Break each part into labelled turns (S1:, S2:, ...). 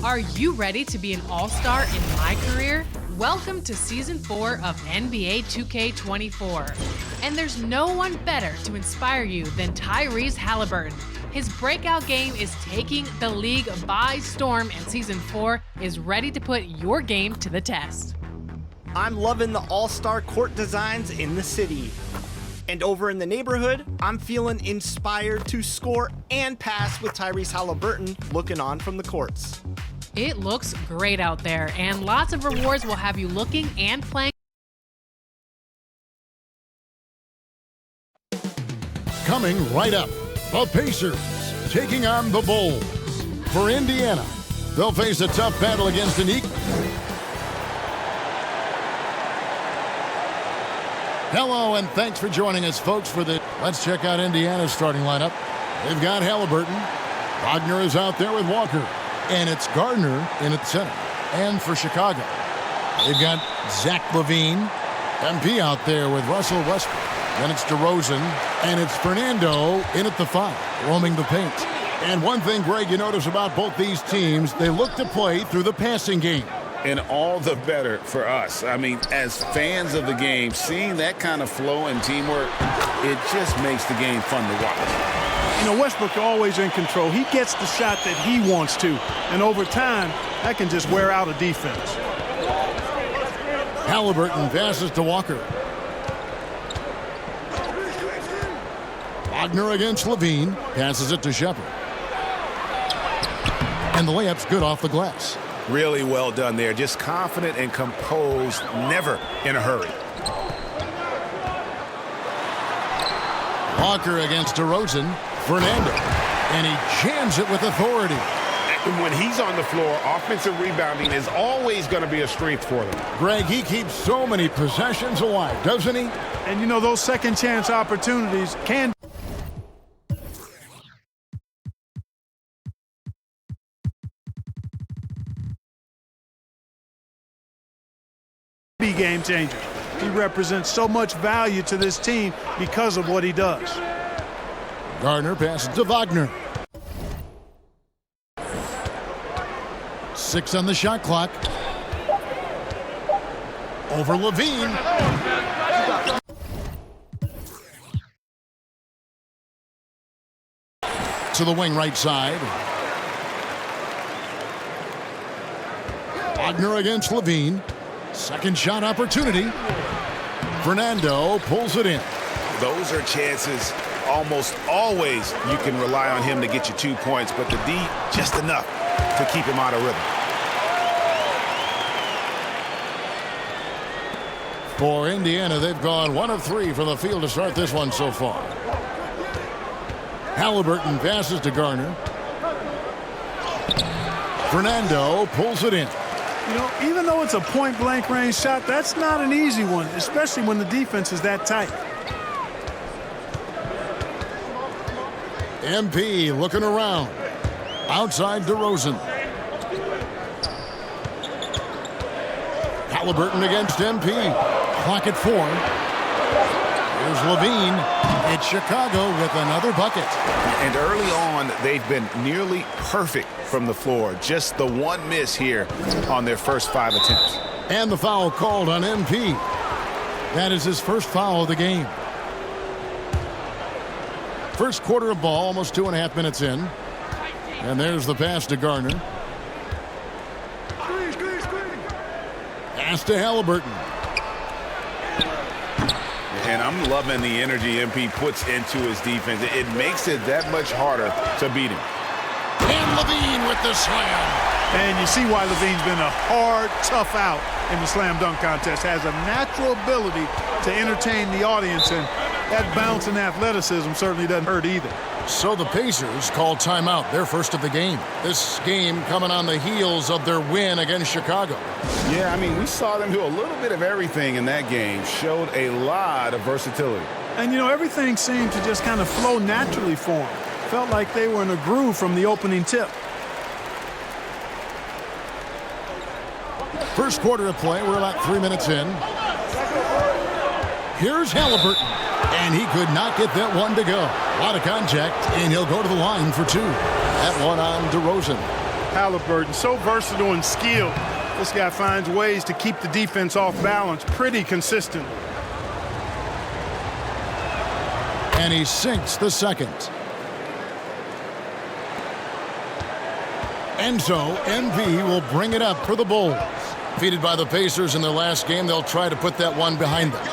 S1: Are you ready to be an all-star in my career? Welcome to Season 4 of NBA 2K24. And there's no one better to inspire you than Tyrese Halliburton. His breakout game is taking the league by storm, and Season 4 is ready to put your game to the test.
S2: I'm loving the all-star court designs in the city. And over in the neighborhood, I'm feeling inspired to score and pass with Tyrese Halliburton looking on from the courts.
S1: It looks great out there, and lots of rewards will have you looking and playing.
S3: Coming right up, the Pacers taking on the Bulls. For Indiana, they'll face a tough battle against an equal. Hello, and thanks for joining us, folks, for the... Let's check out Indiana's starting lineup. They've got Halliburton. Wagner is out there with Walker. And it's Gardner in at center. And for Chicago, they've got Zach LaVine, MP out there with Russell Westbrook. Then it's DeRozan, and it's Fernando in at the 5, roaming the paint. And one thing, Greg, you notice about both these teams, they look to play through the passing game.
S4: And all the better for us. I mean, as fans of the game, seeing that kind of flow and teamwork, it just makes the game fun to watch.
S5: You know, Westbrook always in control. He gets the shot that he wants to. And over time, that can just wear out a defense.
S3: Halliburton passes to Walker. Wagner against LaVine. Passes it to Shepard. And the layup's good off the glass.
S4: Really well done there. Just confident and composed, never in a hurry.
S3: Walker against DeRozan. Fernando. And he jams it with authority.
S4: And when he's on the floor, offensive rebounding is always going to be a strength for them.
S3: Greg, he keeps so many possessions alive, doesn't he?
S5: And, you know, those second chance opportunities can be game changers. He represents so much value to this team because of what he does.
S3: Gardner passes to Wagner. 6 on the shot clock. Over LaVine. To the wing right side. Wagner against LaVine. Second shot opportunity. Fernando pulls it in.
S4: Those are chances almost always you can rely on him to get you 2 points, but the D just enough to keep him out of rhythm.
S3: For Indiana, they've gone 1 of 3 from the field to start this one so far. Halliburton passes to Gardner. Fernando pulls it in.
S5: You know, even though it's a point-blank range shot, that's not an easy one, especially when the defense is that tight.
S3: MP looking around. Outside DeRozan. Halliburton against MP. Clock at 4. Here's LaVine. It's Chicago with another bucket.
S4: And early on, they've been nearly perfect from the floor. Just the one miss here on their first 5 attempts.
S3: And the foul called on MP. That is his first foul of the game. First quarter of ball, almost 2.5 minutes in. And there's the pass to Gardner. Pass to Halliburton.
S4: And I'm loving the energy MP puts into his defense. It makes it that much harder to beat him.
S3: And LaVine with the slam.
S5: And you see why LaVine's been a hard, tough out in the slam dunk contest. Has a natural ability to entertain the audience, and that bounce and athleticism certainly doesn't hurt either.
S3: So the Pacers call timeout, their first of the game. This game coming on the heels of their win against Chicago.
S4: Yeah, I mean, we saw them do a little bit of everything in that game. Showed a lot of versatility.
S5: And, you know, everything seemed to just kind of flow naturally for them. Felt like they were in a groove from the opening tip.
S3: First quarter of play, we're about 3 minutes in. Here's Halliburton, and he could not get that one to go. A lot of contact, and he'll go to the line for two. That one on DeRozan.
S5: Halliburton, so versatile and skilled. This guy finds ways to keep the defense off balance pretty consistently.
S3: And he sinks the second. And so, MV will bring it up for the Bulls. Defeated by the Pacers in their last game, they'll try to put that one behind them.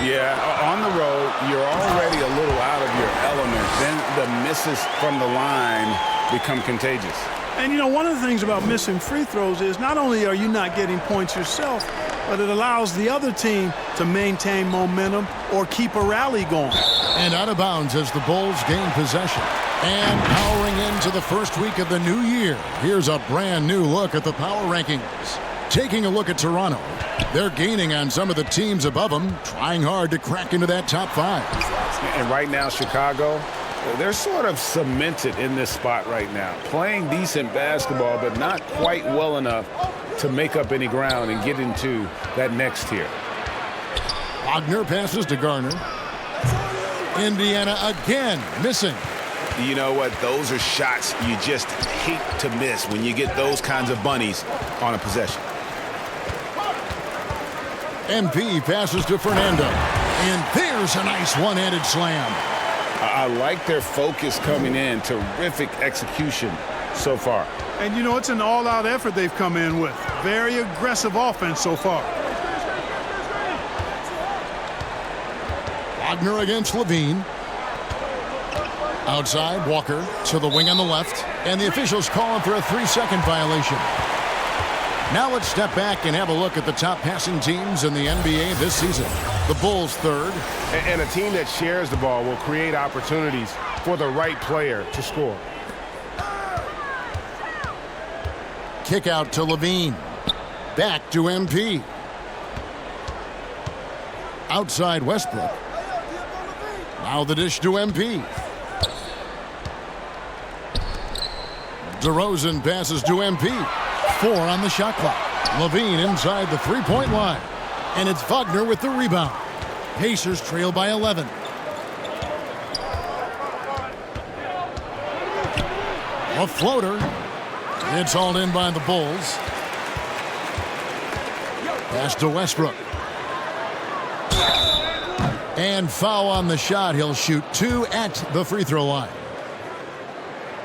S4: Yeah, on the road, you're already a little out of your element. Then the misses from the line become contagious.
S5: And, you know, one of the things about missing free throws is not only are you not getting points yourself, but it allows the other team to maintain momentum or keep a rally going.
S3: And out of bounds as the Bulls gain possession. And powering into the first week of the new year, here's a brand new look at the power rankings. Taking a look at Toronto, they're gaining on some of the teams above them, trying hard to crack into that top five.
S4: And right now, Chicago, they're sort of cemented in this spot right now. Playing decent basketball, but not quite well enough to make up any ground and get into that next tier.
S3: Wagner passes to Garner. Indiana again missing.
S4: You know what? Those are shots you just hate to miss when you get those kinds of bunnies on a possession.
S3: MP passes to Fernando. And there's a nice one-handed slam.
S4: I like their focus coming in. Terrific execution so far.
S5: And, you know, it's an all-out effort they've come in with. Very aggressive offense so far.
S3: Wagner against Levine. Outside, Walker to the wing on the left. And the officials calling for a 3-second violation. Now let's step back and have a look at the top passing teams in the NBA this season. The Bulls third.
S6: And a team that shares the ball will create opportunities for the right player to score.
S3: Kick out to Levine. Back to MP. Outside Westbrook. Now the dish to MP. DeRozan passes to MP. 4 on the shot clock. Levine inside the three-point line. And it's Wagner with the rebound. Pacers trail by 11. A floater. It's hauled in by the Bulls. Pass to Westbrook. And foul on the shot. He'll shoot 2 at the free throw line.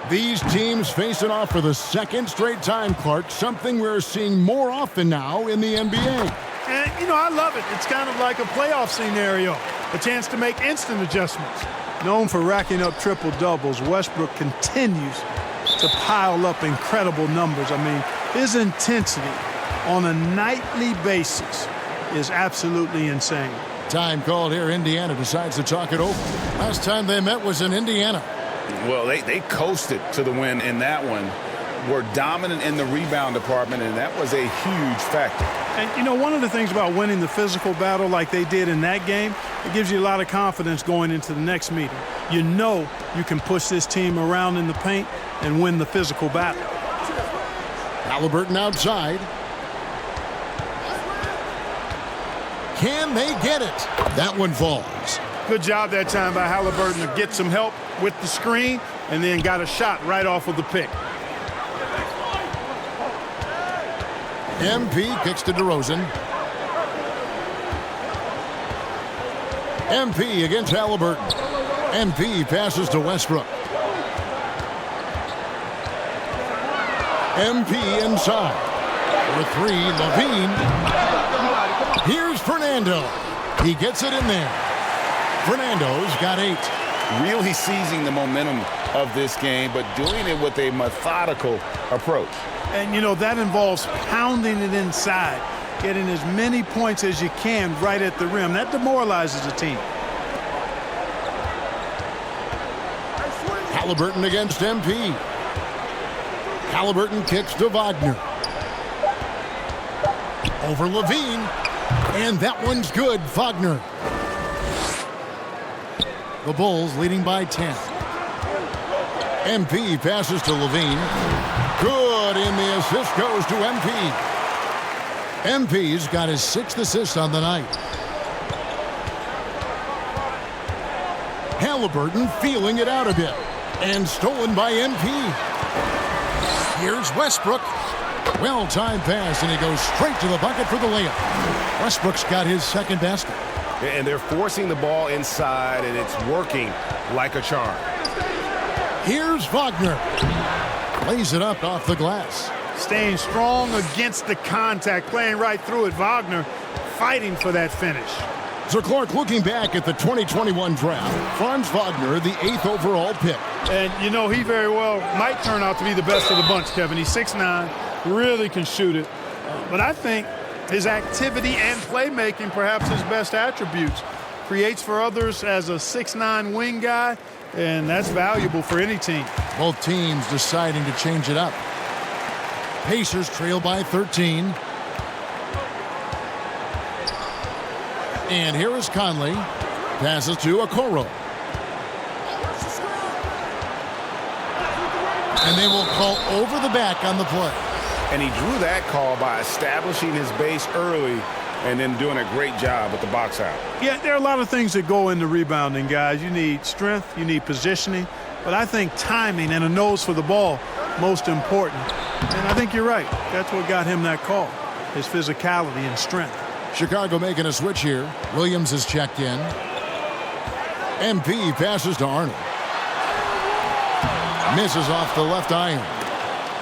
S3: These teams facing off for the second straight time, Clark, something we're seeing more often now in the NBA.
S5: And, you know, I love it. It's kind of like a playoff scenario, a chance to make instant adjustments. Known for racking up triple-doubles, Westbrook continues to pile up incredible numbers. I mean, his intensity on a nightly basis is absolutely insane.
S3: Time called here. Indiana decides to talk it over. Last time they met was in Indiana.
S4: Well, they coasted to the win in that one. Were dominant in the rebound department, and that was a huge factor.
S5: And, you know, one of the things about winning the physical battle like they did in that game, it gives you a lot of confidence going into the next meeting. You know you can push this team around in the paint and win the physical battle.
S3: Halliburton outside. Can they get it? That one falls.
S5: Good job that time by Halliburton to get some help with the screen and then got a shot right off of the pick.
S3: MP kicks to DeRozan. MP against Halliburton. MP passes to Westbrook. MP inside. For 3, Levine. Here's Fernando. He gets it in there. Fernando's got 8.
S4: Really seizing the momentum of this game, but doing it with a methodical approach.
S5: And, you know, that involves pounding it inside, getting as many points as you can right at the rim. That demoralizes a team.
S3: Halliburton against MP. Halliburton kicks to Wagner. Over Levine. And that one's good, Wagner. The Bulls leading by 10. MP passes to Levine. Good, and the assist goes to MP. MP's got his 6th assist on the night. Halliburton feeling it out a bit. And stolen by MP. Here's Westbrook. Well-timed pass, and he goes straight to the bucket for the layup. Westbrook's got his second basket.
S6: And they're forcing the ball inside, and it's working like a charm.
S3: Here's Wagner. Lays it up off the glass.
S5: Staying strong against the contact, playing right through it. Wagner fighting for that finish.
S3: So Clark, looking back at the 2021 draft, Franz Wagner, the 8th overall pick.
S5: And, you know, he very well might turn out to be the best of the bunch, Kevin. He's 6'9", really can shoot it. But I think his activity and playmaking, perhaps his best attributes. Creates for others as a 6'9" wing guy, and that's valuable for any team.
S3: Both teams deciding to change it up. Pacers trail by 13. And here is Conley. Passes to Okoro. And they will call over the back on the play.
S6: And he drew that call by establishing his base early and then doing a great job with the box out.
S5: Yeah, there are a lot of things that go into rebounding, guys. You need strength, you need positioning, but I think timing and a nose for the ball, most important. And I think you're right. That's what got him that call, his physicality and strength.
S3: Chicago making a switch here. Williams is checked in. MP passes to Arnold. Misses off the left iron.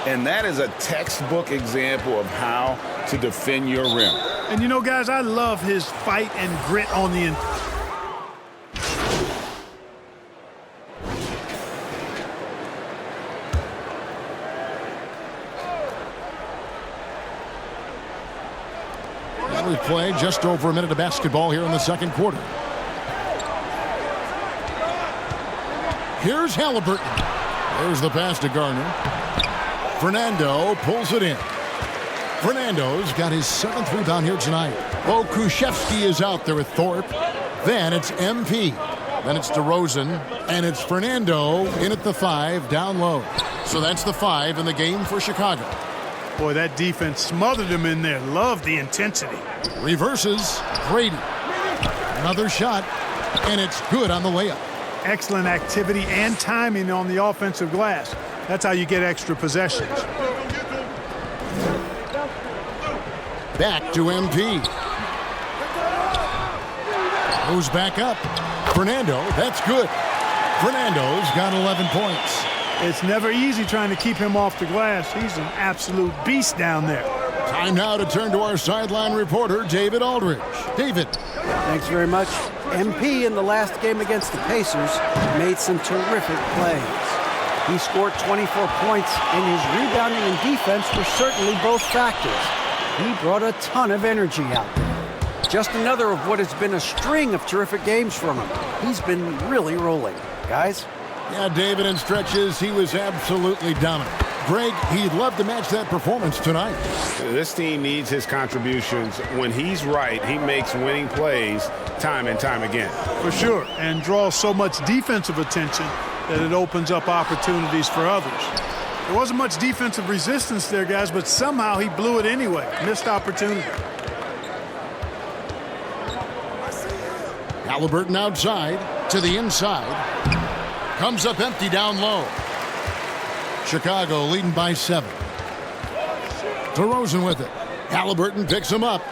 S4: And that is a textbook example of how to defend your rim.
S5: And you know, guys, I love his fight and grit on the end.
S3: We've played just over a minute of basketball here in the second quarter. Here's Halliburton. There's the pass to Garner. Fernando pulls it in. Fernando's got his 7th rebound here tonight. Kuszewski is out there with Thorpe. Then it's MP. Then it's DeRozan. And it's Fernando in at the 5 down low. So that's the 5 in the game for Chicago.
S5: Boy, that defense smothered him in there. Love the intensity.
S3: Reverses. Brady. Another shot. And it's good on the layup.
S5: Excellent activity and timing on the offensive glass. That's how you get extra possessions.
S3: Back to MP. Goes back up. Fernando, that's good. Fernando's got 11 points.
S5: It's never easy trying to keep him off the glass. He's an absolute beast down there.
S3: Time now to turn to our sideline reporter, David Aldridge. David.
S7: Thanks very much. MP in the last game against the Pacers made some terrific plays. He scored 24 points, and his rebounding and defense were certainly both factors. He brought a ton of energy out there. Just another of what has been a string of terrific games from him. He's been really rolling. Guys?
S3: Yeah, David, in stretches, he was absolutely dominant. Greg, he'd love to match that performance tonight.
S6: This team needs his contributions. When he's right, he makes winning plays time and time again.
S5: For sure, and draws so much defensive attention that it opens up opportunities for others. There wasn't much defensive resistance there, guys, but somehow he blew it anyway. Missed opportunity.
S3: Halliburton outside to the inside. Comes up empty down low. Chicago leading by 7. DeRozan with it. Halliburton picks him up.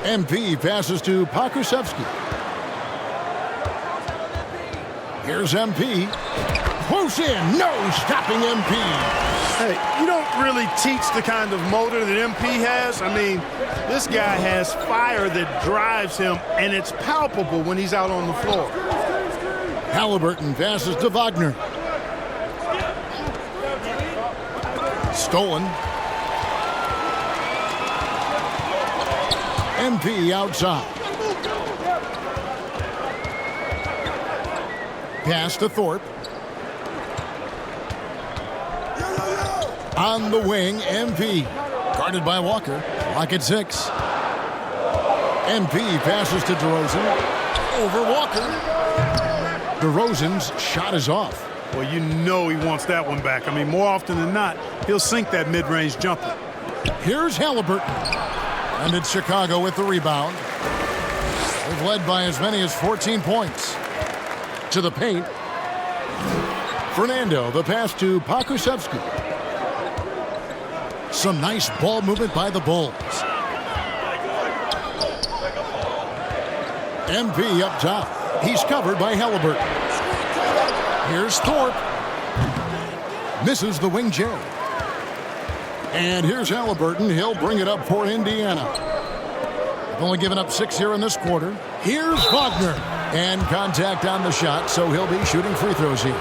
S3: MP passes to Pokusevski. Here's MP. Close in. No stopping MP.
S5: Hey, you don't really teach the kind of motor that MP has. I mean, this guy has fire that drives him, and it's palpable when he's out on the floor.
S3: Halliburton passes to Wagner. Stolen. MP outside. Pass to Thorpe. On the wing, MP. Guarded by Walker. Lock at 6. MP passes to DeRozan. Over Walker. DeRozan's shot is off.
S5: Well, you know he wants that one back. I mean, more often than not, he'll sink that mid-range jumper.
S3: Here's Halliburton. And it's Chicago with the rebound. They've led by as many as 14 points. To the paint. Fernando, the pass to Pokusevski. Some nice ball movement by the Bulls. MP up top. He's covered by Halliburton. Here's Thorpe. Misses the wing J. And here's Halliburton. He'll bring it up for Indiana. They've only given up 6 here in this quarter. Here's Wagner. And contact on the shot, so he'll be shooting free throws here.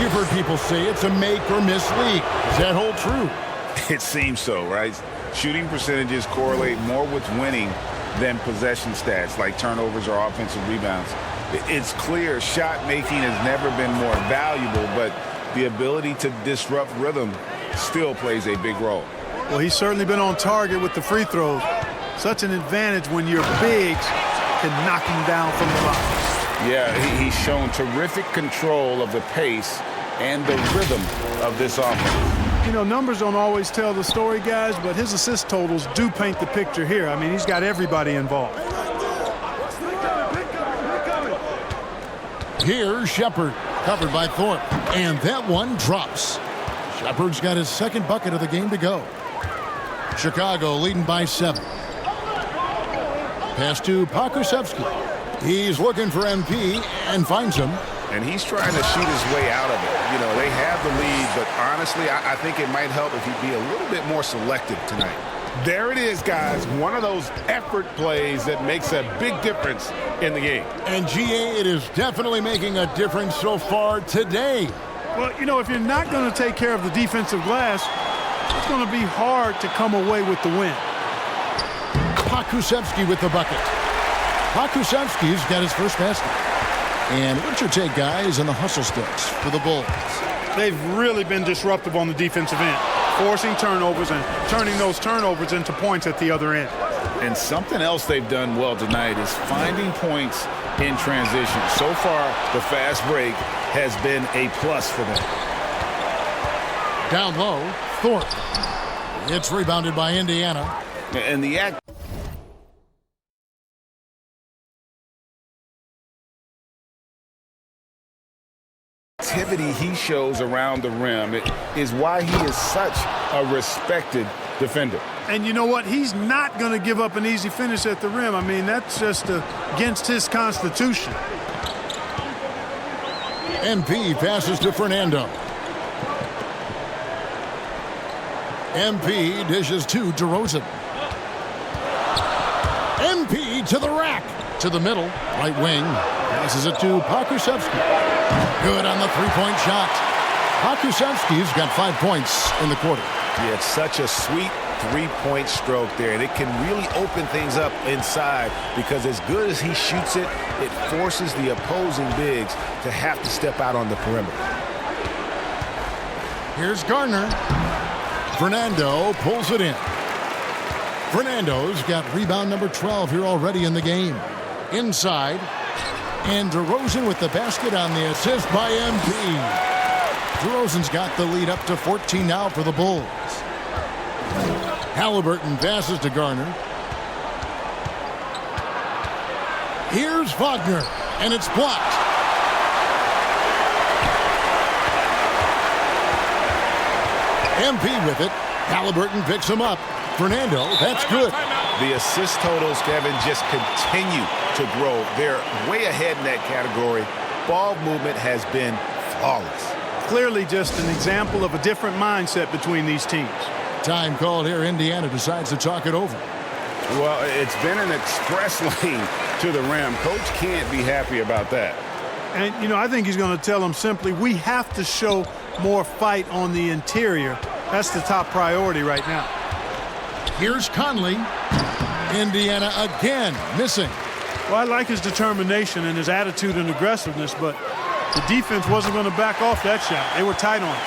S3: You've heard people say it's a make or miss league. Does that hold true?
S4: It seems so, right? Shooting percentages correlate more with winning than possession stats like turnovers or offensive rebounds. It's clear shot making has never been more valuable, but the ability to disrupt rhythm still plays a big role.
S5: Well, he's certainly been on target with the free throws. Such an advantage when your bigs can knock him down from the line.
S4: Yeah, he's shown terrific control of the pace and the rhythm of this offense.
S5: You know, numbers don't always tell the story, guys, but his assist totals do paint the picture here. I mean, he's got everybody involved.
S3: Here's Shepard, covered by Thorpe, and that one drops. Shepard's got his second bucket of the game to go. Chicago leading by 7. Pass to Pokusevski. He's looking for MP and finds him.
S4: And he's trying to shoot his way out of it. You know, they have the lead, but honestly, I think it might help if he'd be a little bit more selective tonight. There it is, guys. One of those effort plays that makes a big difference in the game.
S3: And, GA, it is definitely making a difference so far today.
S5: Well, you know, if you're not going to take care of the defensive glass, it's going to be hard to come away with the win.
S3: Pokusevski with the bucket. Pokusevski's got his first basket. And what's your take, guys, on the hustle sticks for the Bulls?
S5: They've really been disruptive on the defensive end, forcing turnovers and turning those turnovers into points at the other end.
S4: And something else they've done well tonight is finding points in transition. So far, the fast break has been a plus for them.
S3: Down low, Thorpe. It's rebounded by Indiana.
S4: And the activity he shows around the rim is why he is such a respected defender.
S5: And you know what? He's not going to give up an easy finish at the rim. I mean, that's just against his constitution.
S3: MP passes to Fernando. MP dishes to DeRozan. MP to the rack. To the middle, right wing. Passes it to Pokusevski. Good on the three-point shot. Pokusevski's got 5 points in the quarter.
S8: Yeah, it's such a sweet three-point stroke there, and it can really open things up inside because as good as he shoots it, it forces the opposing bigs to have to step out on the perimeter.
S3: Here's Garner. Fernando pulls it in. Fernando's got rebound number 12 here already in the game. Inside. And DeRozan with the basket on the assist by MP. DeRozan's got the lead up to 14 now for the Bulls. Halliburton passes to Garner. Here's Wagner, and it's blocked. MP with it. Halliburton picks him up. Fernando, that's good.
S8: The assist totals, Kevin, just continue to grow. They're way ahead in that category. Ball movement has been flawless.
S5: Clearly just an example of a different mindset between these teams.
S3: Time called here. Indiana decides to talk it over.
S4: Well, it's been an express lane to the rim. Coach can't be happy about that.
S5: And, you know, I think he's going to tell them simply, we have to show more fight on the interior. That's the top priority right now.
S3: Here's Conley. Indiana again missing.
S5: Well, I like his determination and his attitude and aggressiveness, but the defense wasn't going to back off that shot. They were tight on it.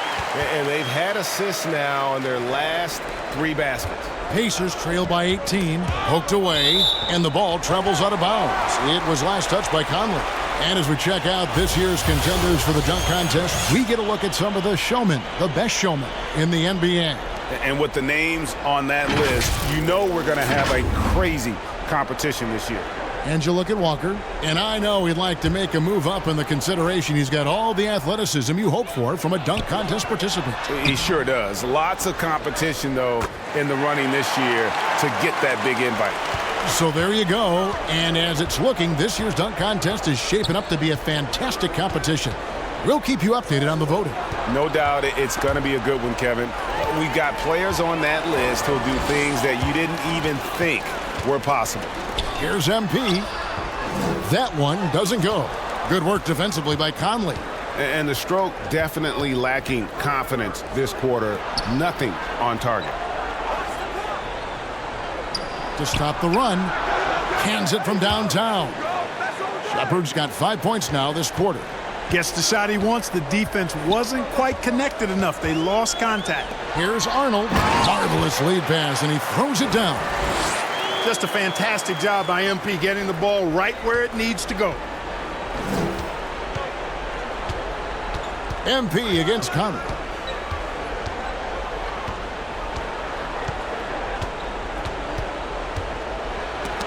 S6: And they've had assists now on their last 3 baskets.
S3: Pacers trail by 18, poked away, and the ball travels out of bounds. It was last touched by Conley. And as we check out this year's contenders for the dunk contest, we get a look at some of the showmen, the best showmen in the NBA.
S4: And with the names on that list, you know we're going to have a crazy competition this year.
S3: And you look at Walker, and I know he'd like to make a move up in the consideration. He's got all the athleticism you hope for from a dunk contest participant.
S4: He sure does. Lots of competition, though, in the running this year to get that big invite.
S3: So there you go. And as it's looking, this year's dunk contest is shaping up to be a fantastic competition. We'll keep you updated on the voting.
S4: No doubt it's going to be a good one, Kevin. We got players on that list who'll do things that you didn't even think were possible.
S3: Here's MP. That one doesn't go. Good work defensively by Conley.
S4: And the stroke definitely lacking confidence this quarter. Nothing on target.
S3: To stop the run, cans it from downtown. Shepard's got 5 points now this quarter.
S5: Gets the shot he wants. The defense wasn't quite connected enough. They lost contact.
S3: Here's Arnold. Marvelous lead pass, and he throws it down.
S5: Just a fantastic job by MP getting the ball right where it needs to go.
S3: MP against Conley.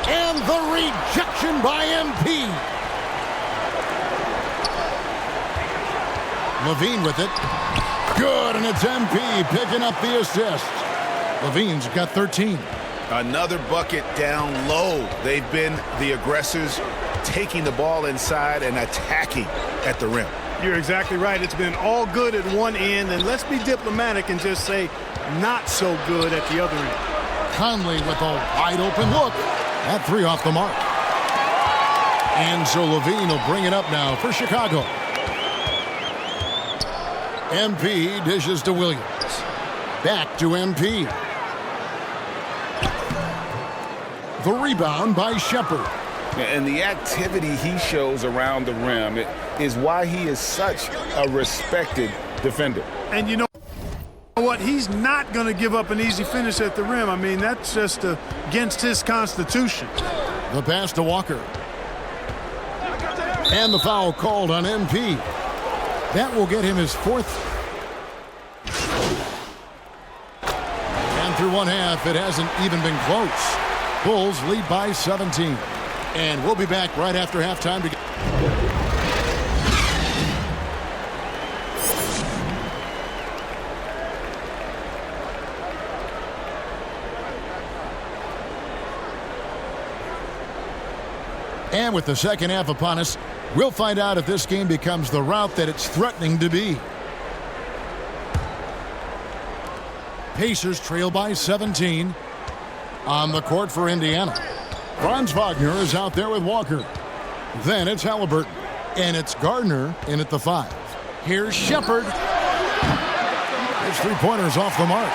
S3: And the rejection by MP. Levine with it. Good, and it's MP picking up the assist. Levine's got 13.
S8: Another bucket down low. They've been the aggressors, taking the ball inside and attacking at the rim.
S5: You're exactly right. It's been all good at one end, and let's be diplomatic and just say not so good at the other end.
S3: Conley with a wide open look. That 3 off the mark. And so Levine will bring it up now for Chicago. MP dishes to Williams. Back to MP. The rebound by Shepard.
S4: And the activity he shows around the rim is why he is such a respected defender.
S5: And you know what? He's not going to give up an easy finish at the rim. I mean, that's just against his constitution.
S3: The pass to Walker. And the foul called on MP. That will get him his 4th. And through one half, it hasn't even been close. Bulls lead by 17. And we'll be back right after halftime. And with the second half upon us, we'll find out if this game becomes the rout that it's threatening to be. Pacers trail by 17. On the court for Indiana. Franz Wagner is out there with Walker. Then it's Halliburton. And it's Gardner in at the 5. Here's Shepard. His 3-pointers off the mark.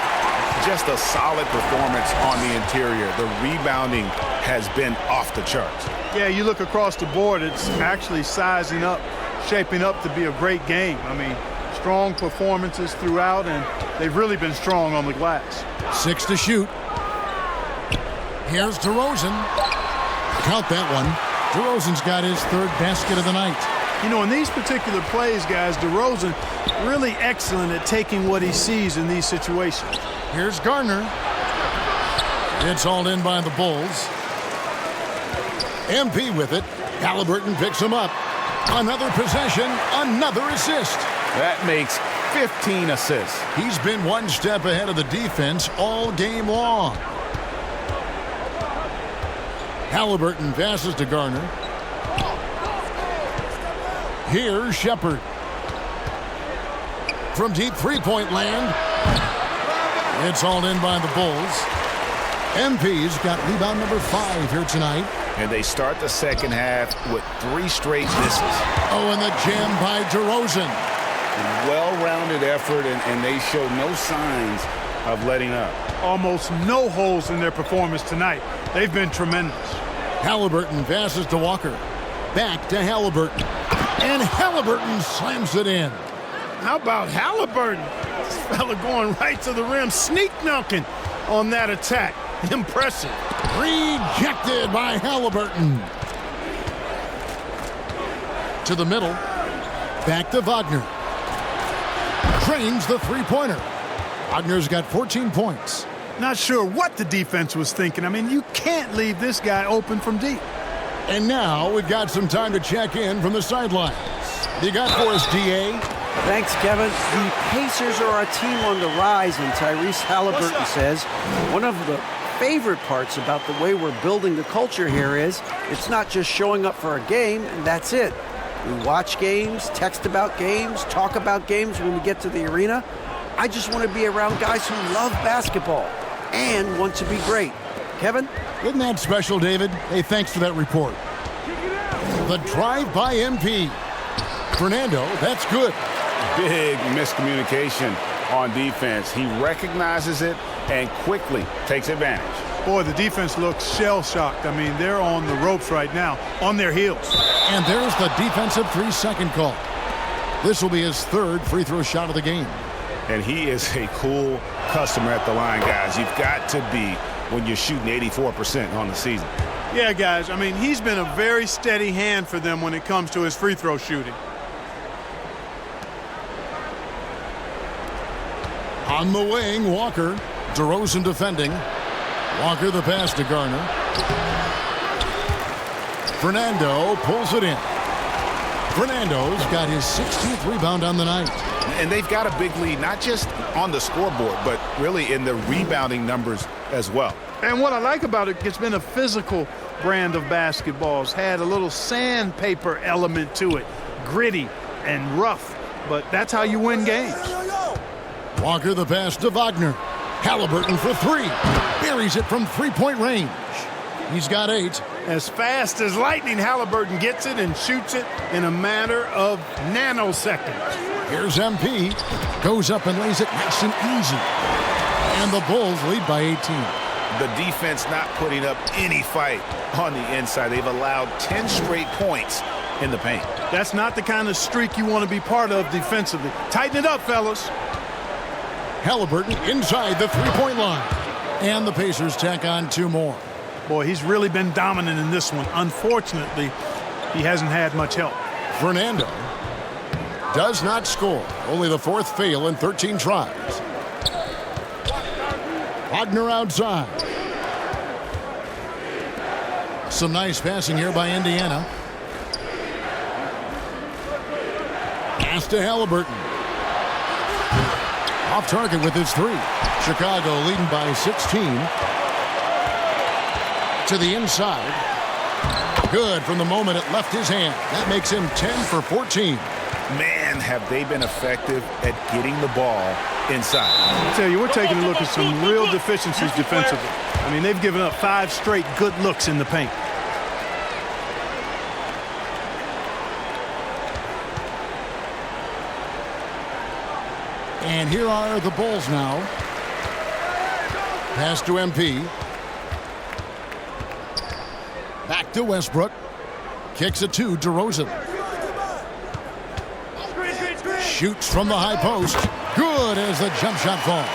S8: Just a solid performance on the interior. The rebounding has been off the charts.
S5: Yeah, you look across the board, it's actually sizing up, shaping up to be a great game. I mean, strong performances throughout, and they've really been strong on the glass.
S3: 6 to shoot. Here's DeRozan. Count that one. DeRozan's got his 3rd basket of the night.
S5: You know, in these particular plays, guys, DeRozan really excellent at taking what he sees in these situations.
S3: Here's Gardner. It's hauled in by the Bulls. MP with it. Halliburton picks him up. Another possession, another assist.
S4: That makes 15 assists.
S3: He's been one step ahead of the defense all game long. Halliburton passes to Garner. Here's Shepard. From deep three-point land. It's hauled in by the Bulls. MP's got rebound number 5 here tonight.
S8: And they start the second half with 3 straight misses.
S3: Oh, and the jam by DeRozan.
S4: Well-rounded effort, and they show no signs of letting up.
S5: Almost no holes in their performance tonight. They've been tremendous.
S3: Halliburton passes to Walker. Back to Halliburton. And Halliburton slams it in.
S5: How about Halliburton? This fella going right to the rim, sneak dunking on that attack. Impressive.
S3: Rejected by Halliburton. To the middle. Back to Wagner. Trains the three-pointer. Wagner's got 14 points.
S5: Not sure what the defense was thinking. I mean, you can't leave this guy open from deep.
S3: And now we've got some time to check in from the sidelines. You got for us, DA?
S7: Thanks, Kevin. The Pacers are a team on the rise, and Tyrese Halliburton says one of the favorite parts about the way we're building the culture here is it's not just showing up for a game and that's it. We watch games, text about games, talk about games when we get to the arena. I just want to be around guys who love basketball and want to be great. Kevin?
S3: Isn't that special, David? Hey, thanks for that report. The drive by MP. Fernando, that's good.
S4: Big miscommunication on defense. He recognizes it and quickly takes advantage.
S5: Boy, the defense looks shell-shocked. I mean, they're on the ropes right now, on their heels.
S3: And there's the defensive 3-second call. This will be his 3rd free throw shot of the game.
S4: And he is a cool customer at the line, guys. You've got to be when you're shooting 84% on the season.
S5: Yeah, guys, I mean, he's been a very steady hand for them when it comes to his free throw shooting.
S3: On the wing, Walker. DeRozan defending. Walker the pass to Garner. Fernando pulls it in. Fernando's got his 16th rebound on the night.
S8: And they've got a big lead, not just on the scoreboard, but really in the rebounding numbers as well.
S5: And what I like about it, it's been a physical brand of basketball. It's had a little sandpaper element to it. Gritty and rough, but that's how you win games.
S3: Walker the pass to Wagner. Halliburton for 3. Buries it from three-point range. He's got 8.
S5: As fast as lightning, Halliburton gets it and shoots it in a matter of nanoseconds.
S3: Here's MP. Goes up and lays it nice and easy. And the Bulls lead by 18.
S8: The defense not putting up any fight on the inside. They've allowed 10 straight points in the paint.
S5: That's not the kind of streak you want to be part of defensively. Tighten it up, fellas.
S3: Halliburton inside the three-point line. And the Pacers tack on 2 more.
S5: Boy, he's really been dominant in this one. Unfortunately, he hasn't had much help.
S3: Fernando does not score. Only the 4th fail in 13 tries. Wagner outside. Some nice passing here by Indiana. Pass to Halliburton. Off target with his 3. Chicago leading by 16. To the inside. Good from the moment it left his hand. That makes him 10 for 14.
S8: Man, have they been effective at getting the ball inside.
S5: I tell you, we're taking a look at some real deficiencies defensively. I mean, they've given up 5 straight good looks in the paint.
S3: And here are the Bulls now. Pass to MP. Back to Westbrook. Kicks it to DeRozan. Shoots from the high post. Good as the jump shot falls.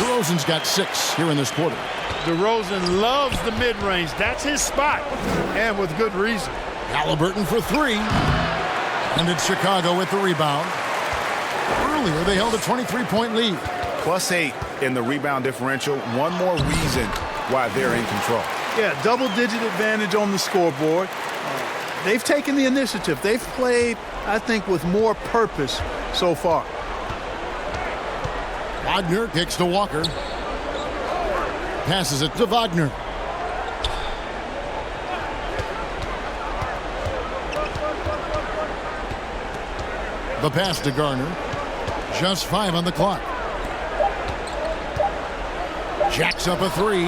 S3: DeRozan's got 6 here in this quarter.
S5: DeRozan loves the mid-range. That's his spot, and with good reason.
S3: Halliburton for 3. And it's Chicago with the rebound. Earlier, they held a 23-point lead.
S8: +8 in the rebound differential. One more reason why they're in control.
S5: Yeah, double-digit advantage on the scoreboard. They've taken the initiative. They've played, I think, with more purpose so far.
S3: Wagner kicks to Walker. Passes it to Wagner. The pass to Garner. Just 5 on the clock. Jacks up a 3.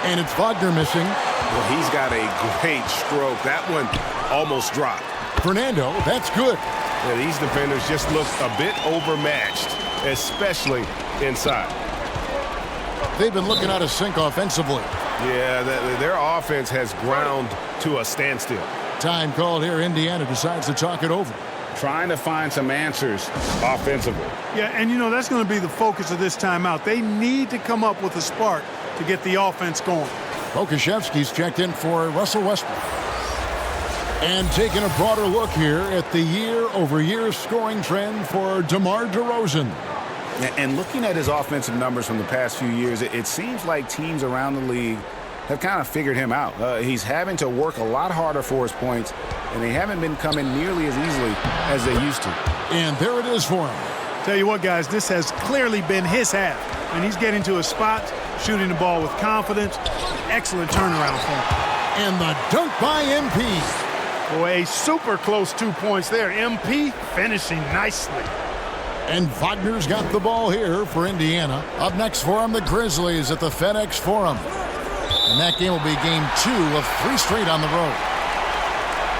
S3: And it's Wagner missing.
S6: Well, he's got a great stroke. That one almost dropped.
S3: Fernando, that's good.
S6: Yeah, these defenders just look a bit overmatched, especially inside.
S3: They've been looking out of sync offensively.
S6: Yeah, their offense has ground to a standstill.
S3: Time called here. Indiana decides to talk it over.
S6: Trying to find some answers offensively.
S5: Yeah, and you know, that's going to be the focus of this timeout. They need to come up with a spark to get the offense going.
S3: Pokashevsky's checked in for Russell Westbrook. And taking a broader look here at the year-over-year scoring trend for DeMar DeRozan.
S4: And looking at his offensive numbers from the past few years, it seems like teams around the league have kind of figured him out. He's having to work a lot harder for his points, and they haven't been coming nearly as easily as they used to.
S3: And there it is for him.
S5: Tell you what, guys, this has clearly been his half. And he's getting to his spot, shooting the ball with confidence. Excellent turnaround for him.
S3: And the dunk by MP.
S5: Boy, a super close 2 points there. MP finishing nicely.
S3: And Wagner's got the ball here for Indiana. Up next for him, the Grizzlies at the FedEx Forum. And that game will be game 2 of 3 straight on the road.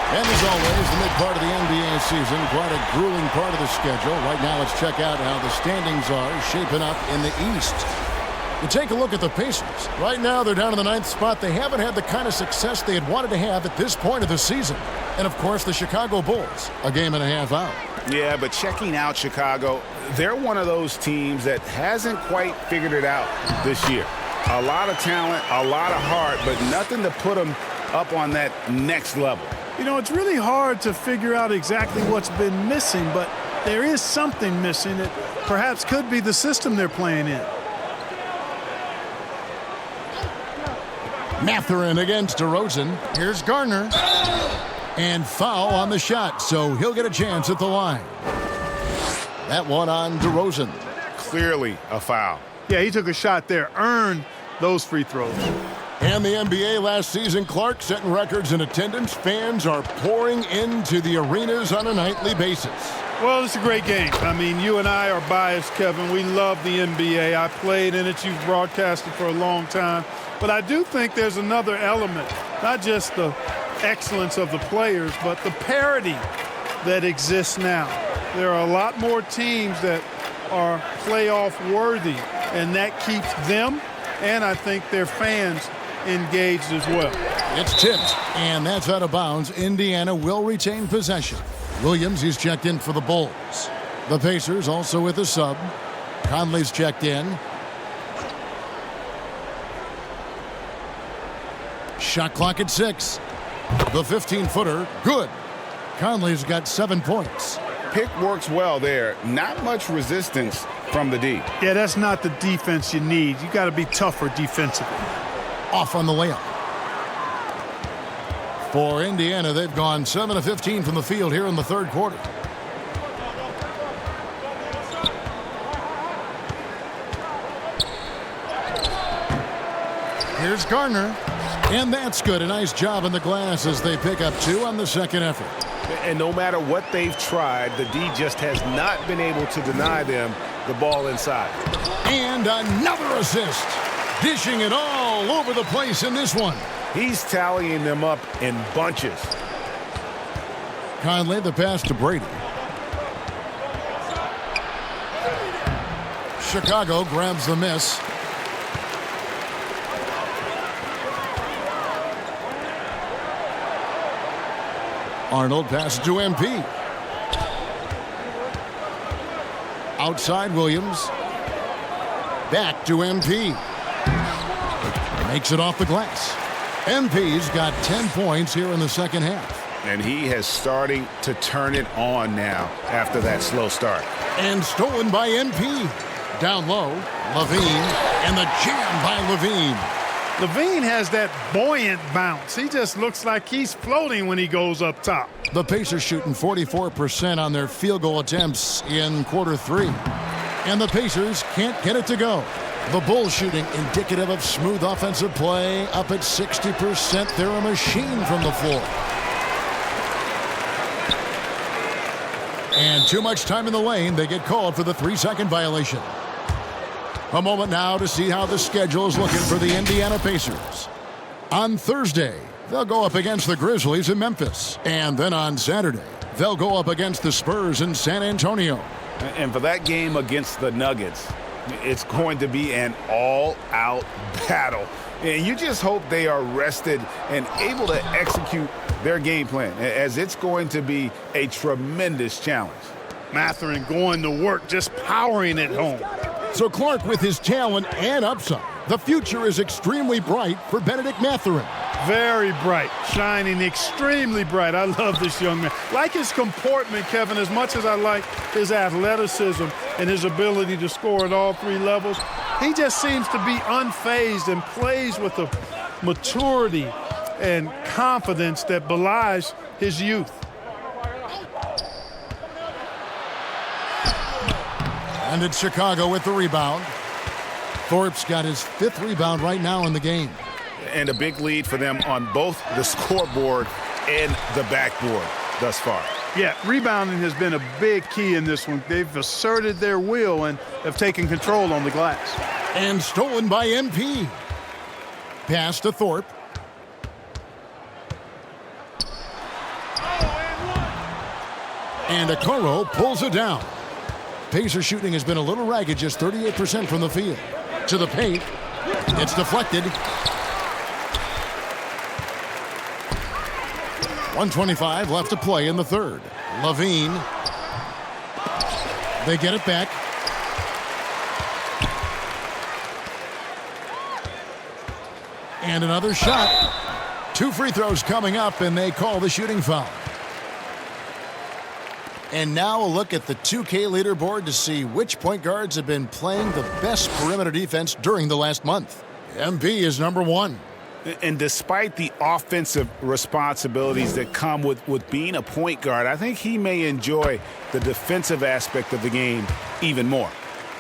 S3: And as always, the mid part of the NBA season, quite a grueling part of the schedule. Right now, let's check out how the standings are shaping up in the East. You take a look at the Pacers. Right now, they're down in the 9th spot. They haven't had the kind of success they had wanted to have at this point of the season. And, of course, the Chicago Bulls, a game and a half out.
S4: Yeah, but checking out Chicago, they're one of those teams that hasn't quite figured it out this year. A lot of talent, a lot of heart, but nothing to put them up on that next level.
S5: You know, it's really hard to figure out exactly what's been missing, but there is something missing that perhaps could be the system they're playing in.
S3: Mathurin against DeRozan. Here's Garner. And foul on the shot, so he'll get a chance at the line. That one on DeRozan.
S6: Clearly a foul.
S5: Yeah, he took a shot there, earned those free throws.
S3: And the NBA last season, Clark, setting records in attendance. Fans are pouring into the arenas on a nightly basis.
S5: Well, it's a great game. I mean, you and I are biased, Kevin. We love the NBA. I played in it. You've broadcasted for a long time. But I do think there's another element, not just the excellence of the players, but the parity that exists now. There are a lot more teams that are playoff worthy, and that keeps them and I think their fans engaged as well.
S3: It's tipped, and that's out of bounds. Indiana will retain possession. Williams, he's checked in for the Bulls. The Pacers also with a sub. Conley's checked in. Shot clock at 6. The 15-footer, good. Conley's got 7 points.
S4: Pick works well there. Not much resistance from the D.
S5: Yeah, that's not the defense you need. You got to be tougher defensively.
S3: Off on the layup. For Indiana, they've gone 7 of 15 from the field here in the third quarter. Here's Garner. And that's good. A nice job in the glass as they pick up 2 on the second effort.
S6: And no matter what they've tried, the D just has not been able to deny them the ball inside.
S3: And another assist. Dishing it all over the place in this one.
S6: He's tallying them up in bunches.
S3: Conley, the pass to Brady. Chicago grabs the miss. Arnold passes to MP. Outside Williams. Back to MP. Makes it off the glass. MP's got 10 points here in the second half.
S4: And he has starting to turn it on now after that slow start.
S3: And stolen by MP. Down low, Levine. And the jam by Levine.
S5: Levine has that buoyant bounce. He just looks like he's floating when he goes up top.
S3: The Pacers shooting 44% on their field goal attempts in quarter 3. And the Pacers can't get it to go. The Bulls shooting indicative of smooth offensive play, up at 60%. They're a machine from the floor. And too much time in the lane. They get called for the 3-second violation. A moment now to see how the schedule is looking for the Indiana Pacers. On Thursday, they'll go up against the Grizzlies in Memphis. And then on Saturday, they'll go up against the Spurs in San Antonio.
S4: And for that game against the Nuggets, it's going to be an all-out battle. And you just hope they are rested and able to execute their game plan, as it's going to be a tremendous challenge.
S5: Mathurin going to work, just powering it home.
S3: So Clark, with his talent and upside, the future is extremely bright for Benedict Mathurin.
S5: Very bright, shining extremely bright. I love this young man. Like his comportment, Kevin, as much as I like his athleticism and his ability to score at all 3 levels, he just seems to be unfazed and plays with a maturity and confidence that belies his youth.
S3: And it's Chicago with the rebound. Thorpe's got his 5th rebound right now in the game.
S4: And a big lead for them on both the scoreboard and the backboard thus far.
S5: Yeah, rebounding has been a big key in this one. They've asserted their will and have taken control on the glass.
S3: And stolen by MP. Pass to Thorpe. And Okoro pulls it down. Pacer shooting has been a little ragged, just 38% from the field. To the paint. It's deflected. 1:25 left to play in the third. Levine. They get it back. And another shot. 2 free throws coming up, and they call the shooting foul. And now a look at the 2K leaderboard to see which point guards have been playing the best perimeter defense during the last month. MP is number 1.
S4: And despite the offensive responsibilities that come with being a point guard, I think he may enjoy the defensive aspect of the game even more.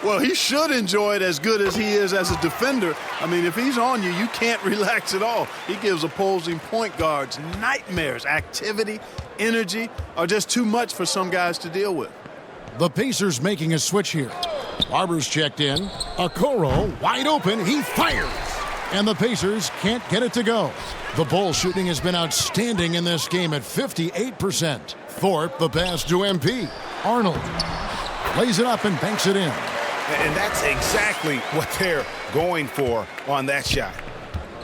S5: Well, he should enjoy it as good as he is as a defender. I mean, if he's on you, you can't relax at all. He gives opposing point guards nightmares. Activity, energy are just too much for some guys to deal with.
S3: The Pacers making a switch here. Barber's checked in. Okoro wide open. He fires. And the Pacers can't get it to go. The ball shooting has been outstanding in this game at 58%. Thorpe, the pass to MP. Arnold lays it up and banks it in.
S4: And that's exactly what they're going for on that shot.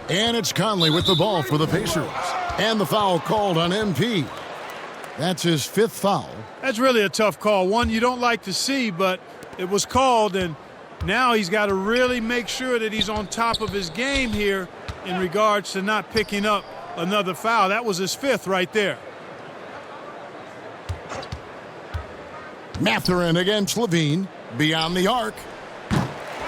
S3: And it's Conley with the ball for the Pacers. And the foul called on MP. That's his 5th foul.
S5: That's really a tough call. One you don't like to see, but it was called, and now he's got to really make sure that he's on top of his game here in regards to not picking up another foul. That was his 5th right there.
S3: Mathurin against Levine. Beyond the arc.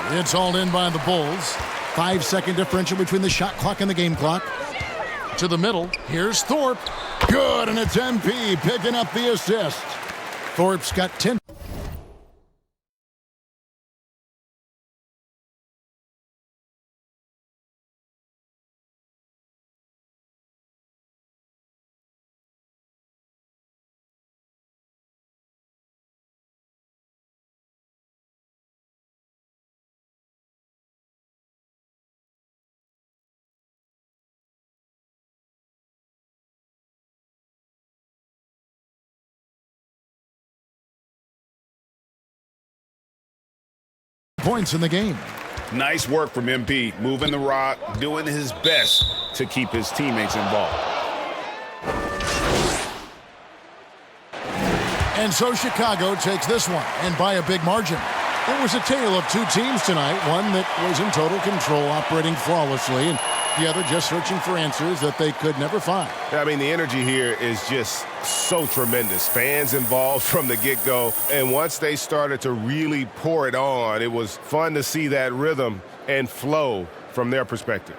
S3: It's hauled in by the Bulls. 5-second differential between the shot clock and the game clock. To the middle. Here's Thorpe. Good, and it's MP picking up the assist. Thorpe's got 10. Points in the game.
S4: Nice work from MP, moving the rock, doing his best to keep his teammates involved.
S3: And so Chicago takes this one, and by a big margin. It was a tale of 2 teams tonight, one that was in total control, operating flawlessly, and the other just searching for answers that they could never find.
S6: I mean, the energy here is just so tremendous. Fans involved from the get-go, and once they started to really pour it on, it was fun to see that rhythm and flow from their perspective.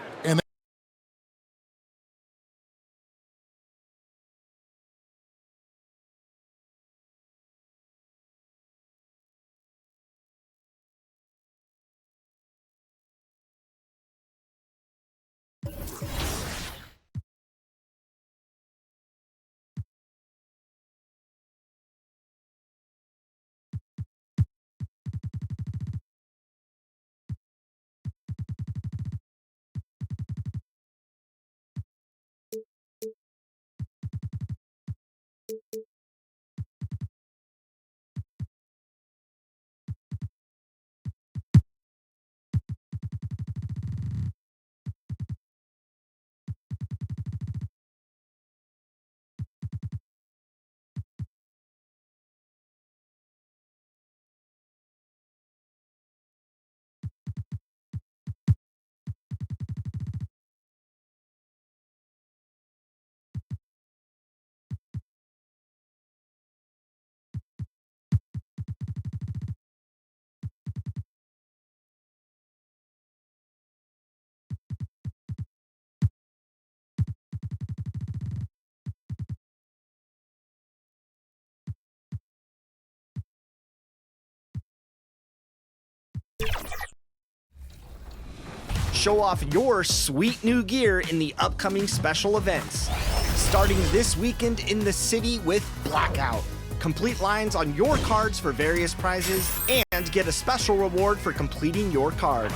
S2: Show off your sweet new gear in the upcoming special events. Starting this weekend in the city with Blackout. Complete lines on your cards for various prizes and get a special reward for completing your card.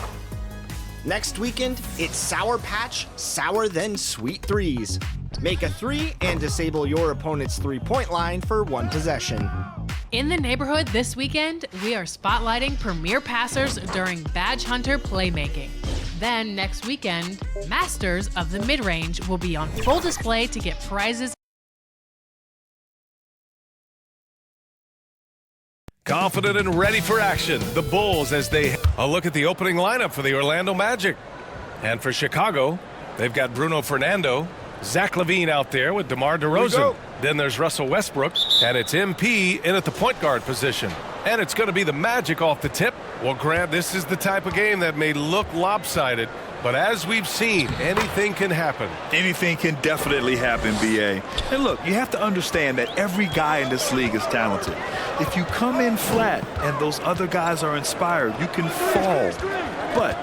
S2: Next weekend, it's Sour Patch, Sour Then Sweet Threes. Make a 3 and disable your opponent's 3-point line for 1 possession.
S1: In the neighborhood this weekend, we are spotlighting premier passers during Badge Hunter playmaking. Then next weekend, Masters of the Mid-Range will be on full display to get prizes.
S9: Confident and ready for action, the Bulls as they a look at the opening lineup for the Orlando Magic. And for Chicago, they've got Bruno Fernando, Zach LaVine out there with DeMar DeRozan. Then there's Russell Westbrook, and it's MP in at the point guard position. And it's going to be the Magic off the tip. Well, Grant, this is the type of game that may look lopsided, but as we've seen, anything can happen.
S10: Anything can definitely happen, B.A. And look, you have to understand that every guy in this league is talented. If you come in flat and those other guys are inspired, you can fall. But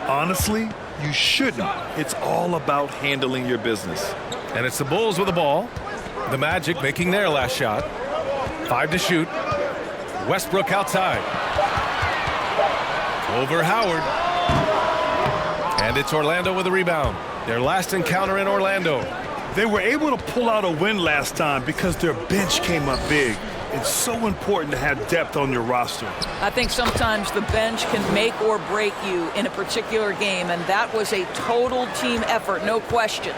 S10: honestly, you shouldn't. It's all about handling your business.
S9: And it's the Bulls with the ball. The Magic making their last shot. 5 to shoot. Westbrook outside. Over Howard. And it's Orlando with a rebound. Their last encounter in Orlando.
S10: They were able to pull out a win last time because their bench came up big. It's so important to have depth on your roster.
S11: I think sometimes the bench can make or break you in a particular game, and that was a total team effort, no question.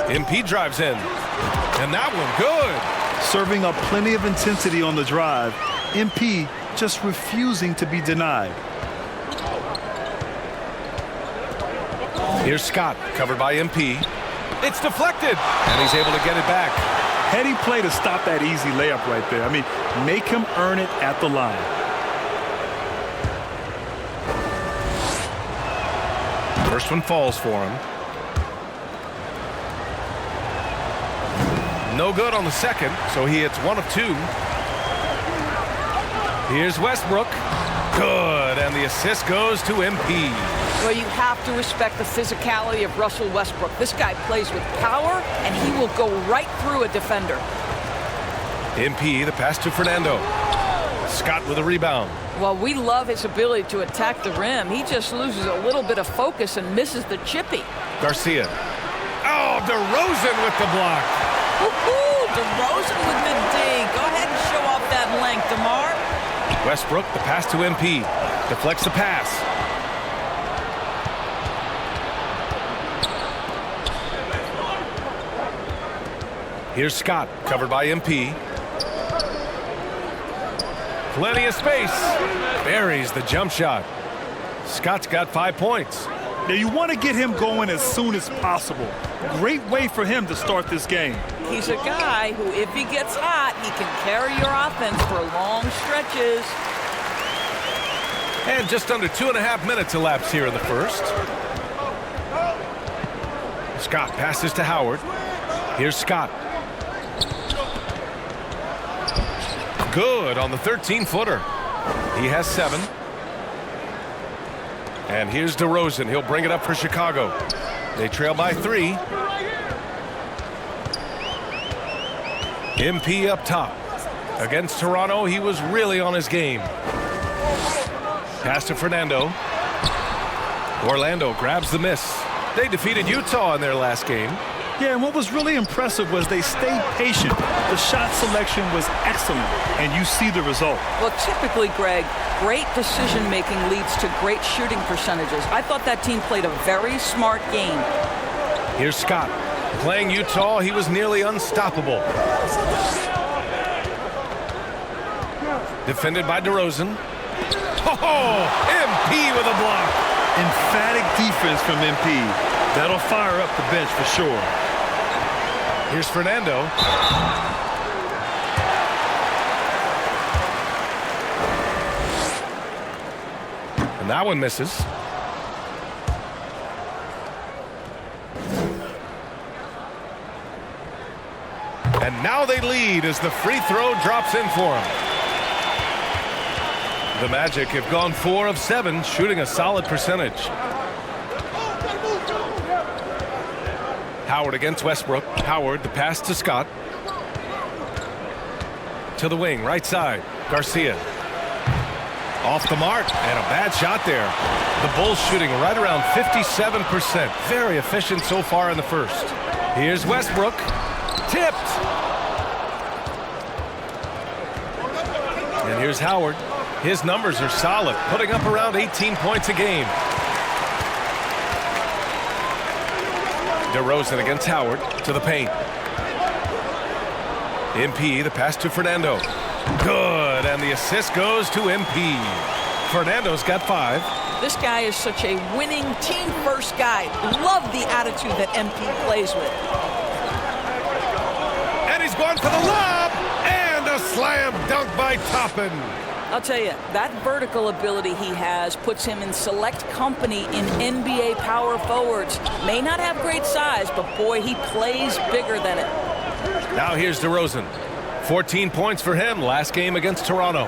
S9: MP drives in. And that one good.
S10: Serving up plenty of intensity on the drive. MP just refusing to be denied.
S9: Here's Scott, covered by MP. It's deflected, and he's able to get it back.
S10: Heady play to stop that easy layup right there. I mean, make him earn it at the line.
S9: First one falls for him. No good on the second, so he hits 1 of 2. Here's Westbrook. Good, and the assist goes to MP.
S11: Well, you have to respect the physicality of Russell Westbrook. This guy plays with power, and he will go right through a defender.
S9: MP, the pass to Fernando. Scott with a rebound.
S11: Well, we love his ability to attack the rim. He just loses a little bit of focus and misses the chippy.
S9: Garcia. Oh, DeRozan with the block.
S11: Woo-hoo! DeRozan with the dig. Go ahead and show off that length, DeMar.
S9: Westbrook, the pass to MP. Deflects the pass. Here's Scott, covered by MP. Plenty of space. Buries the jump shot. Scott's got 5 points.
S10: Now you want to get him going as soon as possible. Great way for him to start this game.
S11: He's a guy who, if he gets hot, he can carry your offense for long stretches.
S9: And just under 2.5 minutes elapsed here in the first. Scott passes to Howard. Here's Scott. Good on the 13-footer. He has 7. And here's DeRozan. He'll bring it up for Chicago. They trail by 3. MP up top. Against Toronto, he was really on his game. Pass to Fernando. Orlando grabs the miss. They defeated Utah in their last game.
S10: Yeah, and what was really impressive was they stayed patient. The shot selection was excellent, and you see the result.
S11: Well, typically, Greg, great decision-making leads to great shooting percentages. I thought that team played a very smart game.
S9: Here's Scott. Playing Utah, he was nearly unstoppable. Defended by DeRozan. Oh, MP with a block.
S10: Emphatic defense from MP. That'll fire up the bench for sure.
S9: Here's Fernando. And that one misses. And now they lead as the free throw drops in for him. The Magic have gone 4 of 7, shooting a solid percentage. Howard against Westbrook. Howard, the pass to Scott. To the wing, right side. Garcia. Off the mark, and a bad shot there. The Bulls shooting right around 57%. Very efficient so far in the first. Here's Westbrook. Tipped. And here's Howard. His numbers are solid, putting up around 18 points a game. DeRozan against Howard to the paint. MP, the pass to Fernando. Good, and the assist goes to MP. Fernando's got 5.
S11: This guy is such a winning team-first guy. Love the attitude that MP plays with.
S9: And he's going for the lob, and a slam dunk by Toppin.
S11: I'll tell you, that vertical ability he has puts him in select company in NBA power forwards. May not have great size, but boy, he plays bigger than it.
S9: Now here's DeRozan. 14 points for him last game against Toronto.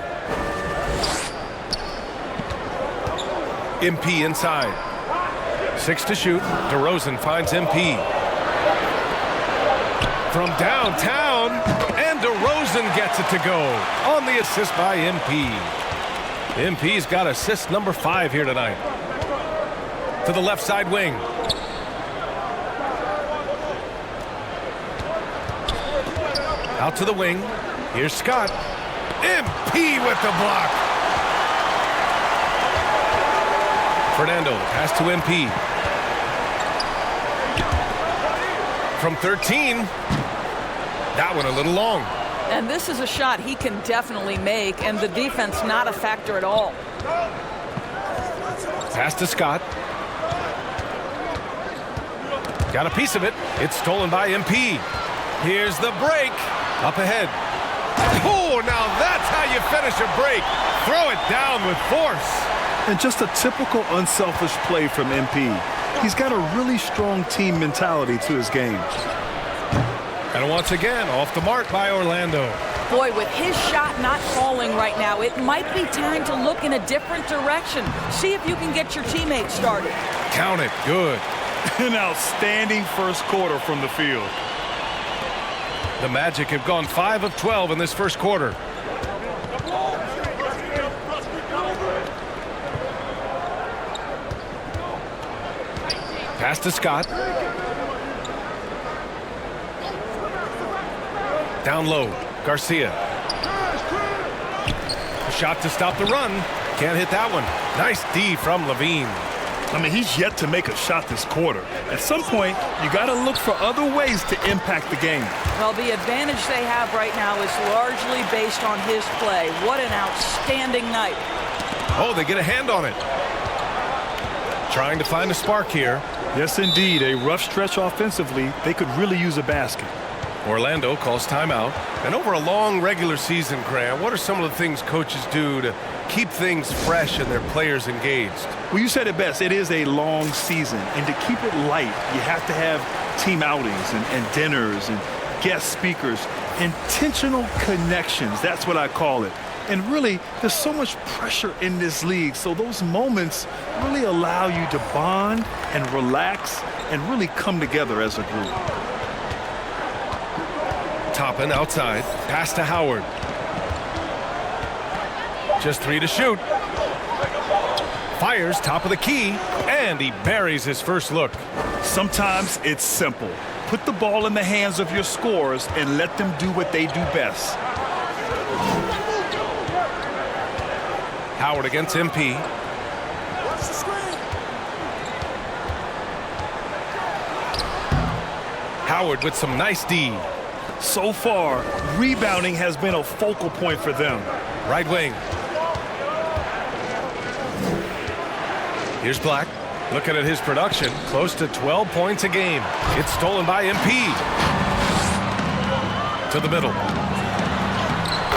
S9: MP inside. 6 to shoot. DeRozan finds MP. From downtown, and DeRozan gets it to go on the assist by MP. MP's got assist number 5 here tonight. To the left side wing. Out to the wing. Here's Scott. MP with the block. Fernando, pass to MP. From 13. That one a little long.
S11: And this is a shot he can definitely make, and the defense not a factor at all.
S9: Pass to Scott. Got a piece of it. It's stolen by MP. Here's the break. Up ahead. Oh, now that's how you finish a break. Throw it down with force.
S10: And just a typical unselfish play from MP. He's got a really strong team mentality to his game.
S9: And once again, off the mark by Orlando.
S11: Boy, with his shot not falling right now, it might be time to look in a different direction. See if you can get your teammates started.
S9: Count it. Good.
S10: An outstanding first quarter from the field.
S9: The Magic have gone 5 of 12 in this first quarter. Pass to Scott. Down low, Garcia. A shot to stop the run. Can't hit that one. Nice D from Levine.
S10: I mean, he's yet to make a shot this quarter. At some point, you got to look for other ways to impact the game.
S11: Well, the advantage they have right now is largely based on his play. What an outstanding night.
S9: Oh, they get a hand on it. Trying to find a spark here.
S10: Yes, indeed. A rough stretch offensively. They could really use a basket.
S9: Orlando calls timeout. And over a long regular season, Graham, what are some of the things coaches do to keep things fresh and their players engaged?
S10: Well, you said it best. It is a long season. And to keep it light, you have to have team outings and dinners and guest speakers. Intentional connections. That's what I call it. And really, there's so much pressure in this league. So those moments really allow you to bond and relax and really come together as a group.
S9: Toppin outside. Pass to Howard. Just 3 to shoot. Fires top of the key, and he buries his first look.
S10: Sometimes it's simple. Put the ball in the hands of your scorers and let them do what they do best.
S9: Howard against MP. Howard with some nice D.
S10: So far, rebounding has been a focal point for them.
S9: Right wing. Here's Black. Looking at his production, close to 12 points a game. It's stolen by MP. To the middle.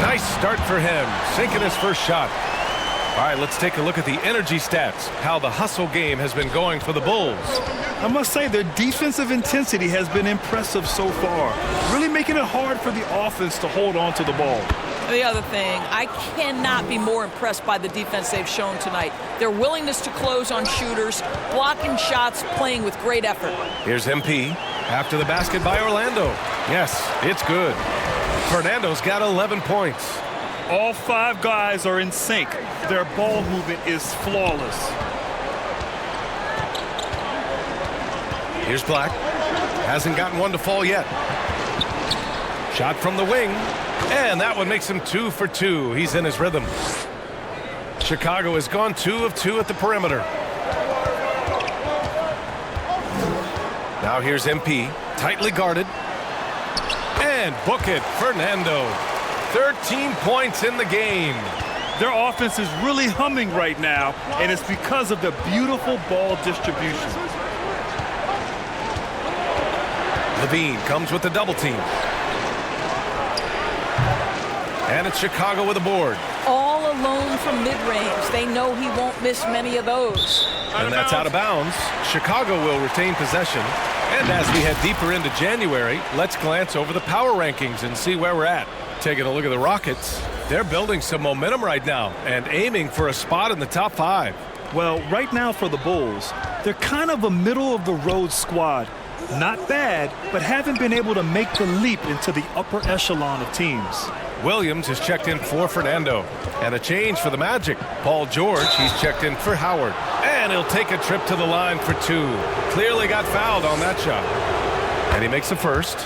S9: Nice start for him, sinking his first shot. All right, let's take a look at the energy stats, how the hustle game has been going for the Bulls.
S10: I must say their defensive intensity has been impressive so far, really making it hard for the offense to hold on to the ball.
S11: The other thing, I cannot be more impressed by the defense they've shown tonight. Their willingness to close on shooters, blocking shots, playing with great effort.
S9: Here's MP after the basket by Orlando. Yes, it's good. Fernando's got 11 points.
S10: All 5 guys are in sync. Their ball movement is flawless.
S9: Here's Black. Hasn't gotten one to fall yet. Shot from the wing. And that one makes him 2 for 2. He's in his rhythm. Chicago has gone 2 of 2 at the perimeter. Now here's MP. Tightly guarded. And book it, Fernando. 13 points in the game.
S10: Their offense is really humming right now, and it's because of the beautiful ball distribution.
S9: Levine comes with the double team. And it's Chicago with a board.
S11: All alone from mid-range. They know he won't miss many of those.
S9: And that's out of bounds. Chicago will retain possession. And as we head deeper into January, let's glance over the power rankings and see where we're at. Taking a look at the Rockets, they're building some momentum right now and aiming for a spot in the top 5.
S10: Well, right now for the Bulls, they're kind of a middle-of-the-road squad. Not bad, but haven't been able to make the leap into the upper echelon of teams.
S9: Williams has checked in for Fernando. And a change for the Magic. Paul George, he's checked in for Howard. And he'll take a trip to the line for 2. Clearly got fouled on that shot. And he makes the first.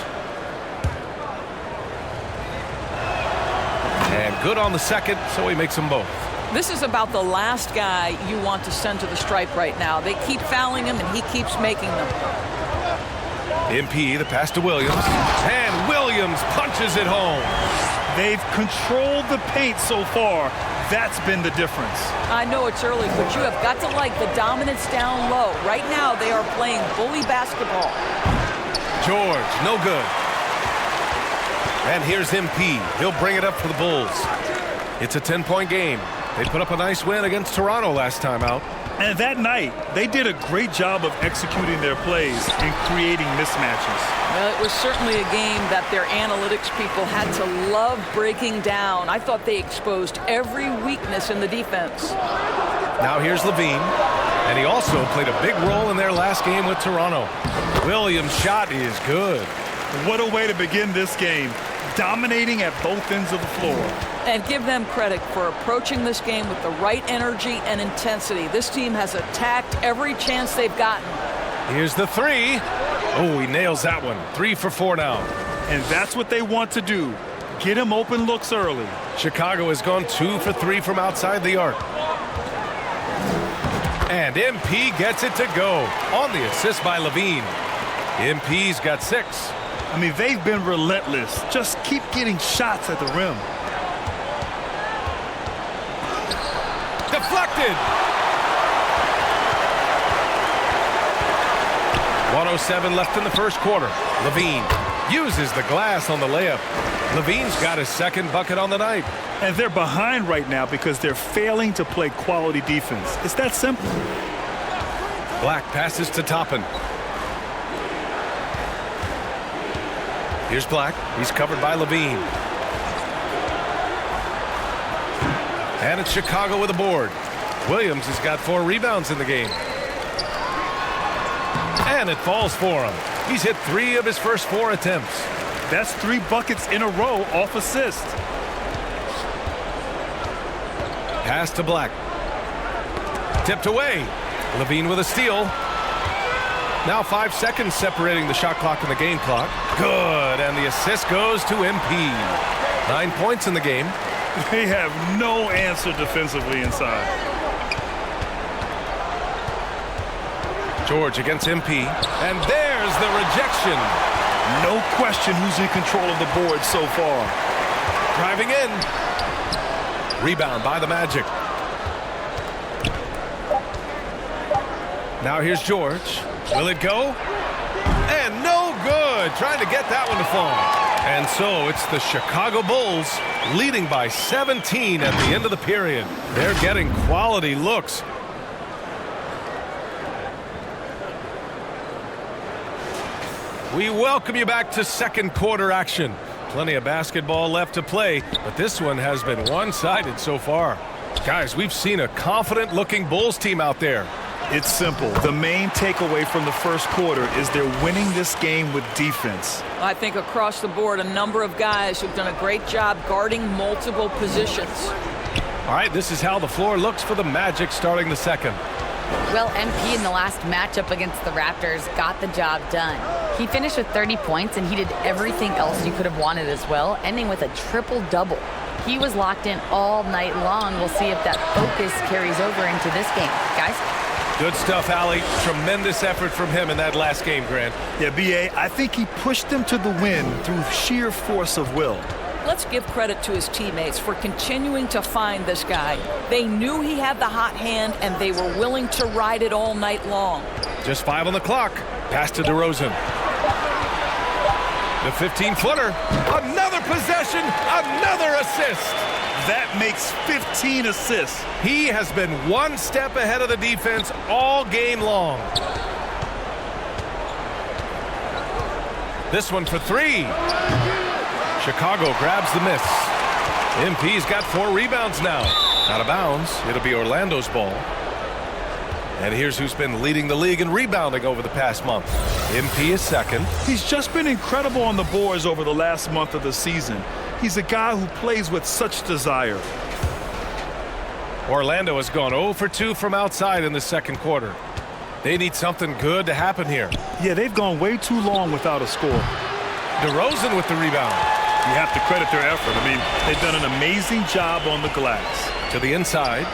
S9: And good on the second, so he makes them both.
S11: This is about the last guy you want to send to the stripe right now. They keep fouling him, and he keeps making them.
S9: MP, the pass to Williams. And Williams punches it home.
S10: They've controlled the paint so far. That's been the difference.
S11: I know it's early, but you have got to like the dominance down low. Right now, they are playing bully basketball.
S9: George, no good. And here's MP. He'll bring it up for the Bulls. It's a 10-point game. They put up a nice win against Toronto last time out.
S10: And that night, they did a great job of executing their plays and creating mismatches.
S11: Well, it was certainly a game that their analytics people had to love breaking down. I thought they exposed every weakness in the defense.
S9: Now here's Levine. And he also played a big role in their last game with Toronto. Williams' shot is good.
S10: What a way to begin this game. Dominating at both ends of the floor.
S11: And give them credit for approaching this game with the right energy and intensity. This team has attacked every chance they've gotten.
S9: Here's the 3. Oh, he nails that one. 3 for 4 now.
S10: And that's what they want to do. Get him open looks early.
S9: Chicago has gone 2 for 3 from outside the arc. And MP gets it to go on the assist by Levine. MP's got 6.
S10: I mean, they've been relentless. Just keep getting shots at the rim.
S9: Deflected. 1:07 left in the first quarter. Levine uses the glass on the layup. Levine's got his second bucket on the night.
S10: And they're behind right now because they're failing to play quality defense. It's that simple.
S9: Black passes to Toppin. Here's Black. He's covered by Levine. And it's Chicago with a board. Williams has got 4 rebounds in the game. And it falls for him. He's hit 3 of his first 4 attempts.
S10: That's 3 buckets in a row off assist.
S9: Pass to Black. Tipped away. Levine with a steal. Now 5 seconds separating the shot clock and the game clock. Good, and the assist goes to MP. 9 points in the game.
S10: They have no answer defensively inside.
S9: George against MP. And there's the rejection.
S10: No question who's in control of the board so far.
S9: Driving in. Rebound by the Magic. Now here's George. Will it go? And no good. Trying to get that one to fall. And so it's the Chicago Bulls leading by 17 at the end of the period. They're getting quality looks. We welcome you back to second quarter action. Plenty of basketball left to play, but this one has been one-sided so far. Guys, we've seen a confident-looking Bulls team out there.
S10: It's simple. The main takeaway from the first quarter is they're winning this game with defense.
S11: I think across the board, a number of guys who've done a great job guarding multiple positions.
S9: All right, this is how the floor looks for the Magic starting the second.
S12: Well, MP in the last matchup against the Raptors got the job done. He finished with 30 points, and he did everything else you could have wanted as well, ending with a triple-double. He was locked in all night long. We'll see if that focus carries over into this game. Guys?
S9: Good stuff, Allie. Tremendous effort from him in that last game, Grant.
S10: Yeah, B.A., I think he pushed them to the win through sheer force of will.
S11: Let's give credit to his teammates for continuing to find this guy. They knew he had the hot hand, and they were willing to ride it all night long.
S9: Just 5 on the clock. Pass to DeRozan. The 15-footer. Another possession. Another assist.
S10: That makes 15 assists.
S9: He has been one step ahead of the defense all game long. This one for 3. Chicago grabs the miss. MP's got 4 rebounds now. Out of bounds. It'll be Orlando's ball. And here's who's been leading the league in rebounding over the past month. MP is second.
S10: He's just been incredible on the boards over the last month of the season. He's a guy who plays with such desire.
S9: Orlando has gone 0 for 2 from outside in the second quarter. They need something good to happen here.
S10: Yeah, they've gone way too long without a score.
S9: DeRozan with the rebound.
S10: You have to credit their effort. I mean, they've done an amazing job on the glass.
S9: To the inside.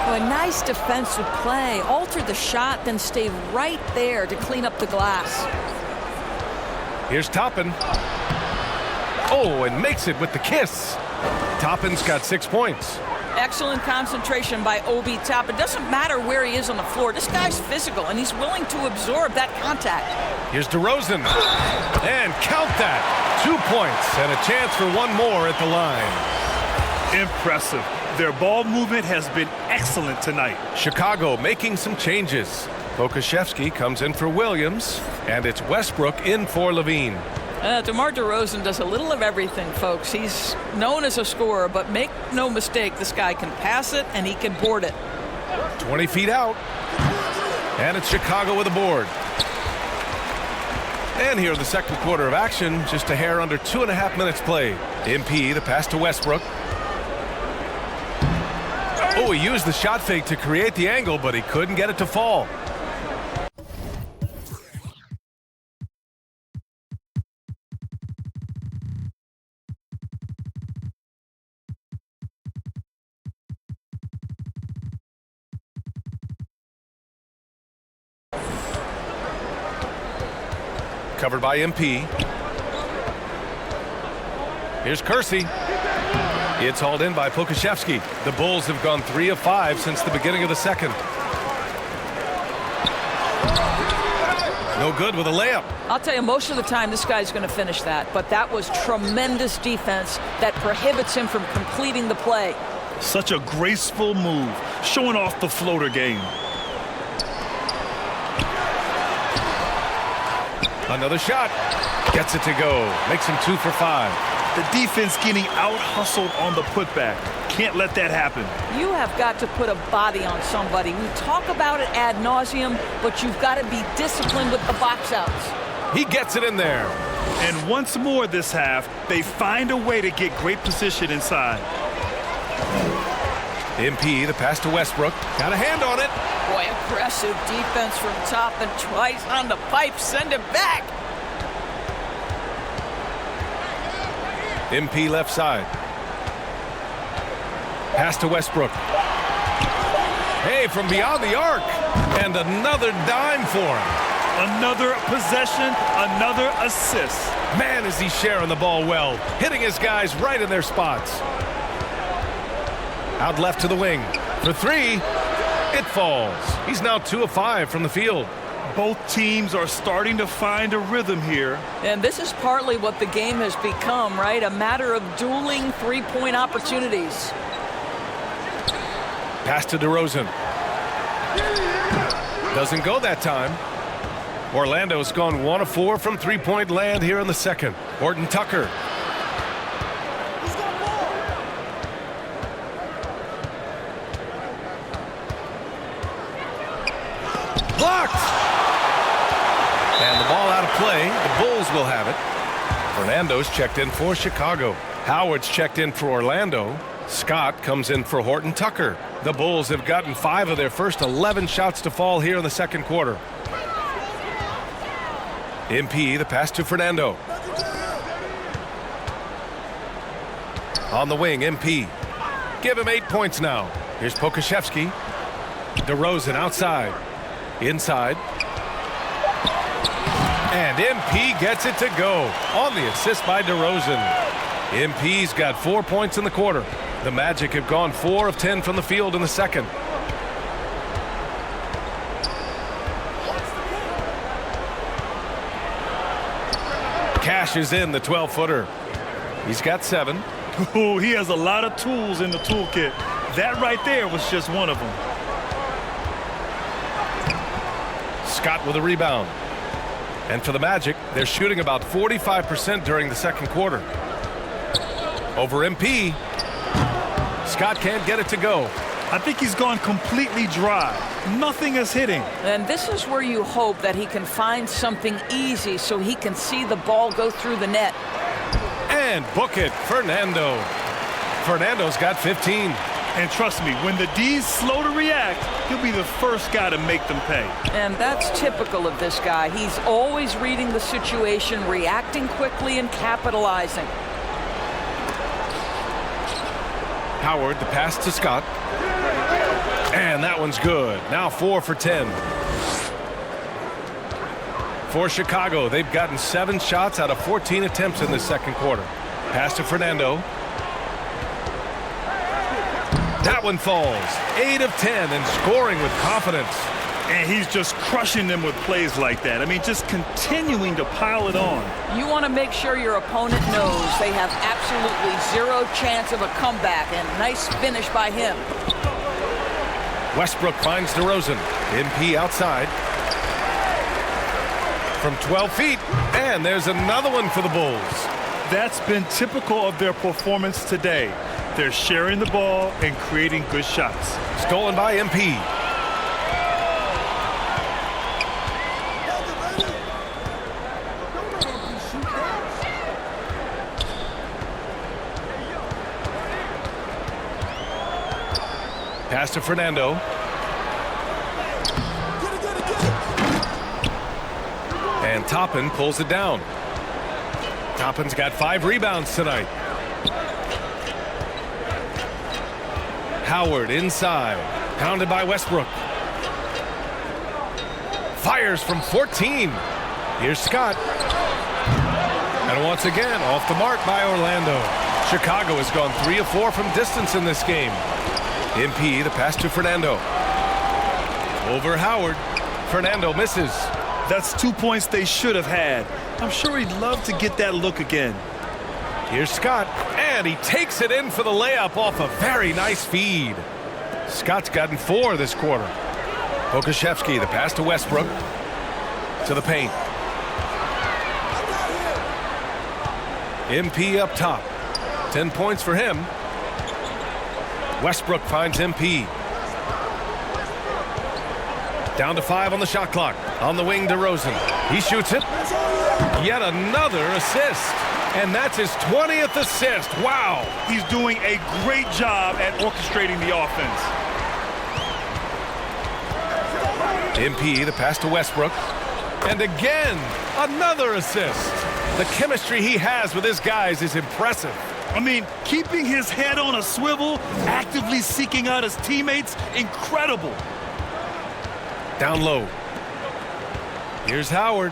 S11: Oh, a nice defensive play. Altered the shot, then stayed right there to clean up the glass.
S9: Here's Toppin. Oh, and makes it with the kiss. Toppin's got 6 points.
S11: Excellent concentration by Obi Toppin. It doesn't matter where he is on the floor. This guy's physical, and he's willing to absorb that contact.
S9: Here's DeRozan. And count that. 2 points and a chance for one more at the line.
S10: Impressive. Their ball movement has been excellent tonight.
S9: Chicago making some changes. Pokusevski comes in for Williams, and it's Westbrook in for Levine.
S11: DeMar DeRozan does a little of everything, folks. He's known as a scorer, but make no mistake, this guy can pass it and he can board it.
S9: 20 feet out. And it's Chicago with a board. And here in the second quarter of action, just a hair under 2.5 minutes played. MP, the pass to Westbrook. Oh, he used the shot fake to create the angle, but he couldn't get it to fall. Covered by MP. Here's Kersey. It's hauled in by Pokusevski. The Bulls have gone 3 of 5 since the beginning of the second. No good with a layup.
S11: I'll tell you, most of the time this guy's going to finish that, but that was tremendous defense that prohibits him from completing the play.
S10: Such a graceful move, showing off the floater game.
S9: Another shot. Gets it to go. Makes him 2 for 5.
S10: The defense getting out-hustled on the putback. Can't let that happen.
S11: You have got to put a body on somebody. We talk about it ad nauseum, but you've got to be disciplined with the box outs.
S9: He gets it in there.
S10: And once more this half, they find a way to get great position inside.
S9: MP, the pass to Westbrook. Got a hand on it.
S11: Boy, aggressive defense from Toppin twice on the pipe. Send it back.
S9: MP left side. Pass to Westbrook. Hey, from beyond the arc. And another dime for him.
S10: Another possession, another assist.
S9: Man, is he sharing the ball well. Hitting his guys right in their spots. Out left to the wing. For 3. It falls. He's now 2 of 5 from the field.
S10: Both teams are starting to find a rhythm here.
S11: And this is partly what the game has become, right? A matter of dueling three-point opportunities.
S9: Pass to DeRozan. Doesn't go that time. Orlando's gone 1 of 4 from three-point land here in the second. Horton Tucker. Blocked! And the ball out of play. The Bulls will have it. Fernando's checked in for Chicago. Howard's checked in for Orlando. Scott comes in for Horton Tucker. The Bulls have gotten 5 of their first 11 shots to fall here in the second quarter. MP, the pass to Fernando. On the wing, MP. Give him 8 points now. Here's Pokashevsky. DeRozan outside. Inside. And MP gets it to go on the assist by DeRozan. MP's got 4 points in the quarter. The Magic have gone 4 of 10 from the field in the second. Cash is in the 12-footer. He's got 7.
S10: Ooh, he has a lot of tools in the toolkit. That right there was just one of them.
S9: Scott with a rebound. And for the Magic, they're shooting about 45% during the second quarter. Over MP. Scott can't get it to go.
S10: I think he's gone completely dry. Nothing is hitting.
S11: And this is where you hope that he can find something easy so he can see the ball go through the net.
S9: And book it, Fernando. Fernando's got 15.
S10: And trust me, when the D's slow to react, he'll be the first guy to make them pay.
S11: And that's typical of this guy. He's always reading the situation, reacting quickly and capitalizing.
S9: Howard, the pass to Scott. And that one's good. Now 4 for 10. For Chicago, they've gotten 7 shots out of 14 attempts in the second quarter. Pass to Fernando. That one falls. 8 of 10 and scoring with confidence.
S10: And he's just crushing them with plays like that. I mean, just continuing to pile it on.
S11: You want to make sure your opponent knows they have absolutely 0 chance of a comeback, and nice finish by him.
S9: Westbrook finds DeRozan. MP outside. From 12 feet, and there's another one for the Bulls.
S10: That's been typical of their performance today. They're sharing the ball and creating good shots.
S9: Stolen by MP. Pass to Fernando. And Toppin pulls it down. Toppin's got 5 rebounds tonight. Howard inside. Pounded by Westbrook. Fires from 14. Here's Scott. And once again, off the mark by Orlando. Chicago has gone 3 of 4 from distance in this game. MP, the pass to Fernando. Over Howard. Fernando misses.
S10: That's 2 points they should have had. I'm sure he'd love to get that look again.
S9: Here's Scott, and he takes it in for the layup off a very nice feed. Scott's gotten 4 this quarter. Pokashevsky, the pass to Westbrook. To the paint. MP up top. 10 points for him. Westbrook finds MP. Down to 5 on the shot clock. On the wing, DeRozan. He shoots it. Yet another assist. And that's his 20th assist. Wow.
S10: He's doing a great job at orchestrating the offense.
S9: MP, the pass to Westbrook. And again, another assist. The chemistry he has with his guys is impressive.
S10: I mean, keeping his head on a swivel, actively seeking out his teammates, incredible.
S9: Down low. Here's Howard.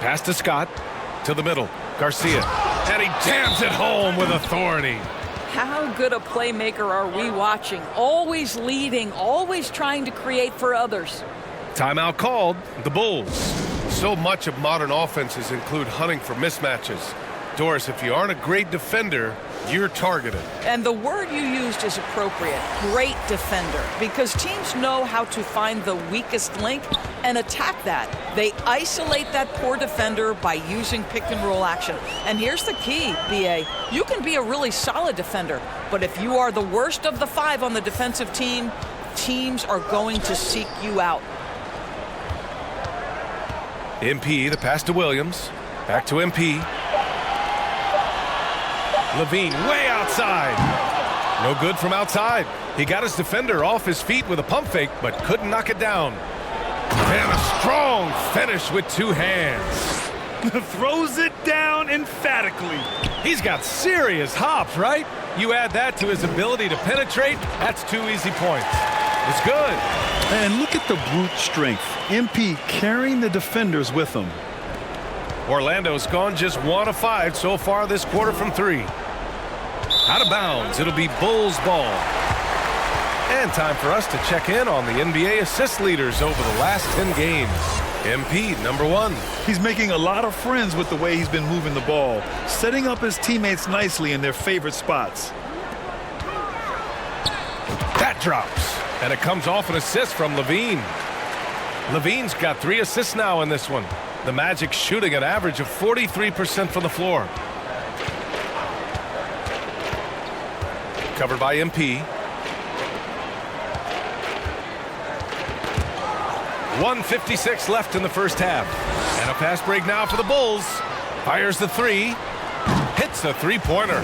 S9: Pass to Scott. To the middle. Garcia. And he jams it home with authority.
S11: How good a playmaker are we watching? Always leading, always trying to create for others.
S9: Timeout called. The Bulls. So much of modern offenses include hunting for mismatches. Doris, if you aren't a great defender, You're targeted.
S11: And the word you used is appropriate. Great defender. Because teams know how to find the weakest link and attack that. They isolate that poor defender by using pick and roll action. And here's the key, BA. You can be a really solid defender, but if you are the worst of the 5 on the defensive team, teams are going to seek you out.
S9: MP, the pass to Williams. Back to MP. Levine way outside. No good from outside. He got his defender off his feet with a pump fake, but couldn't knock it down. And a strong finish with 2 hands.
S10: Throws it down emphatically.
S9: He's got serious hops, right? You add that to his ability to penetrate, that's 2 easy points. It's good.
S10: And look at the brute strength. MP carrying the defenders with him.
S9: Orlando's gone just 1 of 5 so far this quarter from 3. Out of bounds, it'll be Bulls ball. And time for us to check in on the NBA assist leaders over the last 10 games. MP, number 1.
S10: He's making a lot of friends with the way he's been moving the ball, setting up his teammates nicely in their favorite spots.
S9: That drops, and it comes off an assist from Levine. Levine's got 3 assists now in this one. The Magic shooting an average of 43% from the floor. Covered by MP. 1:56 left in the first half. And a fast break now for the Bulls. Fires the 3. Hits the 3-pointer.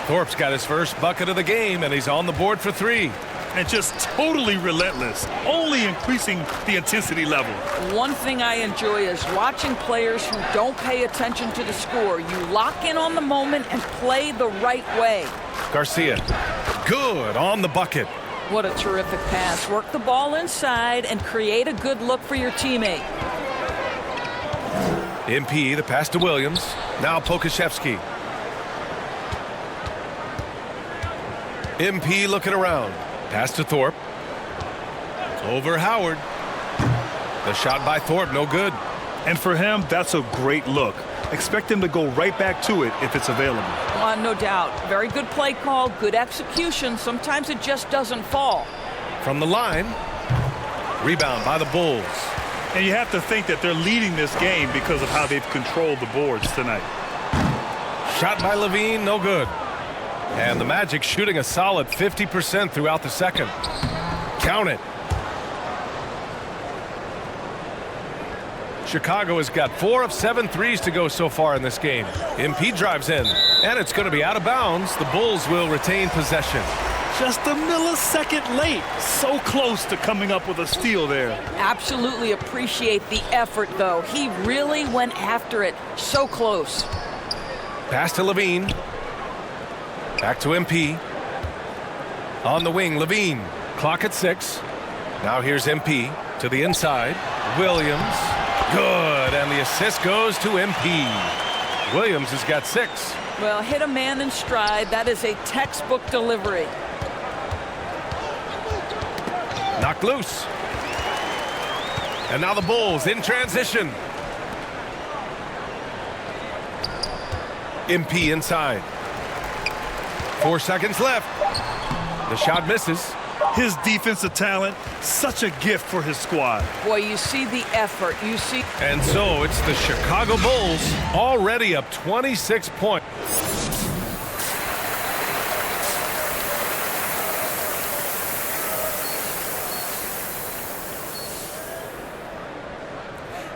S9: Thorpe's got his first bucket of the game, and he's on the board for 3.
S10: And just totally relentless, only increasing the intensity level.
S11: One thing I enjoy is watching players who don't pay attention to the score. You lock in on the moment and play the right way.
S9: Garcia, good on the bucket.
S11: What a terrific pass. Work the ball inside and create a good look for your teammate.
S9: MP, the pass to Williams. Now Pokashevsky. MP looking around. Pass to Thorpe. Over Howard. The shot by Thorpe, no good.
S10: And for him, that's a great look. Expect him to go right back to it if it's available.
S11: No doubt. Very good play call, good execution. Sometimes it just doesn't fall.
S9: From the line. Rebound by the Bulls.
S10: And you have to think that they're leading this game because of how they've controlled the boards tonight.
S9: Shot by Levine, no good. And the Magic shooting a solid 50% throughout the second. Count it. Chicago has got 4 of 7 threes to go so far in this game. MP drives in, and it's going to be out of bounds. The Bulls will retain possession.
S10: Just a millisecond late. So close to coming up with a steal there.
S11: Absolutely appreciate the effort, though. He really went after it. So close.
S9: Pass to Levine. Back to MP. On the wing, Levine. Clock at 6. Now here's MP to the inside. Williams. Good, and the assist goes to MP. Williams has got 6.
S11: Well, hit a man in stride. That is a textbook delivery.
S9: Knocked loose. And now the Bulls in transition. MP inside. 4 seconds left. The shot misses.
S10: His defensive talent, such a gift for his squad.
S11: Boy, you see the effort. You see.
S9: And so it's the Chicago Bulls already up 26 points.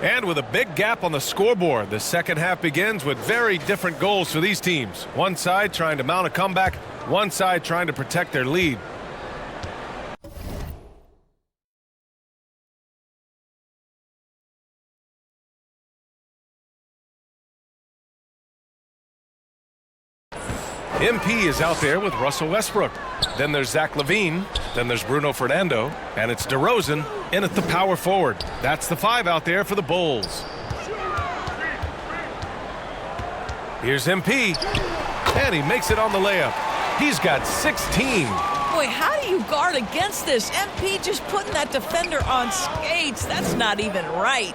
S9: And with a big gap on the scoreboard, the second half begins with very different goals for these teams. One side trying to mount a comeback, one side trying to protect their lead. MP is out there with Russell Westbrook. Then there's Zach LaVine. Then there's Bruno Fernando. And it's DeRozan in at the power forward. That's the 5 out there for the Bulls. Here's MP. And he makes it on the layup. He's got 16.
S11: Boy, how do you guard against this? MP just putting that defender on skates. That's not even right.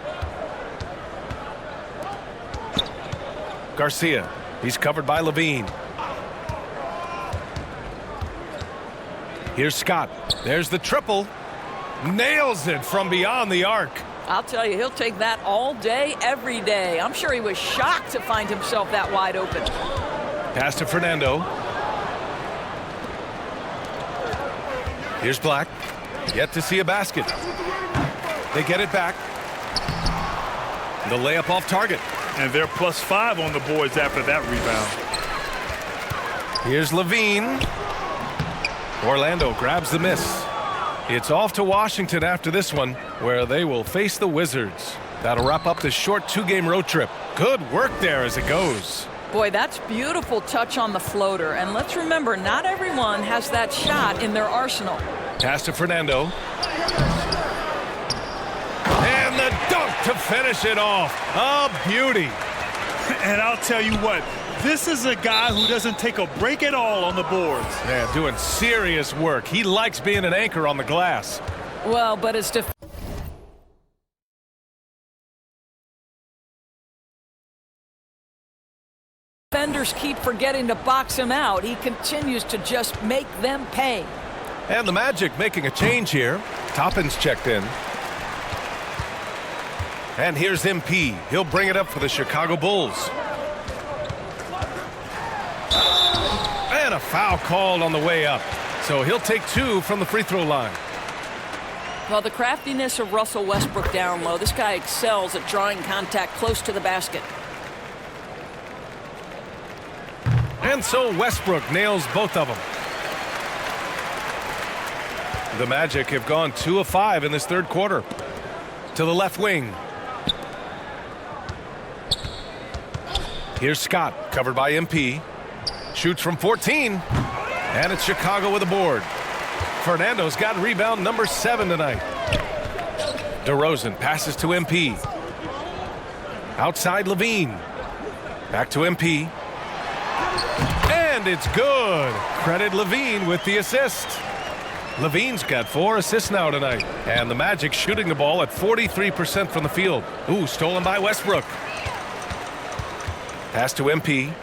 S9: Garcia. He's covered by LaVine. Here's Scott. There's the triple. Nails it from beyond the arc.
S11: I'll tell you, he'll take that all day, every day. I'm sure he was shocked to find himself that wide open.
S9: Pass to Fernando. Here's Black. Yet to see a basket. They get it back. The layup off target.
S10: And they're +5 on the boards after that rebound.
S9: Here's Levine. Orlando grabs the miss. It's off to Washington after this one, where they will face the Wizards. That'll wrap up this short 2-game road trip. Good work there as it goes.
S11: Boy, that's beautiful touch on the floater. And let's remember, not everyone has that shot in their arsenal.
S9: Pass to Fernando. And the dunk to finish it off. A beauty.
S10: And I'll tell you what, this is a guy who doesn't take a break at all on the boards.
S9: Yeah, doing serious work. He likes being an anchor on the glass.
S11: Well, but his defenders keep forgetting to box him out. He continues to just make them pay.
S9: And the Magic making a change here. Toppin's checked in. And here's MP. He'll bring it up for the Chicago Bulls. And a foul called on the way up. So he'll take 2 from the free throw line.
S11: Well, the craftiness of Russell Westbrook down low. This guy excels at drawing contact close to the basket.
S9: And so Westbrook nails both of them. The Magic have gone 2 of 5 in this third quarter. To the left wing. Here's Scott, covered by MP. Shoots from 14. And it's Chicago with a board. Fernando's got rebound number 7 tonight. DeRozan passes to MP. Outside Levine. Back to MP. And it's good. Credit Levine with the assist. Levine's got 4 assists now tonight. And the Magic shooting the ball at 43% from the field. Ooh, stolen by Westbrook. Pass to MP.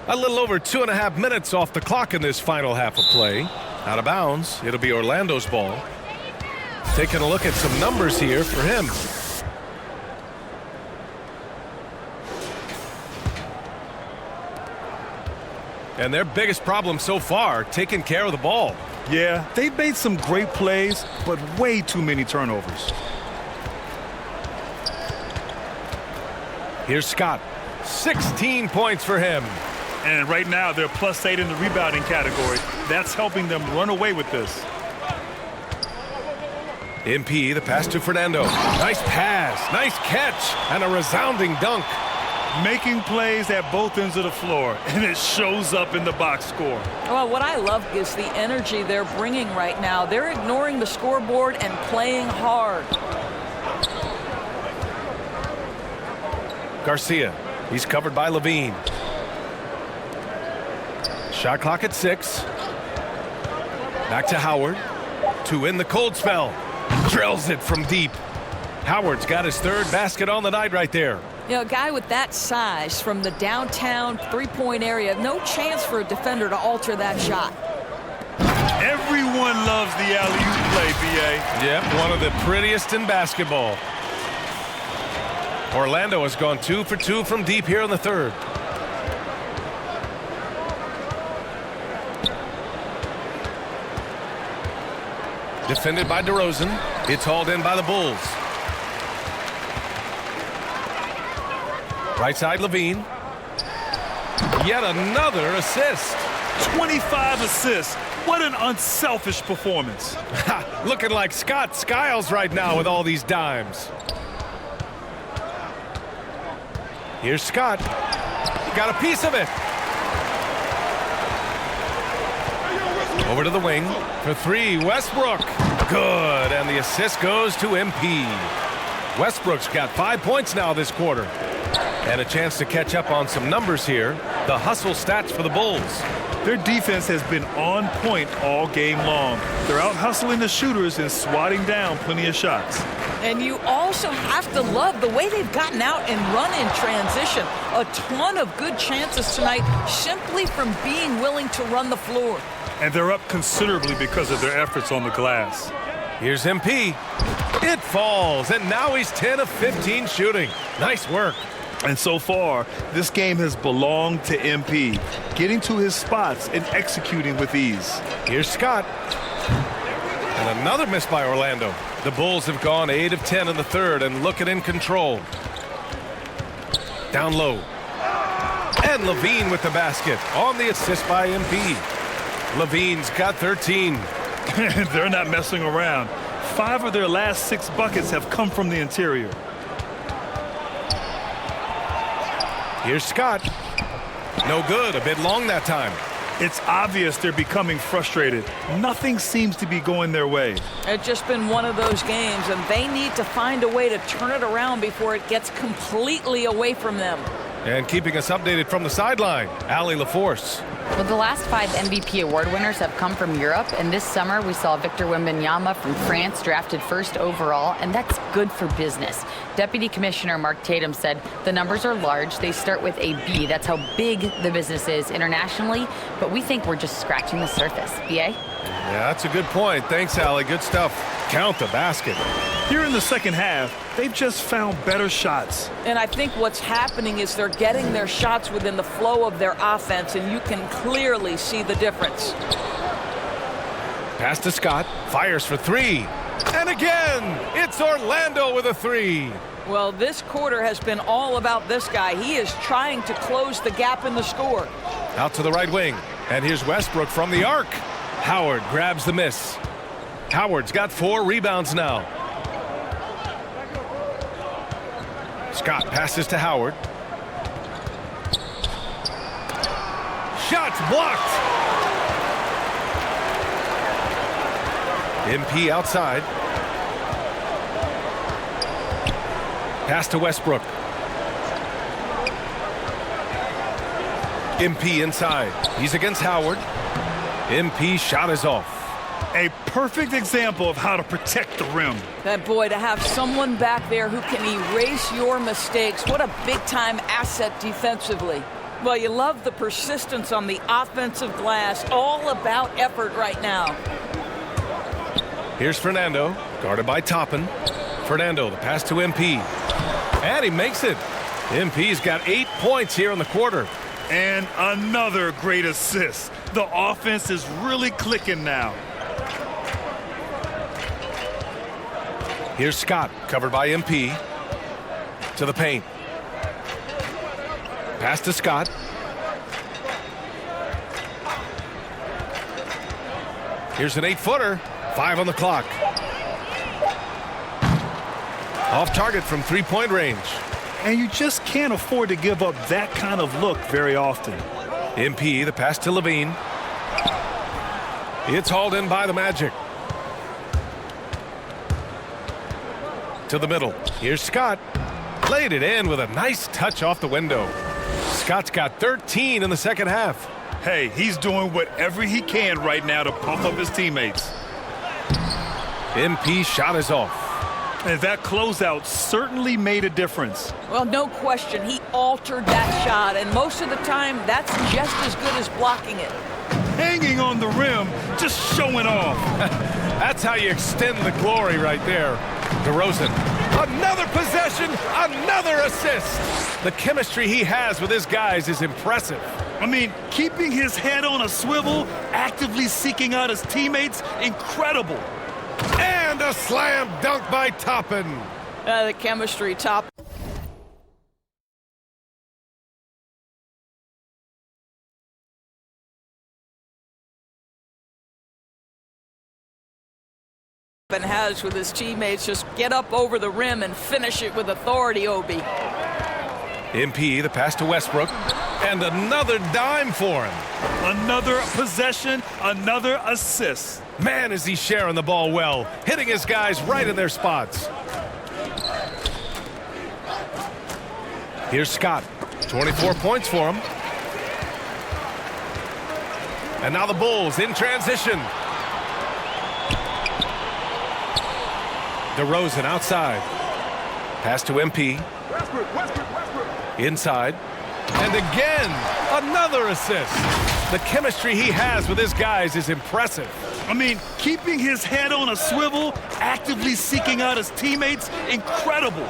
S9: A little over 2.5 minutes off the clock in this final half of play. Out of bounds. It'll be Orlando's ball. Taking a look at some numbers here for him. And their biggest problem so far, taking care of the ball.
S10: Yeah, they've made some great plays, but way too many turnovers.
S9: Here's Scott. 16 points for him.
S10: And right now, they're +8 in the rebounding category. That's helping them run away with this.
S9: MP, the pass to Fernando. Nice pass, nice catch, and a resounding dunk.
S10: Making plays at both ends of the floor, and it shows up in the box score.
S11: Well, what I love is the energy they're bringing right now. They're ignoring the scoreboard and playing hard.
S9: Garcia, he's covered by Levine. Shot clock at 6. Back to Howard. To in the cold spell. Drills it from deep. Howard's got his 3rd basket on the night right there.
S11: You know, a guy with that size from the downtown three-point area, no chance for a defender to alter that shot.
S10: Everyone loves the alley-oop play, B.A.
S9: Yep, one of the prettiest in basketball. Orlando has gone 2 for 2 from deep here in the 3rd. Defended by DeRozan. It's hauled in by the Bulls. Right side Levine. Yet another assist.
S10: 25 assists. What an unselfish performance.
S9: Looking like Scott Skiles right now with all these dimes. Here's Scott. Got a piece of it. Over to the wing for 3. Westbrook. Good. And the assist goes to MP. Westbrook's got 5 points now this quarter. And a chance to catch up on some numbers here. The hustle stats for the Bulls.
S10: Their defense has been on point all game long. They're out hustling the shooters and swatting down plenty of shots.
S11: And you also have to love the way they've gotten out and run in transition. A ton of good chances tonight simply from being willing to run the floor.
S10: And they're up considerably because of their efforts on the glass.
S9: Here's MP. It falls, and now he's 10 of 15 shooting. Nice work.
S10: And so far, this game has belonged to MP, getting to his spots and executing with ease.
S9: Here's Scott. And another miss by Orlando. The Bulls have gone 8 of 10 in the third and looking in control. Down low. And Levine with the basket on the assist by MP. Levine's got 13.
S10: They're not messing around. 5 of their last 6 buckets have come from the interior.
S9: Here's Scott. No good. A bit long that time.
S10: It's obvious they're becoming frustrated. Nothing seems to be going their way.
S11: It's just been one of those games, and they need to find a way to turn it around before it gets completely away from them.
S9: And keeping us updated from the sideline, Allie LaForce.
S12: Well, the last 5 MVP award winners have come from Europe, and this summer we saw Victor Wembanyama from France drafted first overall, and that's good for business. Deputy Commissioner Mark Tatum said the numbers are large. They start with a B. That's how big the business is internationally, but we think we're just scratching the surface. BA?
S9: Yeah, that's a good point. Thanks, Allie. Good stuff. Count the basket.
S10: Here in the second half, they've just found better shots.
S11: And I think what's happening is they're getting their shots within the flow of their offense, and you can clearly see the difference.
S9: Pass to Scott. Fires for 3. And again, it's Orlando with a 3.
S11: Well, this quarter has been all about this guy. He is trying to close the gap in the score.
S9: Out to the right wing. And here's Westbrook from the arc. Howard grabs the miss. Howard's got 4 rebounds now. Scott passes to Howard. Shots blocked. MP outside. Pass to Westbrook. MP inside. He's against Howard. MP shot is off.
S10: A perfect example of how to protect the rim.
S11: That boy, to have someone back there who can erase your mistakes, what a big-time asset defensively. Well, you love the persistence on the offensive glass. All about effort right now.
S9: Here's Fernando, guarded by Toppin. Fernando, the pass to MP. And he makes it. MP's got 8 points here in the quarter.
S10: And another great assist. The offense is really clicking now.
S9: Here's Scott, covered by MP. To the paint. Pass to Scott. Here's an 8-footer. 5 on the clock. Off target from 3-point range.
S10: And you just can't afford to give up that kind of look very often.
S9: MP, the pass to Levine. It's hauled in by the Magic. To the middle. Here's Scott. Laid it in with a nice touch off the window. Scott's got 13 in the second half.
S10: Hey, he's doing whatever he can right now to pump up his teammates.
S9: MP shot is off.
S10: And that closeout certainly made a difference.
S11: Well, no question. He altered that shot, and most of the time, that's just as good as blocking it.
S10: Hanging on the rim, just showing off.
S9: That's how you extend the glory right there. DeRozan. Another possession, another assist. The chemistry he has with his guys is impressive.
S10: I mean, keeping his head on a swivel, actively seeking out his teammates, incredible.
S9: And a slam dunk by Toppin.
S11: The chemistry top. And has with his teammates, just get up over the rim and finish it with authority, Obi.
S9: MP, the pass to Westbrook, and another dime for him.
S10: Another possession, another assist.
S9: Man, is he sharing the ball well, hitting his guys right in their spots. Here's Scott, 24 points for him. And now the Bulls in transition. DeRozan outside. Pass to MP. Inside. And again, another assist. The chemistry he has with his guys is impressive.
S10: I mean, keeping his head on a swivel, actively seeking out his teammates, incredible.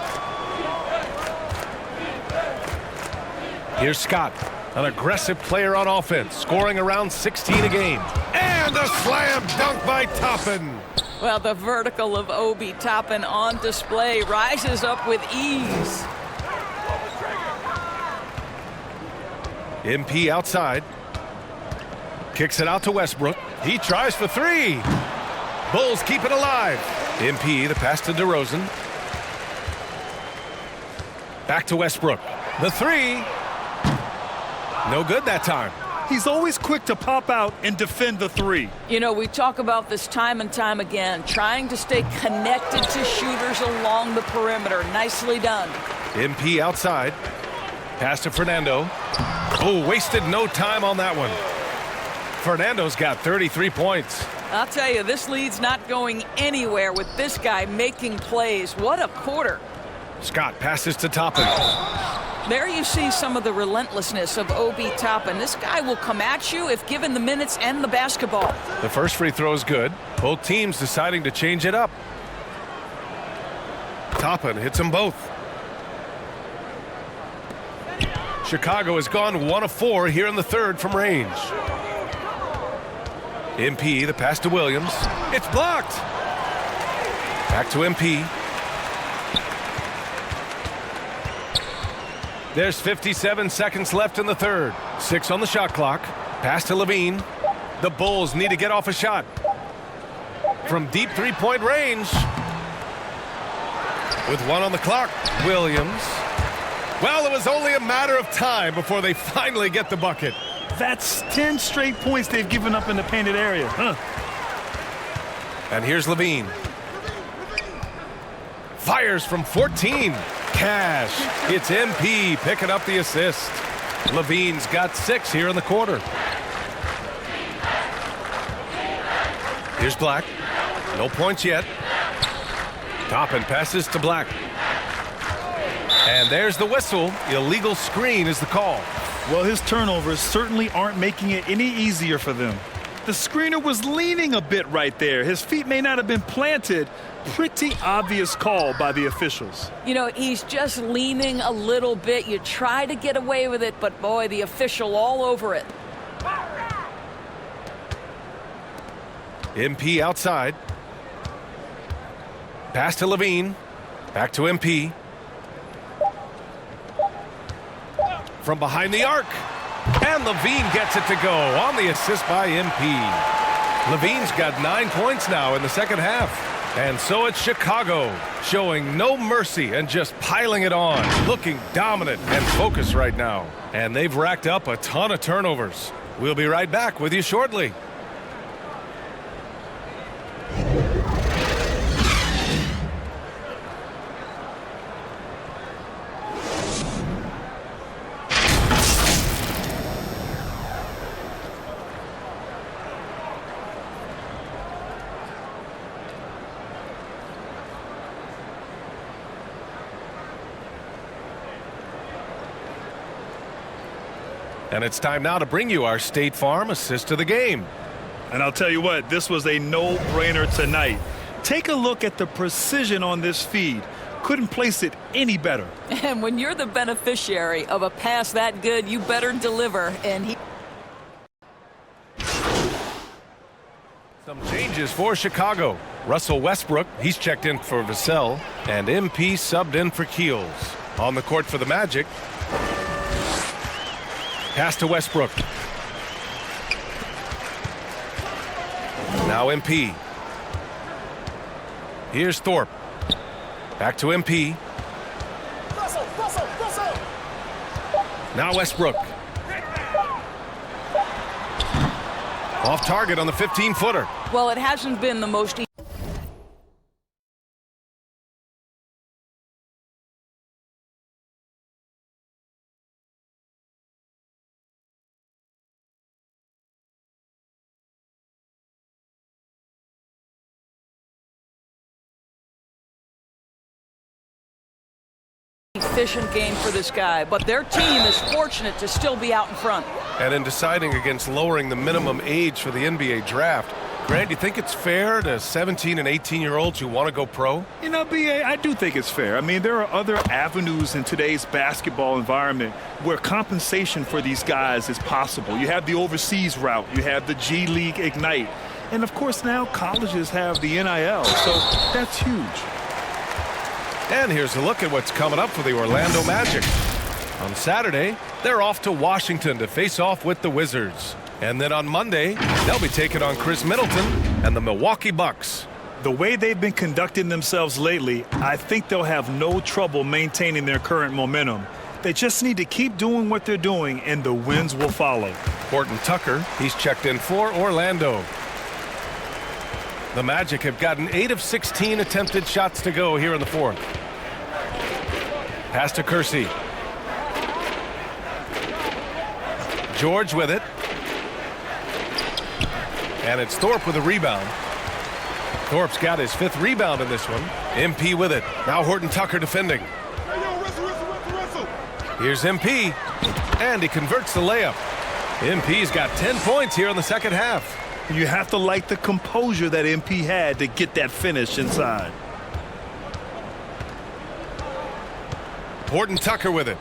S9: Here's Scott, an aggressive player on offense, scoring around 16 a game. And a slam dunk by Toppin.
S11: Well, the vertical of Obi Toppin on display rises up with ease.
S9: MP outside. Kicks it out to Westbrook. He tries for three. Bulls keep it alive. MP, the pass to DeRozan. Back to Westbrook. The three. No good that time.
S10: He's always quick to pop out and defend the three.
S11: You know, we talk about this time and time again, trying to stay connected to shooters along the perimeter. Nicely done.
S9: MP outside. Pass to Fernando. Oh, wasted no time on that one. Fernando's got 33 points.
S11: I'll tell you, this lead's not going anywhere with this guy making plays. What a quarter.
S9: Scott passes to Toppin.
S11: There you see some of the relentlessness of Obi Toppin. This guy will come at you if given the minutes and the basketball.
S9: The first free throw is good. Both teams deciding to change it up. Toppin hits them both. Chicago has gone 1 of 4 here in the third from range. MP, the pass to Williams. It's blocked. Back to MP. There's 57 seconds left in the third. 6 on the shot clock. Pass to Levine. The Bulls need to get off a shot. From deep three-point range. With 1 on the clock, Williams. Well, it was only a matter of time before they finally get the bucket.
S10: That's 10 straight points they've given up in the painted area.
S9: And here's Levine. Fires from 14. Cash. It's MP picking up the assist. Levine's got 6 here in the quarter. Here's Black. No points yet. Toppin passes to Black. And there's the whistle. Illegal screen is the call.
S10: Well, his turnovers certainly aren't making it any easier for them. The screener was leaning a bit right there. His feet may not have been planted. Pretty obvious call by the officials.
S11: You know, he's just leaning a little bit. You try to get away with it, but boy, the official all over it.
S9: MP outside. Pass to Levine. Back to MP. From behind the arc. And Levine gets it to go on the assist by MP. Levine's got 9 points now in the second half. And so it's Chicago, showing no mercy and just piling it on, looking dominant and focused right now. And they've racked up a ton of turnovers. We'll be right back with you shortly. And it's time now to bring you our State Farm assist of the game.
S10: And I'll tell you what, this was a no-brainer tonight. Take a look at the precision on this feed. Couldn't place it any better.
S11: And when you're the beneficiary of a pass that good, you better deliver. And he...
S9: Some changes for Chicago. Russell Westbrook, he's checked in for Vassell. And MP subbed in for Keels. On the court for the Magic. Pass to Westbrook. Now MP. Here's Thorpe. Back to MP. Now Westbrook. Off target on the 15-footer.
S11: Well, it hasn't been the most efficient game for this guy, but their team is fortunate to still be out in front.
S9: And in deciding against lowering the minimum age for the NBA draft, Grant, do you think it's fair to 17 and 18-year-olds who want to go pro?
S10: You know, B.A., I do think it's fair. I mean, there are other avenues in today's basketball environment where compensation for these guys is possible. You have the overseas route. You have the G League Ignite. And, of course, now colleges have the NIL, so that's huge.
S9: And here's a look at what's coming up for the Orlando Magic. On Saturday, they're off to Washington to face off with the Wizards. And then on Monday, they'll be taking on Chris Middleton and the Milwaukee Bucks.
S10: The way they've been conducting themselves lately, I think they'll have no trouble maintaining their current momentum. They just need to keep doing what they're doing, and the wins will follow.
S9: Horton Tucker, he's checked in for Orlando. The Magic have gotten 8 of 16 attempted shots to go here in the fourth. Pass to Kersey. George with it. And it's Thorpe with a rebound. Thorpe's got his 5th rebound in this one. MP with it. Now Horton Tucker defending. Here's MP. And he converts the layup. MP's got 10 points here in the second half.
S10: You have to like the composure that MP had to get that finish inside.
S9: Horton Tucker with it.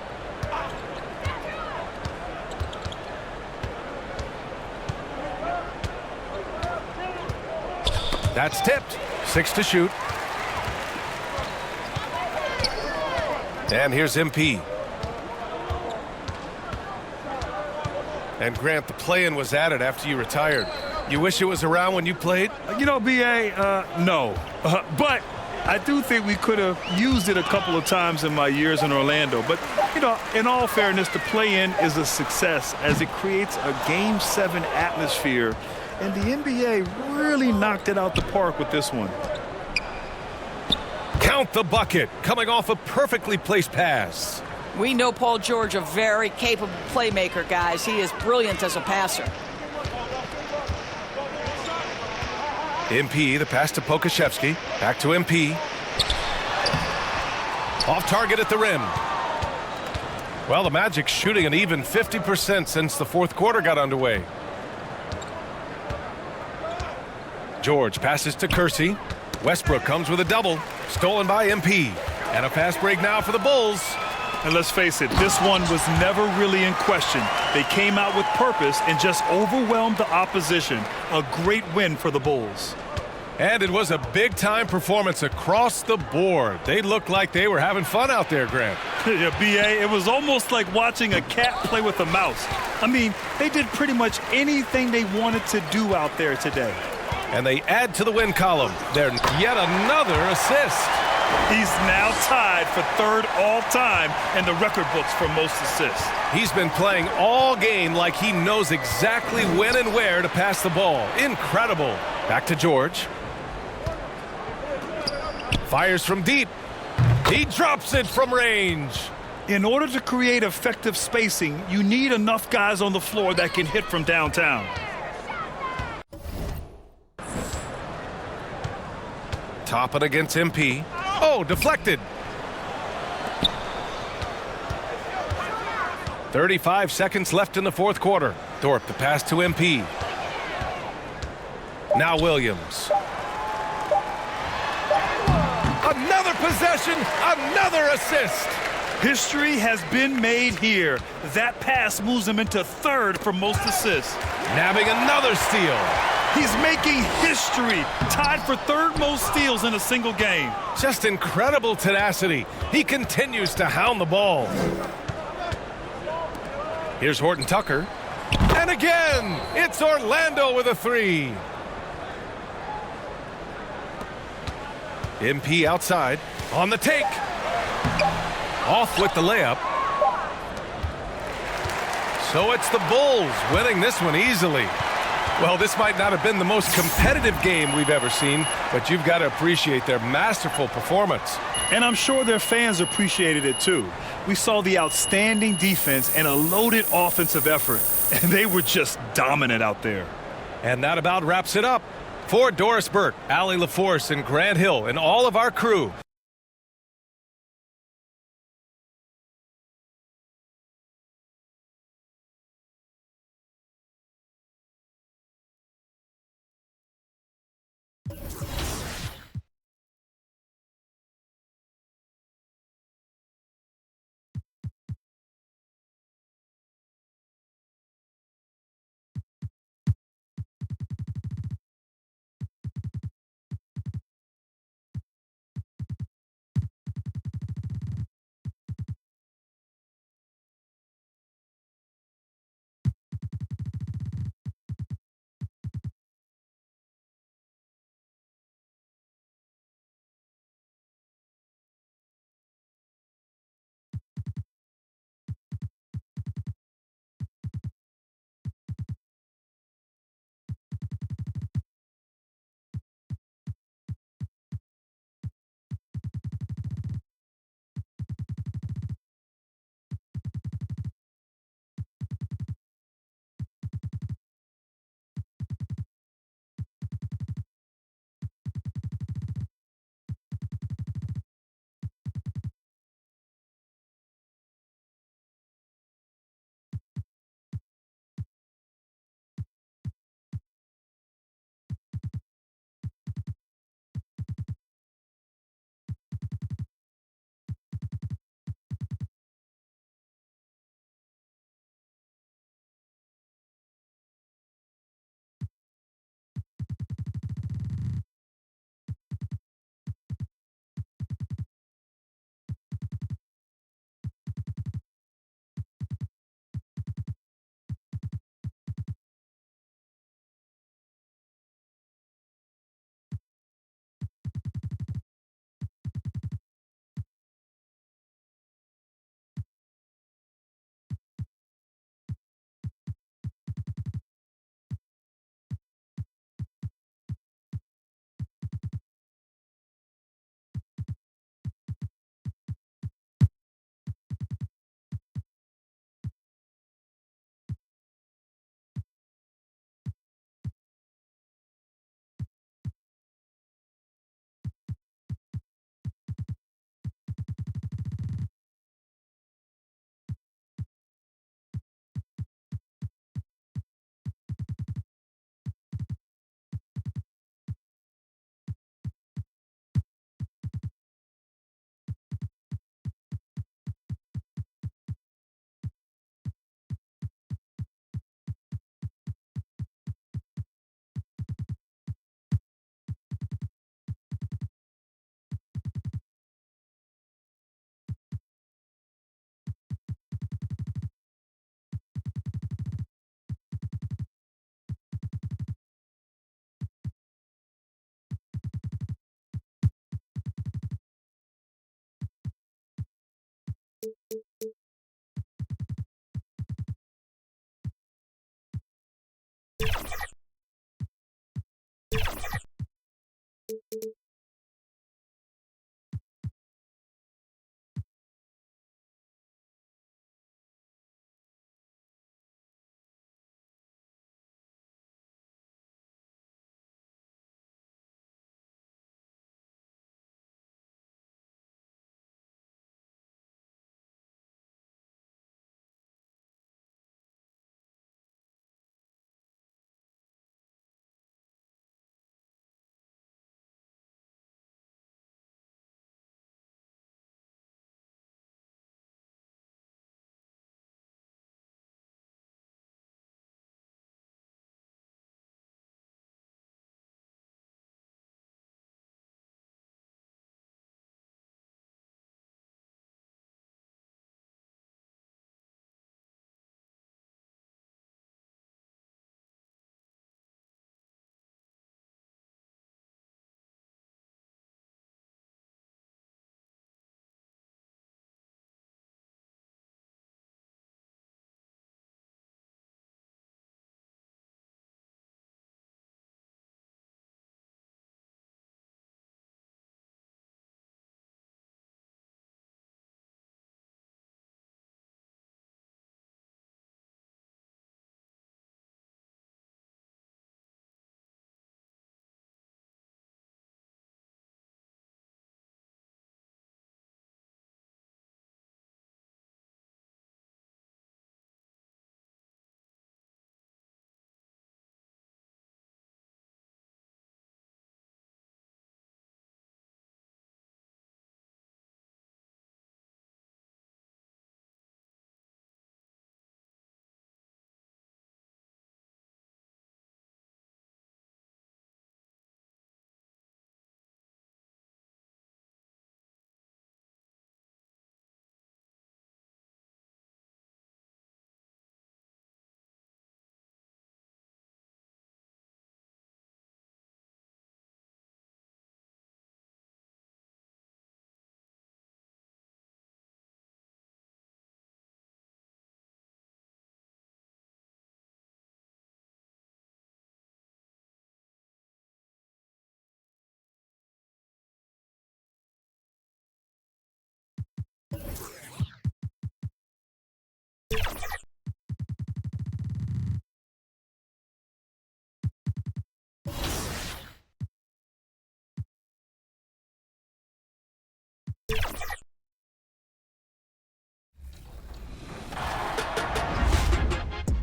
S9: That's tipped. 6 to shoot. And here's MP. And Grant, the play-in was added after you retired. You wish it was around when you played?
S10: You know, B.A., no. But I do think we could have used it a couple of times in my years in Orlando. But, you know, in all fairness, the play-in is a success as it creates a Game 7 atmosphere. And the NBA really knocked it out the park with this one.
S9: Count the bucket, coming off a perfectly placed pass.
S11: We know Paul George, a very capable playmaker, guys. He is brilliant as a passer.
S9: MP, the pass to Pokashevsky. Back to MP. Off target at the rim. Well, the Magic shooting an even 50% since the fourth quarter got underway. George passes to Kersey. Westbrook comes with a double. Stolen by MP. And a fast break now for the Bulls.
S10: And let's face it, this one was never really in question. They came out with purpose and just overwhelmed the opposition. A great win for the Bulls.
S9: And it was a big-time performance across the board. They looked like they were having fun out there, Grant.
S10: Yeah, B.A., it was almost like watching a cat play with a mouse. I mean, they did pretty much anything they wanted to do out there today.
S9: And they add to the win column. They're yet another assist.
S10: He's now tied for 3rd all-time in the record books for most assists.
S9: He's been playing all game like he knows exactly when and where to pass the ball. Incredible. Back to George. Fires from deep. He drops it from range.
S10: In order to create effective spacing, you need enough guys on the floor that can hit from downtown.
S9: Topping against MP. Oh, deflected. 35 seconds left in the fourth quarter. Thorpe, the pass to MP. Now Williams. Another possession, another assist.
S10: History has been made here. That pass moves him into 3rd for most assists.
S9: Nabbing another steal.
S10: He's making history, tied for 3rd most steals in a single game.
S9: Just incredible tenacity. He continues to hound the ball. Here's Horton Tucker. And again, it's Orlando with a 3. MP outside, on the take. Off with the layup. So it's the Bulls winning this one easily. Well, this might not have been the most competitive game we've ever seen, but you've got to appreciate their masterful performance.
S10: And I'm sure their fans appreciated it too. We saw the outstanding defense and a loaded offensive effort, and they were just dominant out there.
S9: And that about wraps it up. For Doris Burke, Allie LaForce, and Grant Hill, and all of our crew,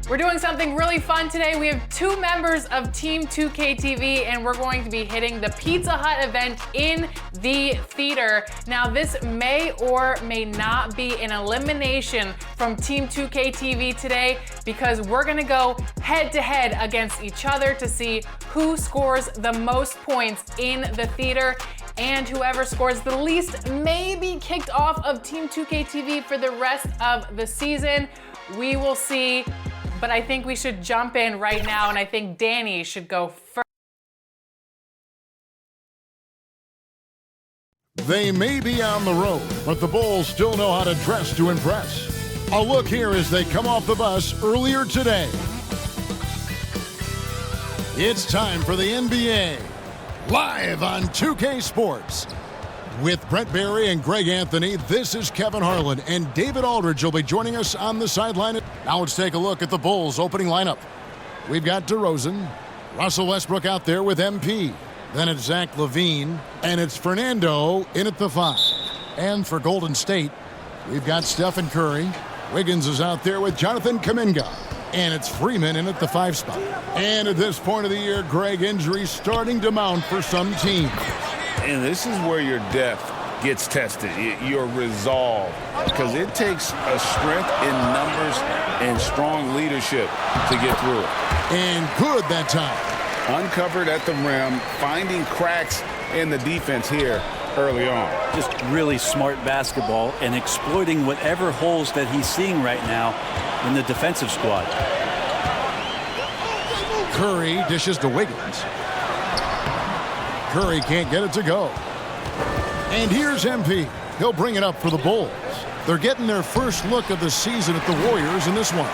S1: We're doing something really fun today. We have 2 members of Team 2K TV, and we're going to be hitting the Pizza Hut event in the theater. Now, this may or may not be an elimination from Team 2K TV today, because we're gonna go head-to-head against each other to see who scores the most points in the theater, and whoever scores the least may be kicked off of Team 2K TV for the rest of the season. We will see. But I think we should jump in right now, and I think Danny should go first.
S3: They may be on the road, but the Bulls still know how to dress to impress. A look here as they come off the bus earlier today. It's time for the NBA, live on 2K Sports. With Brent Barry and Greg Anthony, this is Kevin Harlan, and David Aldridge will be joining us on the sideline. Now let's take a look at the Bulls' opening lineup. We've got DeRozan, Russell Westbrook out there with MP. Then it's Zach LaVine, and it's Fernando in at the 5. And for Golden State, we've got Stephen Curry. Wiggins is out there with Jonathan Kuminga. And it's Freeman in at the 5 spot. And at this point of the year, Greg, injuries starting to mount for some teams.
S4: And this is where your depth gets tested, your resolve, because it takes a strength in numbers and strong leadership to get through it.
S3: And good that time.
S4: Uncovered at the rim, finding cracks in the defense here early on.
S13: Just really smart basketball and exploiting whatever holes that he's seeing right now in the defensive squad.
S3: Curry dishes to Wiggins. Curry can't get it to go. And here's MP. He'll bring it up for the Bulls. They're getting their first look of the season at the Warriors in this one.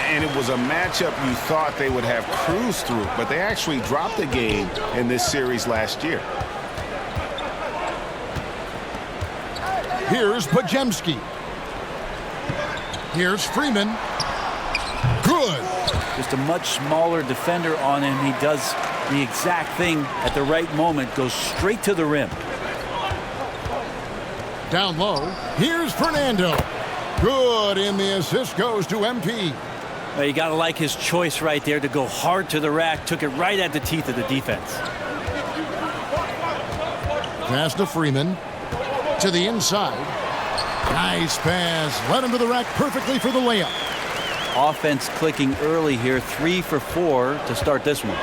S4: And it was a matchup you thought they would have cruised through, but they actually dropped the game in this series last year.
S3: Here's Podziemski. Here's Freeman. Good.
S13: Just a much smaller defender on him. He does the exact thing at the right moment, goes straight to the rim.
S3: Down low, here's Fernando. Good, and the assist goes to MP.
S13: Well, you got to like his choice right there to go hard to the rack. Took it right at the teeth of the defense.
S3: Pass to Freeman. To the inside. Nice pass. Led him to the rack perfectly for the layup.
S13: Offense clicking early here. 3 for 4 to start this one.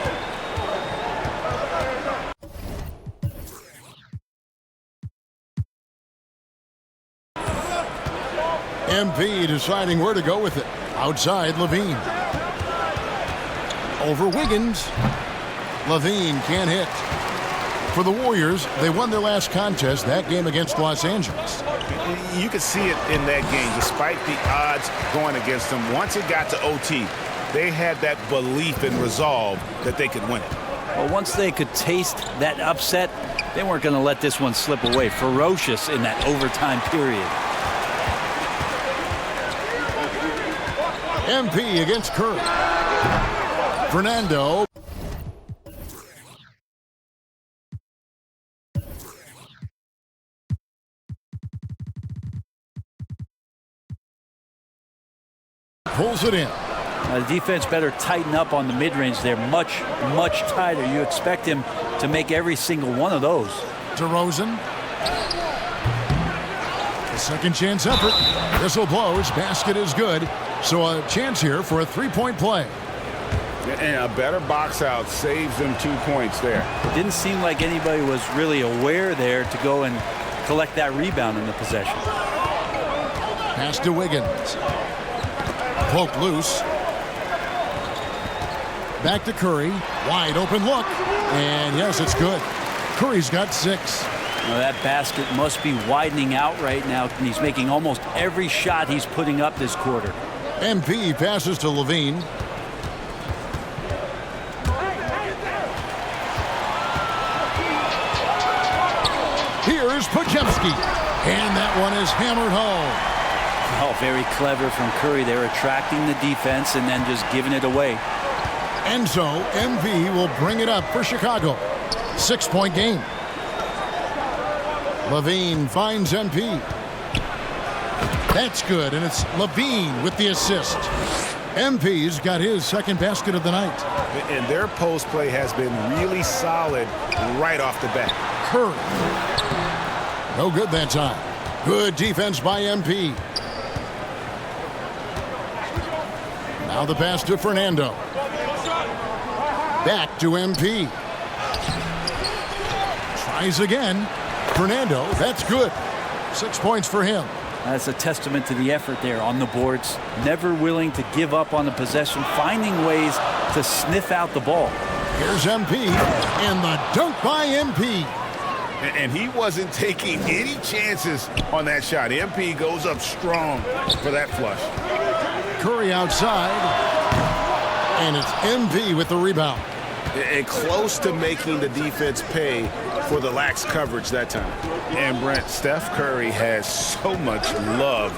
S3: MP deciding where to go with it. Outside, LaVine. Over Wiggins. LaVine can't hit. For the Warriors, they won their last contest, that game against Los Angeles.
S4: You could see it in that game, despite the odds going against them. Once it got to OT, they had that belief and resolve that they could win it.
S13: Well, once they could taste that upset, they weren't going to let this one slip away. Ferocious in that overtime period.
S3: MP against Curry. Fernando. Pulls it in.
S13: The defense better tighten up on the mid-range there. Much, much tighter. You expect him to make every single one of those.
S3: DeRozan. A second chance effort. Whistle blows. Basket is good. So a chance here for a three-point play.
S4: And a better box out saves them 2 points there.
S13: It didn't seem like anybody was really aware there to go and collect that rebound in the possession.
S3: Pass to Wiggins. Poke loose. Back to Curry. Wide open look. And yes, it's good. Curry's got 6.
S13: Well, that basket must be widening out right now, and he's making almost every shot he's putting up this quarter.
S3: MP passes to LaVine. Here's Podziemski. And that one is hammered home.
S13: Oh, very clever from Curry. They're attracting the defense and then just giving it away.
S3: And so MP will bring it up for Chicago. 6-point game. Levine finds MP. That's good, and it's Levine with the assist. MP's got his second basket of the night.
S4: And their post play has been really solid right off the bat.
S3: Curry. No good that time. Good defense by MP. Now the pass to Fernando. Back to MP. Tries again. Fernando, that's good. 6 points for him.
S13: That's a testament to the effort there on the boards. Never willing to give up on the possession, finding ways to sniff out the ball.
S3: Here's MP, and the dunk by MP.
S4: And he wasn't taking any chances on that shot. MP goes up strong for that flush.
S3: Curry outside, and it's MP with the rebound.
S4: And close to making the defense pay for the lax coverage that time. And Brent, Steph Curry has so much love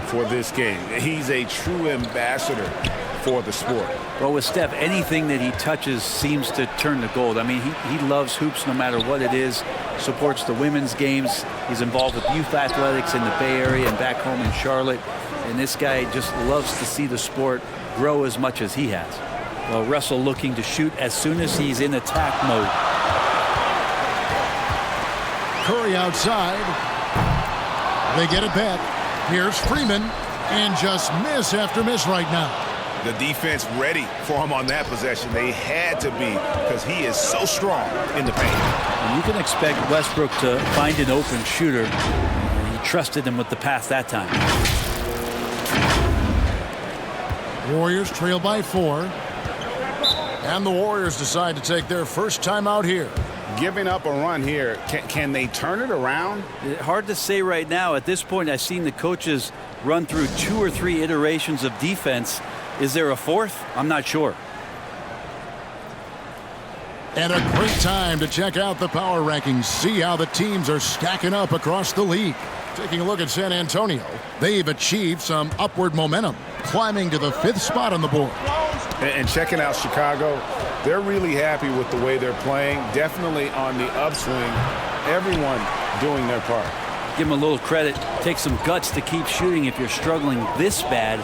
S4: for this game. He's a true ambassador for the sport.
S13: Well, with Steph, anything that he touches seems to turn to gold. I mean, he loves hoops no matter what it is, supports the women's games. He's involved with youth athletics in the Bay Area and back home in Charlotte. And this guy just loves to see the sport grow as much as he has. Well, Russell looking to shoot as soon as he's in attack mode.
S3: Curry outside. They get it back. Here's Freeman, and just miss after miss right now.
S4: The defense ready for him on that possession. They had to be, because he is so strong in the paint.
S13: And you can expect Westbrook to find an open shooter. He trusted him with the pass that time.
S3: Warriors trail by 4. And the Warriors decide to take their first time out here.
S4: Giving up a run here, can they turn it around?
S13: Hard to say right now. At this point, I've seen the coaches run through 2 or 3 iterations of defense. Is there a fourth? I'm not sure.
S3: And a great time to check out the power rankings. See how the teams are stacking up across the league. Taking a look at San Antonio, they've achieved some upward momentum, climbing to the 5th spot on the board.
S4: And checking out Chicago, they're really happy with the way they're playing. Definitely on the upswing. Everyone doing their part.
S13: Give them a little credit. Take some guts to keep shooting if you're struggling this bad.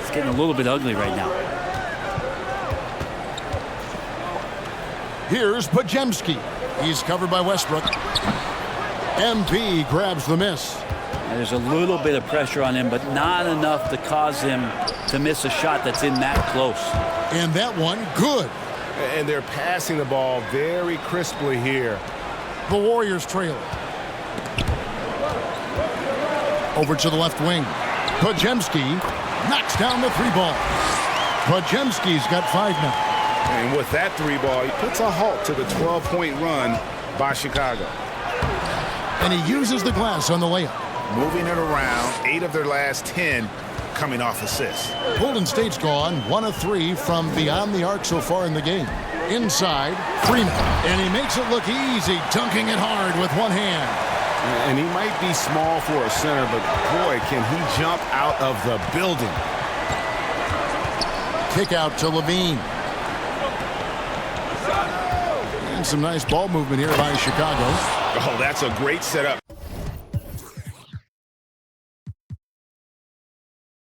S13: It's getting a little bit ugly right now.
S3: Here's Pajemski. He's covered by Westbrook. MP grabs the miss.
S13: And there's a little bit of pressure on him, but not enough to cause him to miss a shot that's in that close.
S3: And that one, good.
S4: And they're passing the ball very crisply here.
S3: The Warriors trail. Over to the left wing. Pajemski knocks down the 3-ball. Pajemski's got 5 now.
S4: And with that 3-ball, he puts a halt to the 12-point run by Chicago.
S3: And he uses the glass on the layup.
S4: Moving it around, 8 of their last 10 coming off assists.
S3: Golden State's gone 1 of 3 from beyond the arc so far in the game. Inside, Freeman. And he makes it look easy, dunking it hard with one hand.
S4: And he might be small for a center, but boy, can he jump out of the building.
S3: Kick out to Levine. And some nice ball movement here by Chicago.
S4: Oh, that's a great setup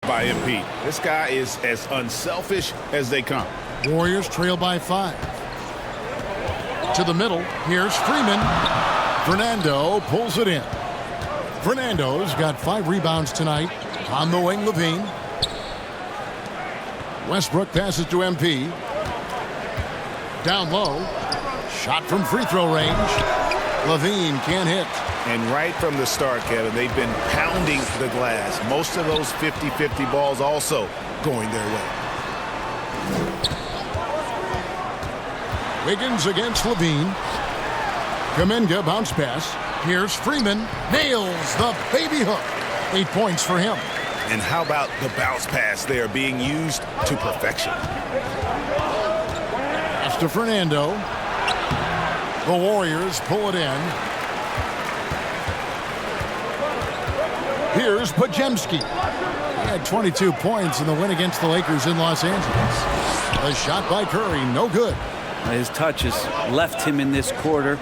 S4: by MP. This guy is as unselfish as they come.
S3: Warriors trail by 5. To the middle, here's Freeman. Fernando pulls it in. Fernando's got 5 rebounds tonight. On the wing, Levine. Westbrook passes to MP. Down low. Shot from free throw range. Levine can't hit.
S4: And right from the start, Kevin, they've been pounding the glass. Most of those 50-50 balls also going their way.
S3: Wiggins against Levine. Kuminga bounce pass. Here's Freeman. Nails the baby hook. 8 points for him.
S4: And how about the bounce pass? They are being used to perfection.
S3: Pass to Fernando. The Warriors pull it in. Here's Pajemski. He had 22 points in the win against the Lakers in Los Angeles. A shot by Curry, no good.
S13: His touch has left him in this quarter.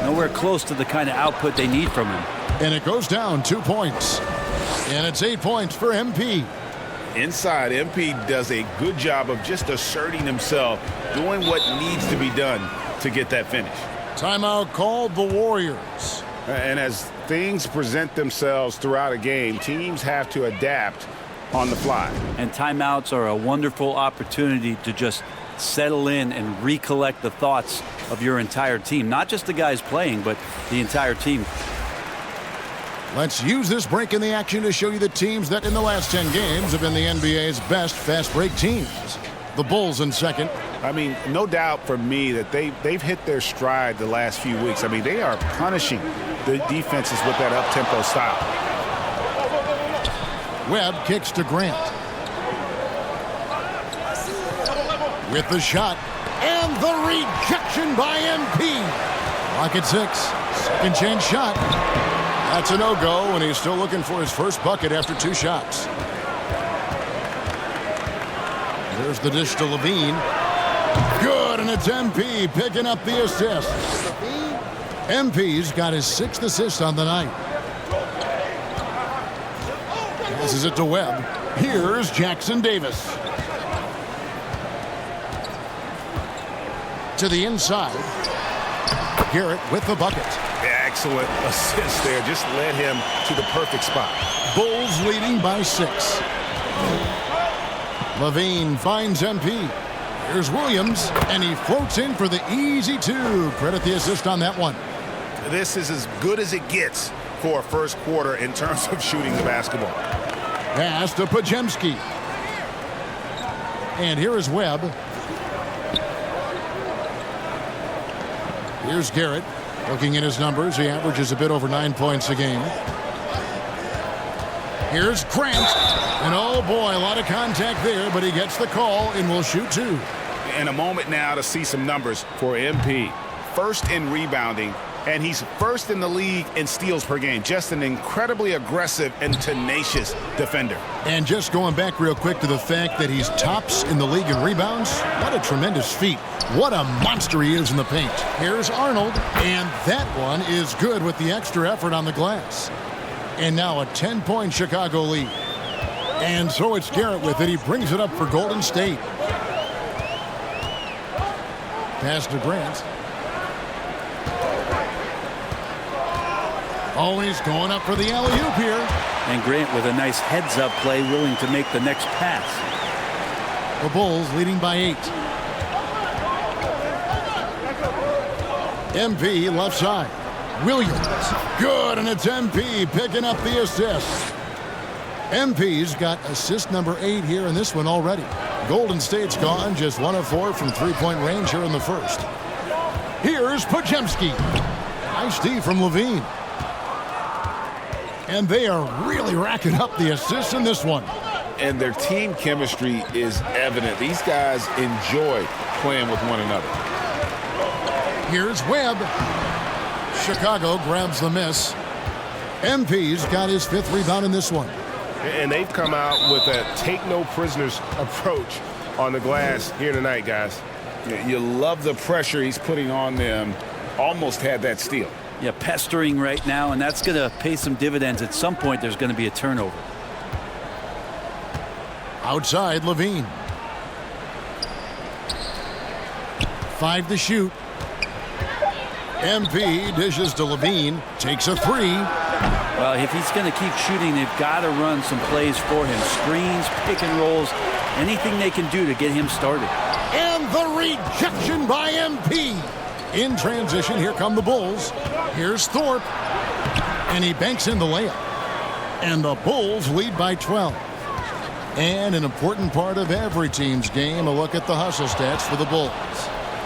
S13: Nowhere close to the kind of output they need from him.
S3: And it goes down 2 points. And it's 8 points for MP.
S4: Inside, MP does a good job of just asserting himself, doing what needs to be done to get that finish.
S3: Timeout called the Warriors.
S4: And as things present themselves throughout a game, teams have to adapt on the fly.
S13: And timeouts are a wonderful opportunity to just settle in and recollect the thoughts of your entire team. Not just the guys playing, but the entire team.
S3: Let's use this break in the action to show you the teams that in the last 10 games have been the NBA's best fast break teams. The Bulls in second.
S4: I mean, no doubt for me that they've hit their stride the last few weeks. I mean, they are punishing the defenses with that up-tempo style.
S3: Webb kicks to Grant. With the shot. And the rejection by MP. Clock at 6. Second chance shot. That's a no-go, and he's still looking for his first bucket after 2 shots. There's the dish to Levine. Good, and it's MP picking up the assist. MP's got his 6th assist on the night. Passes it to Webb. Here's Jackson Davis. To the inside. Garrett with the bucket.
S4: Excellent assist there. Just led him to the perfect spot.
S3: Bulls leading by 6. Levine finds MP. Here's Williams, and he floats in for the easy 2. Credit the assist on that one.
S4: This is as good as it gets for a first quarter in terms of shooting the basketball.
S3: Pass to Pajemski. And here is Webb. Here's Garrett. Looking at his numbers, he averages a bit over 9 points a game. Here's Grant. And oh boy, a lot of contact there, but he gets the call and will shoot 2.
S4: In a moment now to see some numbers for MP. First in rebounding, and he's first in the league in steals per game. Just an incredibly aggressive and tenacious defender.
S3: And just going back real quick to the fact that he's tops in the league in rebounds, what a tremendous feat. What a monster he is in the paint. Here's Arnold, and that one is good with the extra effort on the glass. And now a 10-point Chicago lead. And so it's Garrett with it. He brings it up for Golden State. Pass to Grant. Always going up for the alley-oop here.
S13: And Grant with a nice heads-up play, willing to make the next pass.
S3: The Bulls leading by 8. MP left side. Williams. Good, and it's MP picking up the assist. MP's got assist number 8 here in this one already. Golden State's gone just 1 of 4 from three-point range here in the first. Here's Pajemski. Nice D from Levine. And they are really racking up the assists in this one.
S4: And their team chemistry is evident. These guys enjoy playing with one another.
S3: Here's Webb. Chicago grabs the miss. MP's got his 5th rebound in this one.
S4: And they've come out with a take-no-prisoners approach on the glass here tonight, guys. You love the pressure he's putting on them. Almost had that steal.
S13: Yeah, pestering right now, and that's going to pay some dividends. At some point, there's going to be a turnover.
S3: Outside, Levine. 5 to shoot. MP dishes to Levine. Takes a 3.
S13: Well, if he's going to keep shooting, they've got to run some plays for him. Screens, pick and rolls, anything they can do to get him started.
S3: And the rejection by MP. In transition, here come the Bulls. Here's Thorpe. And he banks in the layup. And the Bulls lead by 12. And an important part of every team's game, a look at the hustle stats for the Bulls.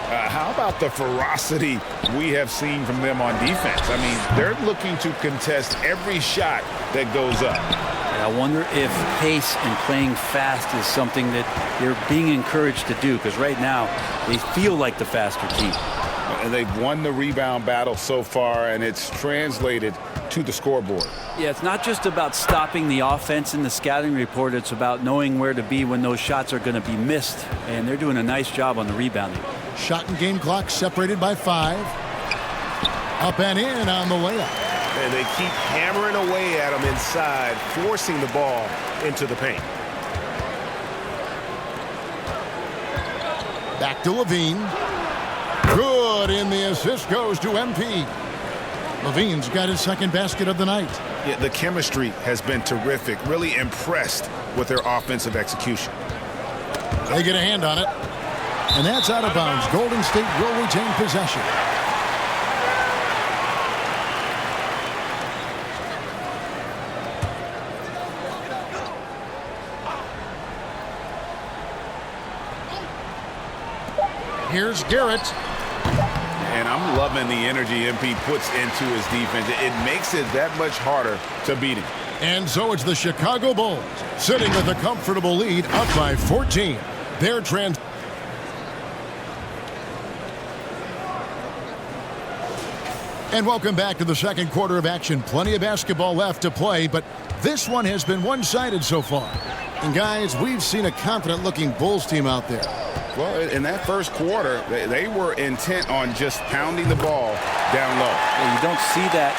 S4: How about the ferocity we have seen from them on defense? I mean, they're looking to contest every shot that goes up.
S13: I wonder if pace and playing fast is something that they're being encouraged to do, because right now they feel like the faster team.
S4: And they've won the rebound battle so far, and it's translated to the scoreboard.
S13: Yeah, it's not just about stopping the offense in the scouting report. It's about knowing where to be when those shots are going to be missed, and they're doing a nice job on the rebounding.
S3: Shot and game clock separated by 5. Up and in on the layup.
S6: And they keep hammering away at him inside, forcing the ball into the paint.
S3: Back to Levine. Good, and the assist goes to MP. Levine's got his second basket of the night.
S6: Yeah, the chemistry has been terrific. Really impressed with their offensive execution.
S3: They get a hand on it. And that's out of bounds. Golden State will retain possession. Here's Garrett.
S4: And I'm loving the energy MP puts into his defense. It makes it that much harder to beat him.
S3: And so it's the Chicago Bulls sitting with a comfortable lead, up by 14. They're And welcome back to the second quarter of action. Plenty of basketball left to play, but this one has been one-sided so far. And guys, we've seen a confident-looking Bulls team out there.
S4: Well, in that first quarter, they were intent on just pounding the ball down low.
S13: Yeah, you don't see that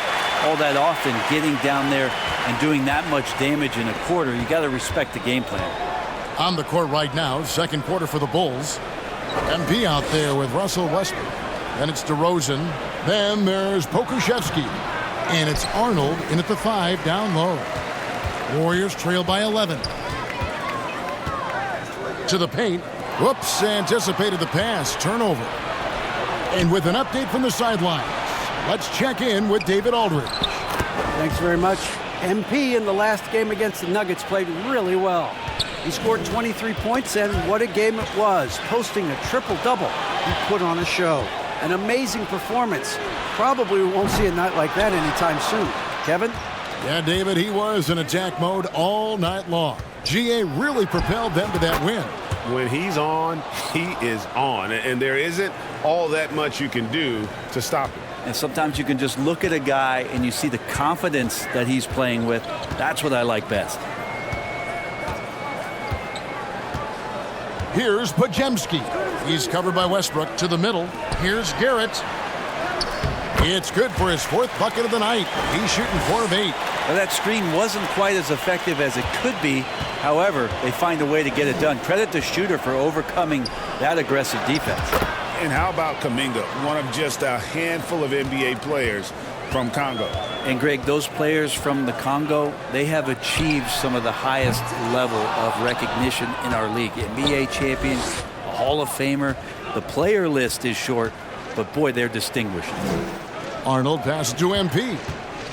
S13: all that often, getting down there and doing that much damage in a quarter. You got to respect the game plan.
S3: On the court right now, second quarter for the Bulls. MP out there with Russell Westbrook. Then it's DeRozan. Then there's Pokusevski. And it's Arnold in at the 5 down low. Warriors trail by 11. To the paint. Whoops, anticipated the pass. Turnover. And with an update from the sidelines, let's check in with David Aldridge.
S7: Thanks very much. MP in the last game against the Nuggets played really well. He scored 23 points, and what a game it was. Posting a triple-double, he put on a show. An amazing performance. Probably we won't see a night like that anytime soon. Kevin?
S3: Yeah, David, he was in attack mode all night long. GA really propelled them to that win.
S4: When he's on, he is on. And there isn't all that much you can do to stop him.
S13: And sometimes you can just look at a guy and you see the confidence that he's playing with. That's what I like best.
S3: Here's Podziemski. He's covered by Westbrook to the middle. Here's Garrett. It's good for his fourth bucket of the night. He's shooting 4 of 8.
S13: Well, that screen wasn't quite as effective as it could be. However, they find a way to get it done. Credit the shooter for overcoming that aggressive defense.
S4: And how about Kuminga, one of just a handful of NBA players from Congo?
S13: And Greg, those players from the Congo, they have achieved some of the highest level of recognition in our league. NBA champion, a Hall of Famer. The player list is short, but boy, they're distinguished.
S3: Arnold passes to MP.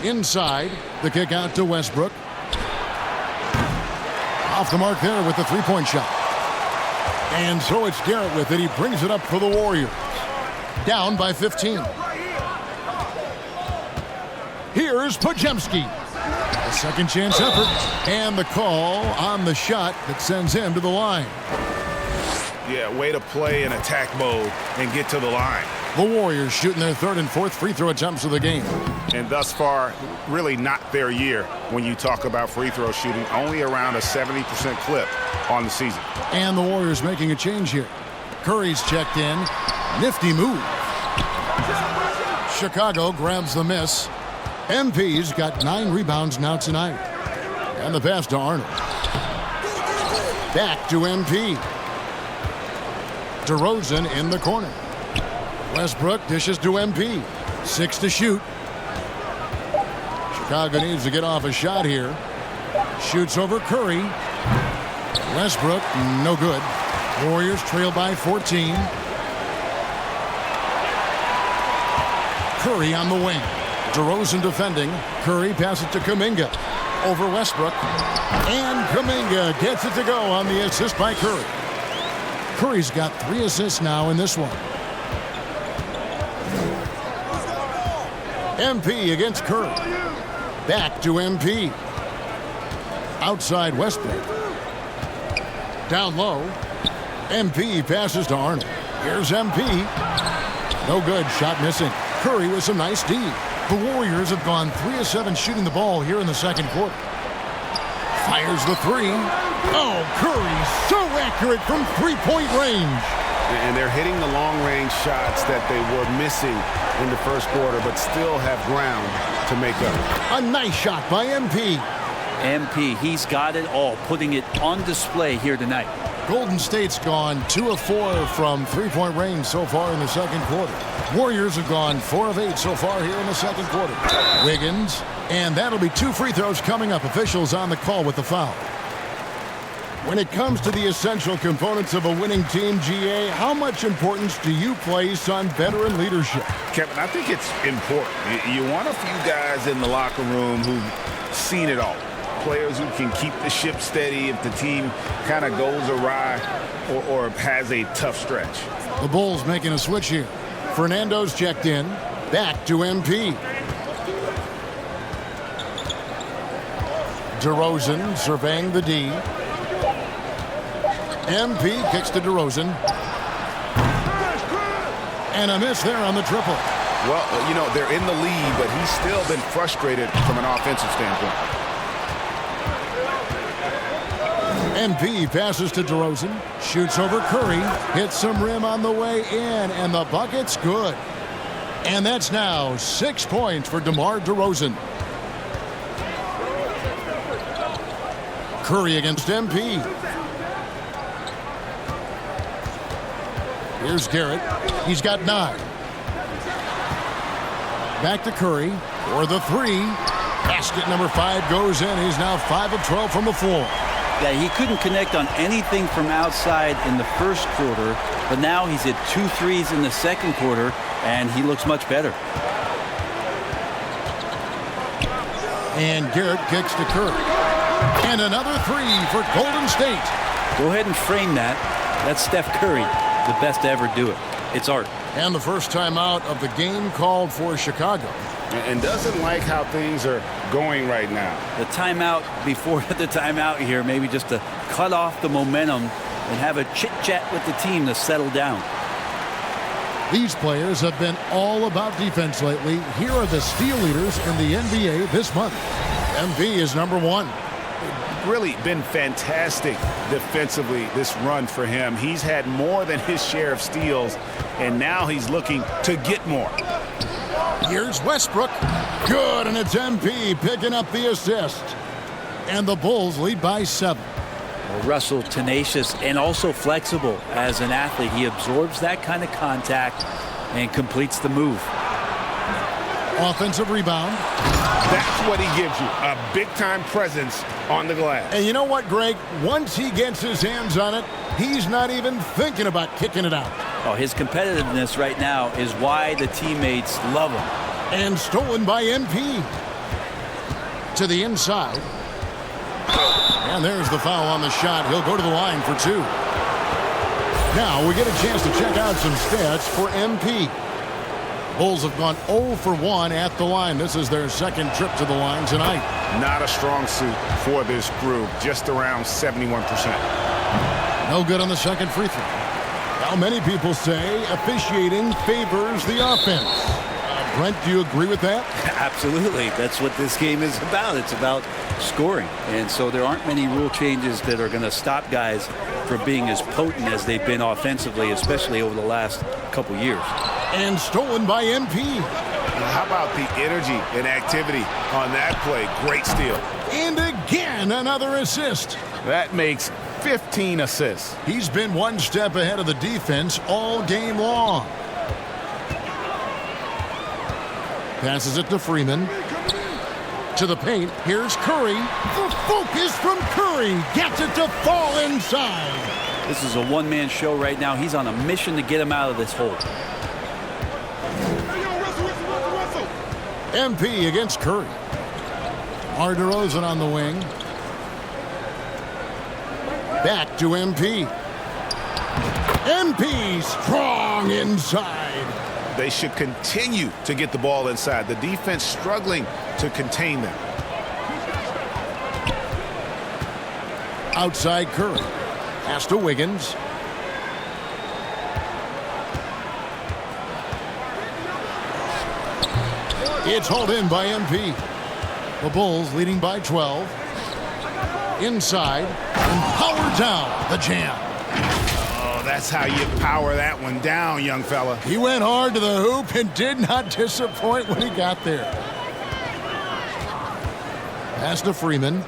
S3: Inside, the kick out to Westbrook. Off the mark there with the three-point shot. And so it's Garrett with it. He brings it up for the Warriors. Down by 15. Here's Podziemski. A second chance effort. And the call on the shot that sends him to the line.
S4: Yeah, way to play in attack mode and get to the line.
S3: The Warriors shooting their third and fourth free throw attempts of the game.
S4: And thus far, really not their year when you talk about free throw shooting. Only around a 70% clip on the season.
S3: And the Warriors making a change here. Curry's checked in. Nifty move. Chicago grabs the miss. MP's got 9 rebounds now tonight. And the pass to Arnold. Back to MP. DeRozan in the corner. Westbrook dishes to MP. 6 to shoot. Chicago needs to get off a shot here. Shoots over Curry. Westbrook, no good. Warriors trail by 14. Curry on the wing. DeRozan defending. Curry passes to Kuminga. Over Westbrook. And Kuminga gets it to go on the assist by Curry. Curry's got 3 assists now in this one. MP against Curry. Back to MP. Outside Westbrook. Down low. MP passes to Arnold. Here's MP. No good. Shot missing. Curry with some nice D. The Warriors have gone 3 of 7 shooting the ball here in the second quarter. Fires the 3. Oh, Curry so accurate from 3-point range.
S4: And they're hitting the long-range shots that they were missing in the first quarter, but still have ground to make up.
S3: A nice shot by MP.
S13: MP, he's got it all, putting it on display here tonight.
S3: Golden State's gone 2 of 4 from three-point range so far in the second quarter. Warriors have gone 4 of 8 so far here in the second quarter. Wiggins, and that'll be 2 free throws coming up. Officials on the call with the foul. When it comes to the essential components of a winning team, GA, how much importance do you place on veteran leadership?
S4: Kevin, I think it's important. You want a few guys in the locker room who've seen it all. Players who can keep the ship steady if the team kind of goes awry or has a tough stretch.
S3: The Bulls making a switch here. Fernando's checked in. Back to MP. DeRozan surveying the D. MP kicks to DeRozan. And a miss there on the triple.
S4: Well, you know, they're in the lead, but he's still been frustrated from an offensive standpoint.
S3: MP passes to DeRozan, shoots over Curry, hits some rim on the way in, and the bucket's good. And that's now 6 points for DeMar DeRozan. Curry against MP. Here's Garrett. He's got 9. Back to Curry for the 3. Basket number 5 goes in. He's now 5 of 12 from the floor.
S13: Yeah, he couldn't connect on anything from outside in the first quarter, but now he's hit 2 threes in the second quarter, and he looks much better.
S3: And Garrett kicks to Curry. And another 3 for Golden State.
S13: Go ahead and frame that. That's Steph Curry, the best to ever do it. It's art.
S3: And the first timeout of the game called for Chicago.
S4: And doesn't like how things are going right now.
S13: The timeout before the timeout here, maybe just to cut off the momentum and have a chit-chat with the team to settle down.
S3: These players have been all about defense lately. Here are the steal leaders in the NBA this month. MP is number 1.
S4: Really been fantastic defensively this run for him. He's had more than his share of steals, and now he's looking to get more.
S3: Here's Westbrook. Good, and it's MP picking up the assist. And the Bulls lead by 7.
S13: Well, Russell, tenacious and also flexible as an athlete. He absorbs that kind of contact and completes the move.
S3: Offensive rebound.
S4: That's what he gives you, a big-time presence on the glass.
S3: And you know what, Greg? Once he gets his hands on it, he's not even thinking about kicking it out.
S13: Oh, his competitiveness right now is why the teammates love him.
S3: And stolen by MP. To the inside. And there's the foul on the shot. He'll go to the line for 2. Now we get a chance to check out some stats for MP. Bulls have gone 0 for 1 at the line. This is their second trip to the line tonight.
S4: Not a strong suit for this group, just around 71%.
S3: No good on the second free throw. Now many people say officiating favors the offense. Brent, do you agree with that?
S13: Absolutely. That's what this game is about. It's about scoring. And so there aren't many rule changes that are going to stop guys from being as potent as they've been offensively, especially over the last couple years.
S3: And stolen by MP.
S4: How about the energy and activity on that play? Great steal.
S3: And again, another assist.
S4: That makes 15 assists.
S3: He's been one step ahead of the defense all game long. Passes it to Freeman. To the paint. Here's Curry. The focus from Curry. Gets it to fall inside.
S13: This is a one-man show right now. He's on a mission to get him out of this hole.
S3: MP against Curry. DeRozan on the wing. Back to MP. MP strong inside.
S4: They should continue to get the ball inside. The defense struggling to contain them.
S3: Outside Curry. Pass to Wiggins. It's hauled in by MP. The Bulls leading by 12. Inside. And power down. The jam.
S4: Oh, that's how you power that one down, young fella.
S3: He went hard to the hoop and did not disappoint when he got there. Pass to Freeman.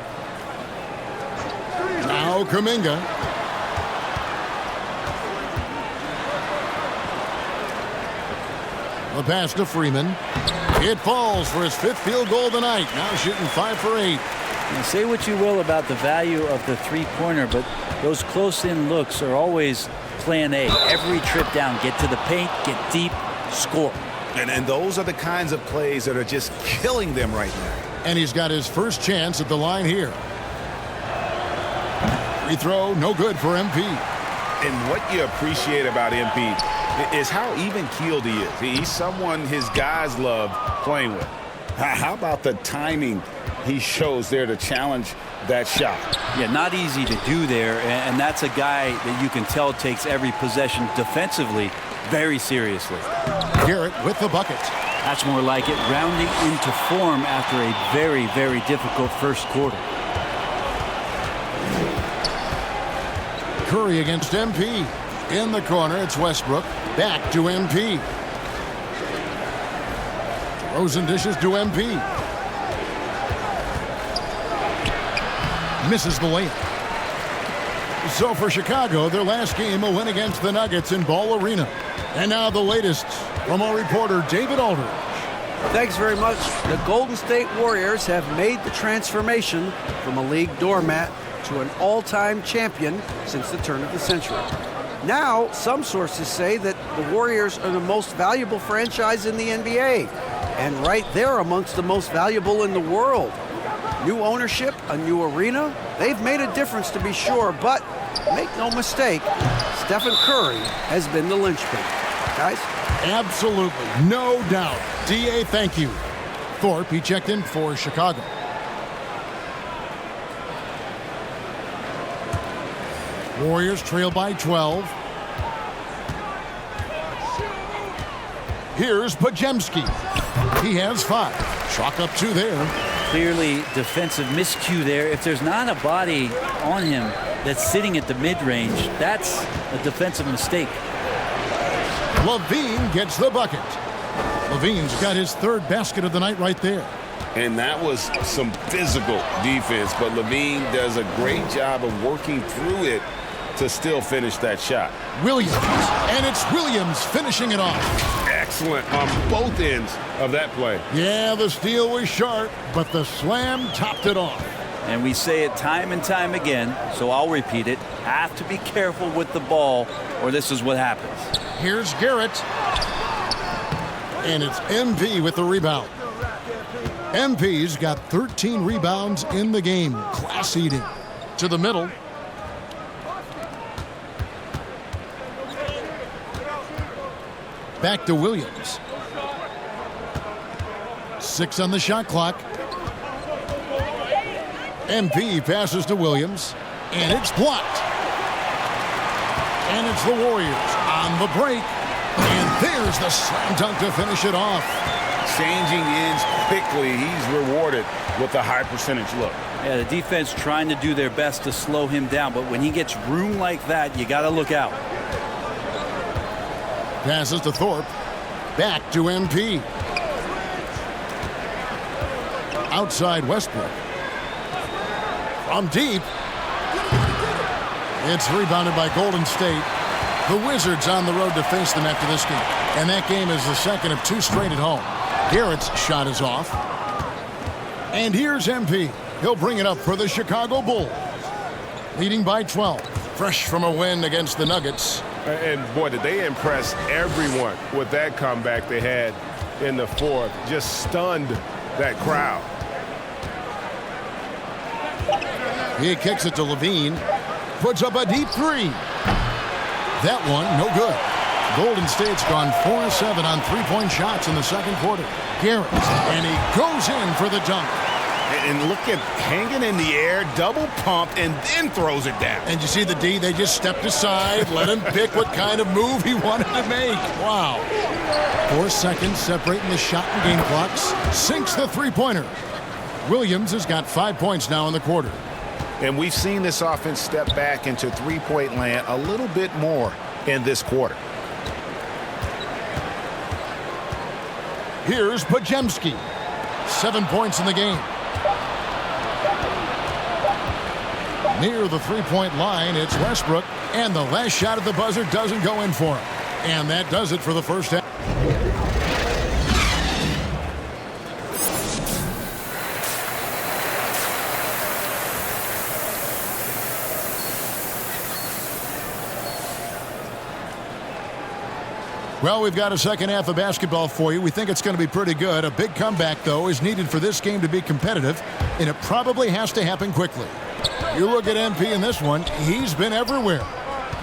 S3: Now Kuminga. The pass to Freeman. It falls for his 5th field goal tonight. Now shooting 5 for 8.
S13: Now, say what you will about the value of the three-pointer, but those close-in looks are always plan A. Every trip down, get to the paint, get deep, score.
S8: And those are the kinds of plays that are just killing them right now.
S3: And he's got his first chance at the line here. Free throw, no good for MP.
S4: And what you appreciate about MP is how even-keeled he is. He's someone his guys love playing with. How about the timing he shows there to challenge that shot?
S13: Yeah, not easy to do there, and that's a guy that you can tell takes every possession defensively very seriously.
S3: Garrett with the bucket.
S13: That's more like it, rounding into form after a very, very difficult first quarter.
S3: Curry against MP. In the corner, it's Westbrook. Back to MP. Throws and dishes to MP. Misses the layup. So for Chicago, their last game, a win against the Nuggets in Ball Arena. And now the latest from our reporter, David Aldridge.
S7: Thanks very much. The Golden State Warriors have made the transformation from a league doormat to an all-time champion since the turn of the century. Now, some sources say that the Warriors are the most valuable franchise in the NBA, and right there amongst the most valuable in the world. New ownership, a new arena, they've made a difference to be sure, but make no mistake, Stephen Curry has been the linchpin. Guys?
S3: Absolutely, no doubt. DA, thank you. Thorpe, he checked in for Chicago. Warriors trail by 12. Here's Podziemski. He has 5. Chalk up 2 there.
S13: Clearly defensive miscue there. If there's not a body on him that's sitting at the mid-range, that's a defensive mistake.
S3: Levine gets the bucket. Levine's got his 3rd basket of the night right there.
S4: And that was some physical defense, but Levine does a great job of working through it to still finish that shot.
S3: Williams, and it's Williams finishing it off.
S4: Excellent on both ends of that play.
S3: Yeah, the steal was sharp, but the slam topped it off.
S13: And we say it time and time again, so I'll repeat it. Have to be careful with the ball, or this is what happens.
S3: Here's Garrett. And it's MP with the rebound. MP's got 13 rebounds in the game. Class eating. To the middle. Back to Williams. 6 on the shot clock. MP passes to Williams, and it's blocked. And it's the Warriors on the break. And there's the slam dunk to finish it off.
S4: Changing ends quickly. He's rewarded with a high percentage look.
S13: Yeah, the defense trying to do their best to slow him down, but when he gets room like that, you got to look out.
S3: Passes to Thorpe. Back to MP. Outside Westbrook. From deep. It's rebounded by Golden State. The Wizards on the road to face them after this game. And that game is the second of 2 straight at home. Garrett's shot is off. And here's MP. He'll bring it up for the Chicago Bulls. Leading by 12. Fresh from a win against the Nuggets.
S4: And boy, did they impress everyone with that comeback they had in the 4th. Just stunned that crowd.
S3: He kicks it to Levine. Puts up a deep 3. That one, no good. Golden State's gone 4-7 on 3-point shots in the second quarter. Garrett, and he goes in for the dunk.
S4: And look at hanging in the air, double pump, and then throws it down.
S3: And you see the D, they just stepped aside, let him pick what kind of move he wanted to make. Wow. 4 seconds separating the shot and game clocks. Sinks the three-pointer. Williams has got 5 points now in the quarter.
S8: And we've seen this offense step back into three-point land a little bit more
S6: in this quarter.
S3: Here's Pajemski. 7 points in the game. Near the three-point line, it's Westbrook, and the last shot at the buzzer doesn't go in for him. And that does it for the first half. Well, we've got a second half of basketball for you. We think it's going to be pretty good. A big comeback, though, is needed for this game to be competitive, and it probably has to happen quickly. You look at MP in this one, he's been everywhere.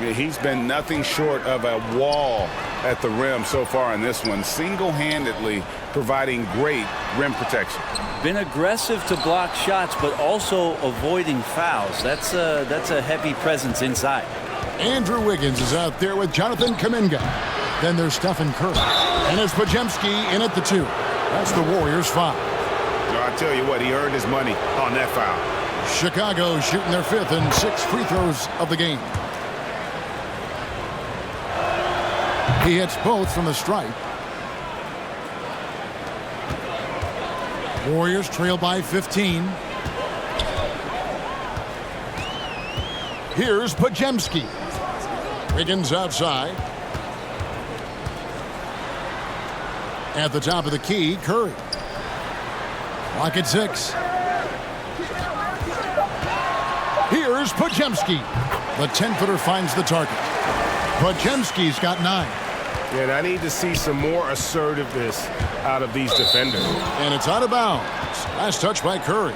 S4: Yeah, he's been nothing short of a wall at the rim so far in this one, single-handedly providing great rim protection.
S13: Been aggressive to block shots, but also avoiding fouls. That's a heavy presence inside.
S3: Andrew Wiggins is out there with Jonathan Kuminga. Then there's Stephen Curry. And it's Pajemski in at the 2. That's the Warriors' foul.
S4: I'll tell you what, he earned his money on that foul.
S3: Chicago shooting their 5th and 6th free throws of the game. He hits both from the stripe. Warriors trail by 15. Here's Pajemski. Wiggins outside. At the top of the key, Curry. Clock at 6. Here's Pajemski. The 10-footer finds the target. Pajemski's got 9.
S4: And I need to see some more assertiveness out of these defenders.
S3: And it's out of bounds. Last touch by Curry.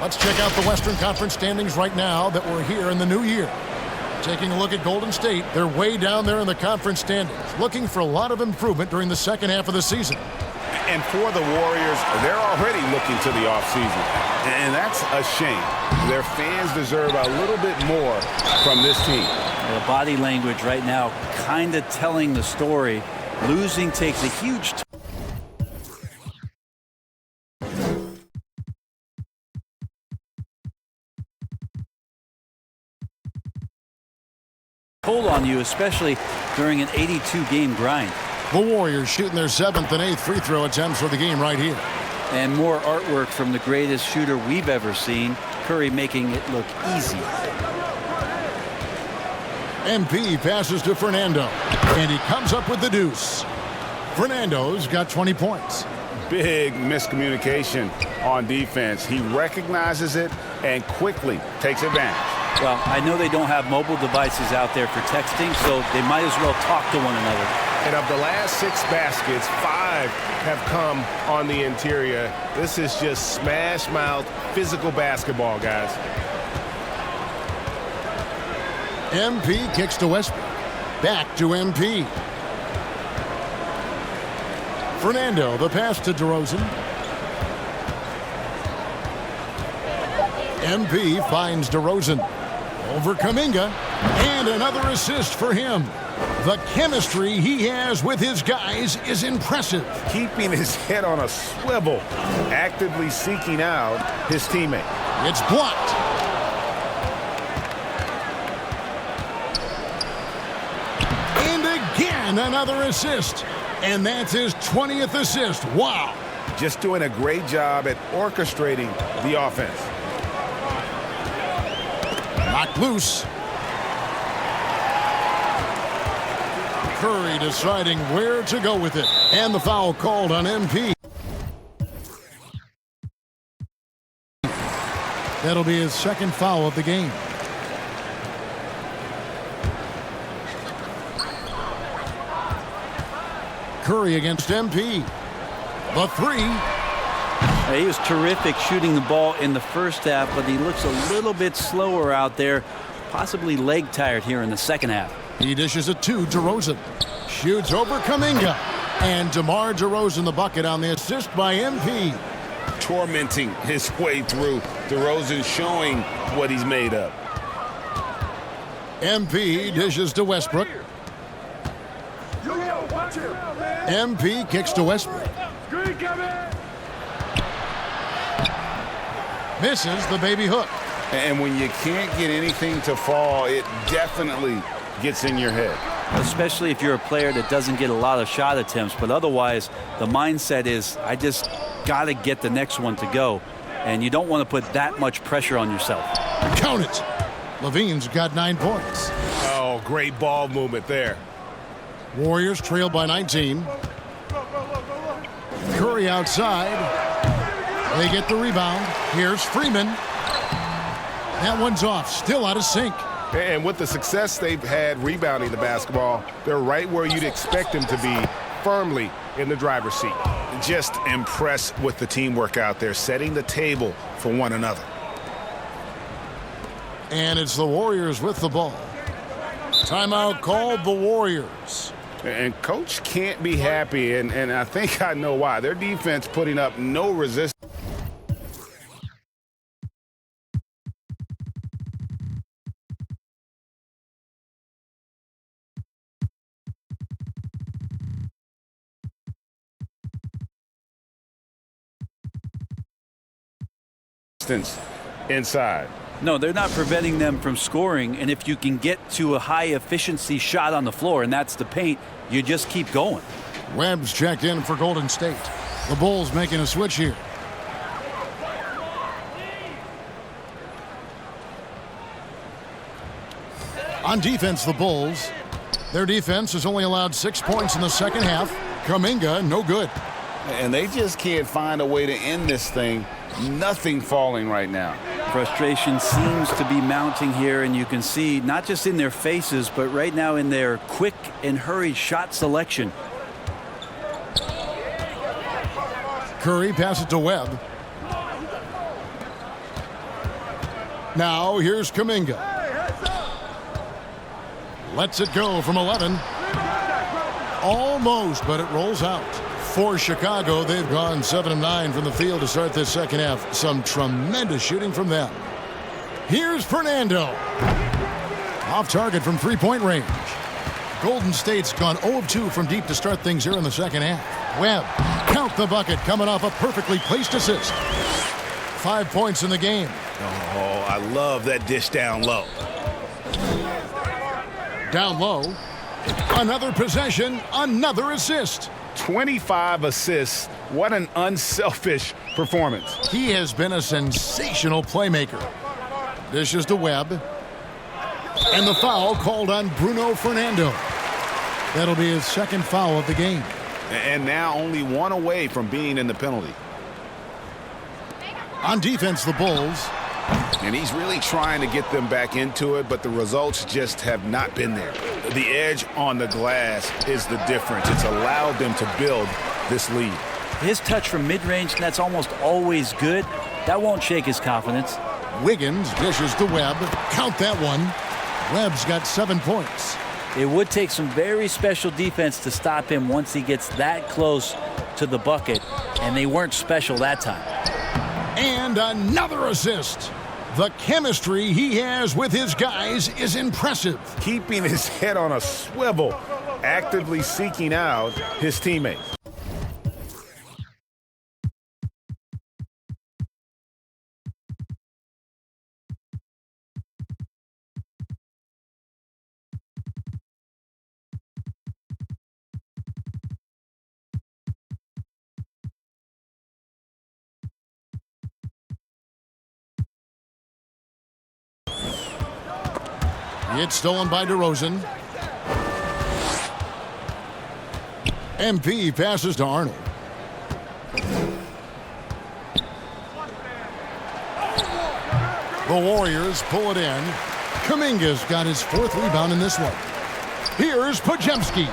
S3: Let's check out the Western Conference standings right now that we're here in the new year. Taking a look at Golden State, they're way down there in the conference standings, looking for a lot of improvement during the second half of the season.
S4: And for the Warriors, they're already looking to the offseason. And that's a shame. Their fans deserve a little bit more from this team.
S13: The body language right now kind of telling the story. Losing takes a huge toll on you, especially during an 82-game grind.
S3: The Warriors shooting their 7th and 8th free throw attempts for the game right here.
S13: And more artwork from the greatest shooter we've ever seen. Curry making it look easy.
S3: MP passes to Fernando, and he comes up with the deuce. Fernando's got 20 points.
S4: Big miscommunication on defense. He recognizes it and quickly takes advantage.
S13: Well, I know they don't have mobile devices out there for texting, so they might as well talk to one another.
S4: And of the last 6 baskets, 5 have come on the interior. This is just smash mouth physical basketball, guys.
S3: MP kicks to Westbrook. Back to MP. Fernando, the pass to DeRozan. MP finds DeRozan. Over Kuminga. And another assist for him. The chemistry he has with his guys is impressive.
S4: Keeping his head on a swivel, actively seeking out his teammate.
S3: It's blocked. And again, another assist. And that's his 20th assist. Wow.
S4: Just doing a great job at orchestrating the offense.
S3: Knocked loose. Curry deciding where to go with it. And the foul called on MP. That'll be his 2nd foul of the game. Curry against MP. The 3.
S13: He was terrific shooting the ball in the first half, but he looks a little bit slower out there, possibly leg tired here in the second half.
S3: He dishes it to DeRozan. Shoots over Kuminga. And DeMar DeRozan the bucket on the assist by MP.
S4: Tormenting his way through. DeRozan showing what he's made of.
S3: MP dishes to Westbrook. MP kicks to Westbrook. Misses the baby hook.
S4: And when you can't get anything to fall, it definitely gets in your head.
S13: Especially if you're a player that doesn't get a lot of shot attempts. But otherwise, the mindset is, I just got to get the next one to go. And you don't want to put that much pressure on yourself.
S3: Count it. Levine's got 9 points.
S6: Oh, great ball movement there.
S3: Warriors trail by 19. Curry outside. They get the rebound. Here's Freeman. That one's off. Still out of sync.
S6: And with the success they've had rebounding the basketball, they're right where you'd expect them to be, firmly in the driver's seat.
S8: Just impressed with the teamwork out there, setting the table for one another.
S3: And it's the Warriors with the ball. Timeout called the Warriors.
S4: And Coach can't be happy, and I think I know why. Their defense putting up no resistance. Inside.
S13: No, they're not preventing them from scoring. And if you can get to a high efficiency shot on the floor, and that's the paint, you just keep going.
S3: Webb's checked in for Golden State. The Bulls making a switch here. On defense, the Bulls. Their defense has only allowed 6 points in the second half. Kuminga, no good.
S4: And they just can't find a way to end this thing. Nothing falling right now.
S13: Frustration seems to be mounting here, and you can see not just in their faces, but right now in their quick and hurried shot selection.
S3: Curry passes to Webb. Now here's Kuminga. Lets it go from 11. Almost, but it rolls out. For Chicago, they've gone 7 of 9 from the field to start this second half. Some tremendous shooting from them. Here's Fernando. Off target from three-point range. Golden State's gone 0 of 2 from deep to start things here in the second half. Webb, count the bucket, coming off a perfectly placed assist. 5 points in the game.
S8: Oh, I love that dish down low.
S3: Down low. Another possession, another assist.
S4: 25 assists. What an unselfish performance.
S3: He has been a sensational playmaker. Dishes to Webb. And the foul called on Bruno Fernando. That'll be his second foul of the game.
S4: And now only one away from being in the penalty.
S3: On defense, the Bulls.
S8: And he's really trying to get them back into it, but the results just have not been there. The edge on the glass is the difference. It's allowed them to build this lead.
S13: His touch from mid-range, that's almost always good. That won't shake his confidence.
S3: Wiggins dishes to Webb. Count that one. Webb's got 7 points.
S13: It would take some very special defense to stop him once he gets that close to the bucket, and they weren't special that time.
S3: And another assist. The chemistry he has with his guys is impressive.
S4: Keeping his head on a swivel, actively seeking out his teammates.
S3: It's stolen by DeRozan. MP passes to Arnold. The Warriors pull it in. Kuminga's got his 4th rebound in this one. Here's Podziemski.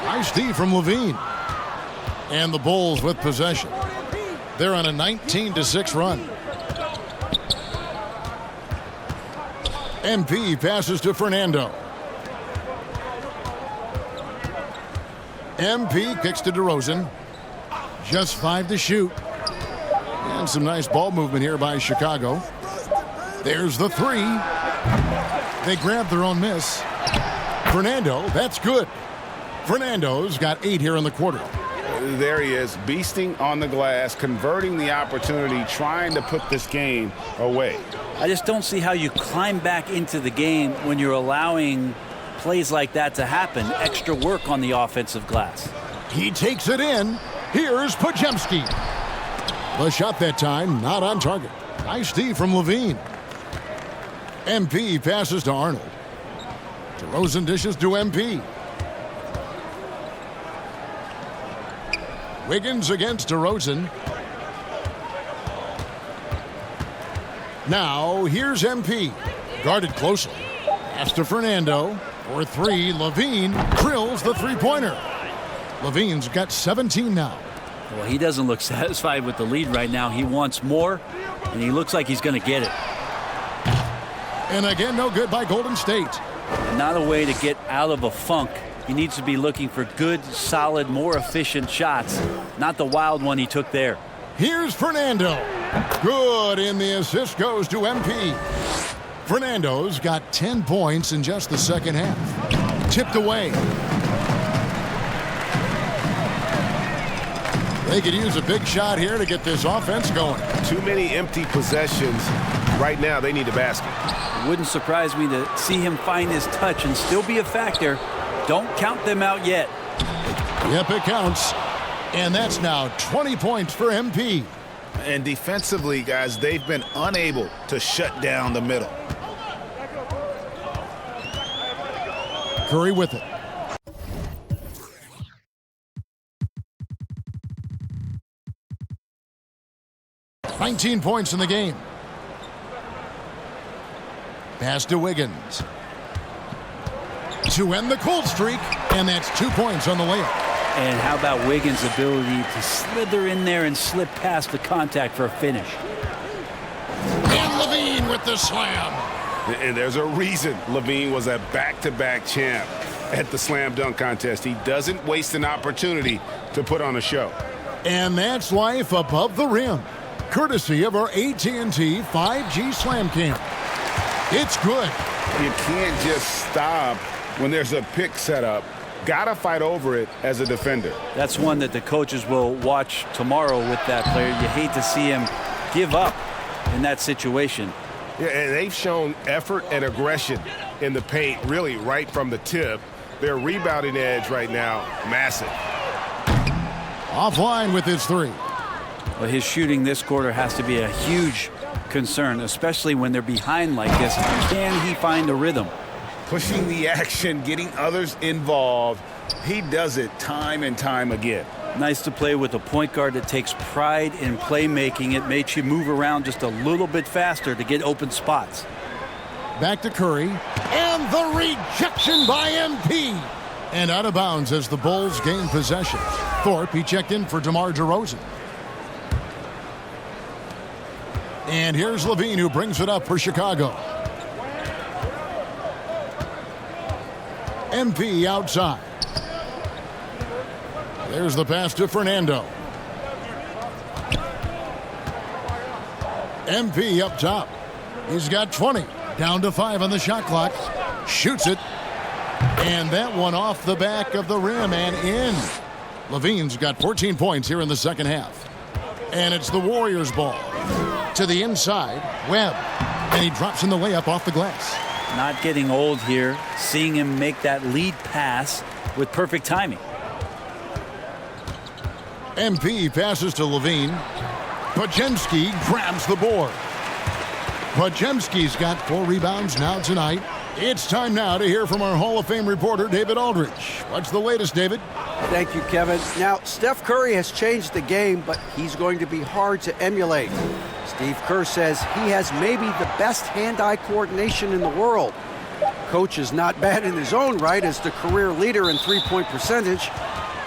S3: Nice D from Levine. And the Bulls with possession. They're on a 19-6 run. MP passes to Fernando. MP kicks to DeRozan. Just 5 to shoot. And some nice ball movement here by Chicago. There's the 3. They grab their own miss. Fernando, that's good. Fernando's got 8 here in the quarter.
S4: There he is, beasting on the glass, converting the opportunity, trying to put this game away.
S13: I just don't see how you climb back into the game when you're allowing plays like that to happen. Extra work on the offensive glass.
S3: He takes it in. Here's Pajemski. The shot that time, not on target. Nice D from Levine. MP passes to Arnold. DeRozan dishes to MP. Wiggins against DeRozan. Now, here's MP. Guarded closely. Pass to Fernando. For three, Levine drills the three-pointer. Levine's got 17 now.
S13: Well, he doesn't look satisfied with the lead right now. He wants more, and he looks like he's going to get it.
S3: And again, no good by Golden State.
S13: Not a way to get out of a funk. He needs to be looking for good, solid, more efficient shots, not the wild one he took there.
S3: Here's Fernando. Good, and the assist goes to MP. Fernando's got 10 points in just the second half. Tipped away. They could use a big shot here to get this offense going.
S6: Too many empty possessions. Right now, they need a basket.
S13: It wouldn't surprise me to see him find his touch and still be a factor. Don't count them out yet.
S3: Yep, it counts. And that's now 20 points for MP.
S8: And defensively, guys, they've been unable to shut down the middle.
S3: Curry with it. $19 points in the game. Pass to Wiggins. To end the cold streak, and that's 2 points on the layup.
S13: And how about Wiggins' ability to slither in there and slip past the contact for a finish?
S3: And Levine with the slam.
S4: And there's a reason Levine was a back-to-back champ at the slam dunk contest. He doesn't waste an opportunity to put on a show.
S3: And that's life above the rim, courtesy of our AT&T 5G Slam Cam. It's good.
S4: You can't just stop when there's a pick set up. Gotta fight over it as a defender.
S13: That's one that the coaches will watch tomorrow with that player. You hate to see him give up in that situation.
S4: Yeah, and they've shown effort and aggression in the paint, really right from the tip. Their rebounding edge right now, massive.
S3: Offline with his three.
S13: Well, his shooting this quarter has to be a huge concern, especially when they're behind like this. Can he find a rhythm?
S4: Pushing the action, getting others involved. He does it time and time again.
S13: Nice to play with a point guard that takes pride in playmaking. It makes you move around just a little bit faster to get open spots.
S3: Back to Curry. And the rejection by MP. And out of bounds as the Bulls gain possession. Thorpe, he checked in for DeMar DeRozan. And here's Levine, who brings it up for Chicago. MP outside. There's the pass to Fernando. MP up top. He's got 20. Down to 5 on the shot clock. Shoots it. And that one off the back of the rim and in. Levine's got 14 points here in the second half. And it's the Warriors' ball. To the inside, Webb. And he drops in the layup off the glass.
S13: Not getting old here, seeing him make that lead pass with perfect timing.
S3: MP passes to Levine. Pajemski grabs the board. Pajemski's got 4 rebounds now tonight. It's time now to hear from our Hall of Fame reporter, David Aldridge. What's the latest, David?
S7: Thank you, Kevin. Now, Steph Curry has changed the game, but he's going to be hard to emulate. Steve Kerr says he has maybe the best hand-eye coordination in the world. Coach is not bad in his own right as the career leader in three-point percentage,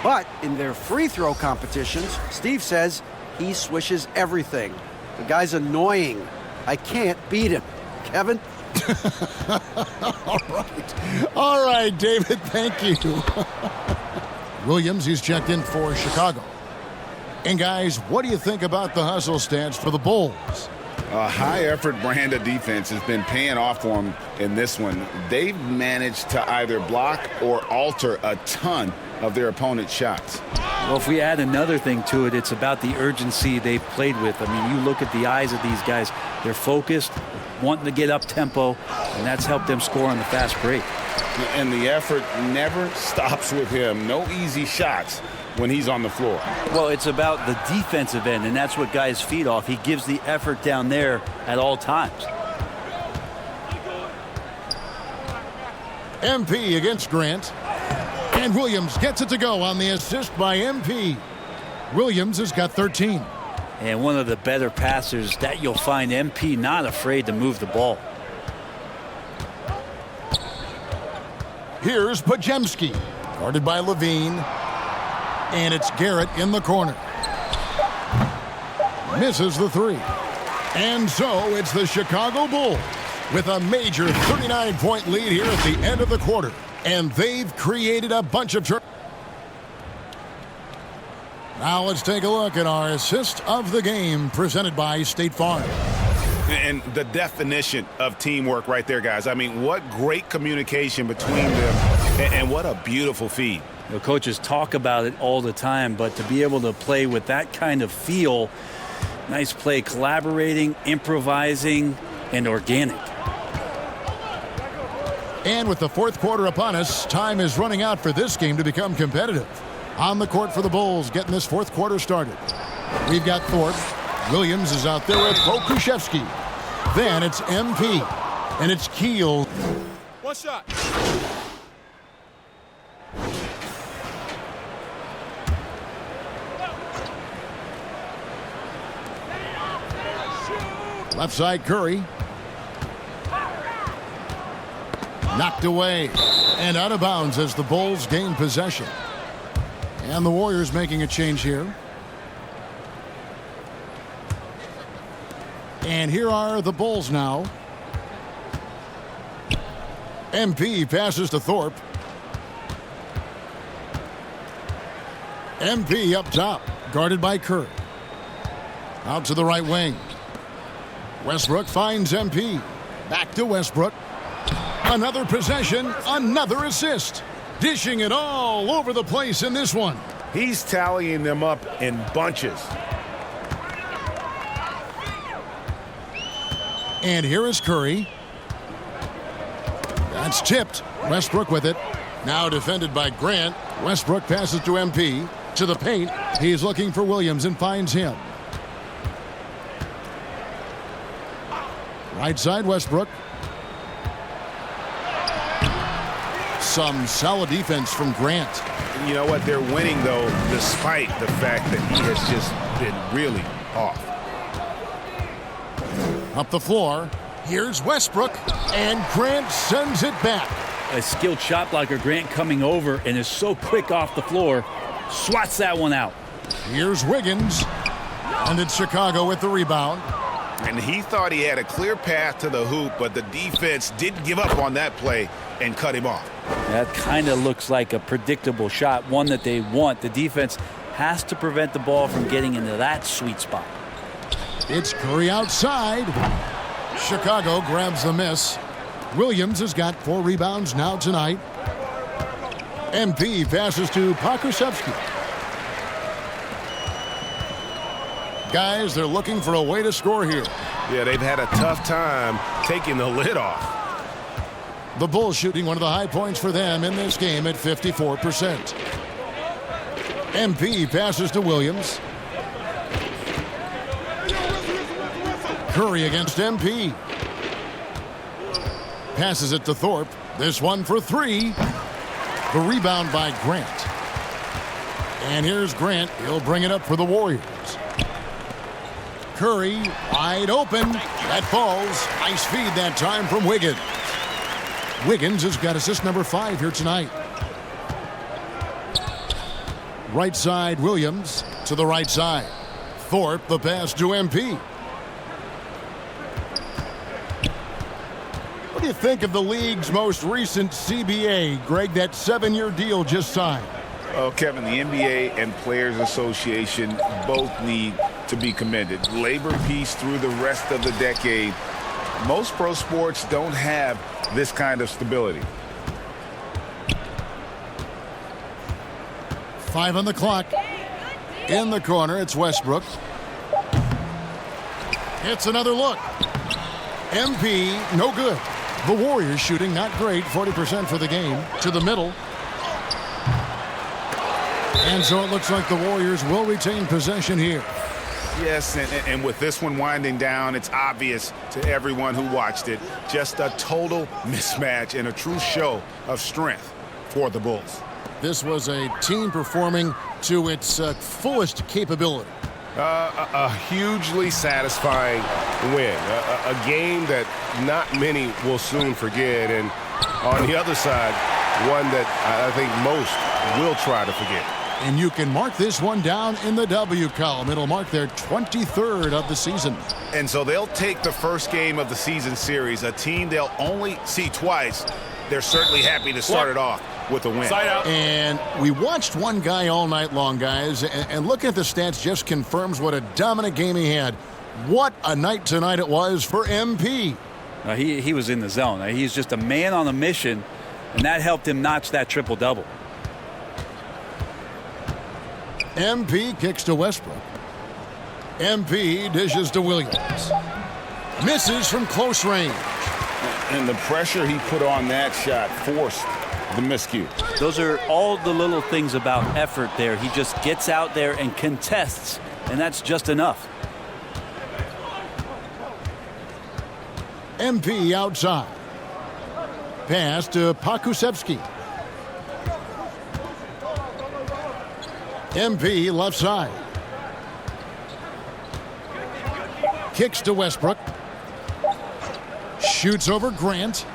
S7: but in their free throw competitions, Steve says he swishes everything. The guy's annoying. I can't beat him. Kevin?
S3: All right, David, thank you. Williams, he's checked in for Chicago. And guys, what do you think about the hustle stats for the Bulls?
S4: A high-effort brand of defense has been paying off for them in this one. They've managed to either block or alter a ton of their opponent's shots.
S13: Well, if we add another thing to it, it's about the urgency they've played with. I mean, you look at the eyes of these guys. They're focused, wanting to get up tempo, and that's helped them score on the fast break.
S4: And the effort never stops with him. No easy shots when he's on the floor.
S13: Well, it's about the defensive end, and that's what guys feed off. He gives the effort down there at all times.
S3: MP against Grant. And Williams gets it to go on the assist by MP. Williams has got 13.
S13: And one of the better passers that you'll find. MP not afraid to move the ball.
S3: Here's Pajemski, guarded by Levine. And it's Garrett in the corner. Misses the three. And so it's the Chicago Bulls with a major 39-point lead here at the end of the quarter. And they've created a bunch of turnovers. Now let's take a look at our assist of the game presented by State Farm.
S4: And the definition of teamwork right there, guys. I mean, what great communication between them, and what a beautiful feed.
S13: You know, coaches talk about it all the time, but to be able to play with that kind of feel, nice play, collaborating, improvising, and organic.
S3: And with the fourth quarter upon us, time is running out for this game to become competitive. On the court for the Bulls, getting this fourth quarter started. We've got Thorpe. Williams is out there with Pokushevsky. Then it's MP. And it's Keel.
S5: One shot.
S3: Left side, Curry. Knocked away and out of bounds as the Bulls gain possession. And the Warriors making a change here. And here are the Bulls now. MP passes to Thorpe. MP up top, guarded by Curry. Out to the right wing. Westbrook finds MP. Back to Westbrook. Another possession, another assist. Dishing it all over the place in this one.
S4: He's tallying them up in bunches.
S3: And here is Curry. That's tipped. Westbrook with it. Now defended by Grant. Westbrook passes to MP. To the paint. He's looking for Williams and finds him. Right side, Westbrook. Some solid defense from Grant.
S4: You know what? They're winning, though, despite the fact that he has just been really off.
S3: Up the floor. Here's Westbrook. And Grant sends it back.
S13: A skilled shot blocker, Grant, coming over and is so quick off the floor. Swats that one out.
S3: Here's Wiggins. And it's Chicago with the rebound.
S4: And he thought he had a clear path to the hoop, but the defense didn't give up on that play and cut him off.
S13: That kind of looks like a predictable shot, one that they want. The defense has to prevent the ball from getting into that sweet spot.
S3: It's Curry outside. Chicago grabs the miss. Williams has got 4 rebounds now tonight. MP passes to Pokushevsky. Guys, they're looking for a way to score here.
S4: Yeah, they've had a tough time taking the lid off.
S3: The Bulls shooting one of the high points for them in this game at 54%. MP passes to Williams. Curry against MP. Passes it to Thorpe. This one for 3. The rebound by Grant. And here's Grant. He'll bring it up for the Warriors. Curry wide open. That falls. Nice feed that time from Wiggins. Wiggins has got assist number 5 here tonight. Right side, Williams to the right side. Thorpe, the pass to MP. What do you think of the league's most recent CBA, Greg, that 7-year deal just signed?
S4: Oh, Kevin, the NBA and Players Association both need to be commended. Labor peace through the rest of the decade. Most pro sports don't have this kind of stability.
S3: 5 on the clock. In the corner, it's Westbrook. It's another look. MP, no good. The Warriors shooting not great, 40% for the game. To the middle. And so it looks like the Warriors will retain possession here.
S4: Yes, and with this one winding down, it's obvious to everyone who watched it. Just a total mismatch and a true show of strength for the Bulls.
S3: This was a team performing to its fullest capability.
S6: A hugely satisfying win. A game that not many will soon forget. And on the other side, one that I think most will try to forget.
S3: And you can mark this one down in the W column. It'll mark their 23rd of the season.
S4: And so they'll take the first game of the season series, a team they'll only see twice. They're certainly happy to start it off with a win.
S9: Side out.
S3: And we watched one guy all night long, guys, and looking at the stats just confirms what a dominant game he had. What a night tonight it was for MP.
S13: He was in the zone. He's just a man on a mission, and that helped him notch that triple-double.
S3: MP kicks to Westbrook. MP dishes to Williams. Misses from close range.
S4: And the pressure he put on that shot forced the miscue.
S13: Those are all the little things about effort there. He just gets out there and contests, and that's just enough.
S3: MP outside. Pass to Pakusevsky. MP left side. Kicks to Westbrook. Shoots over Grant.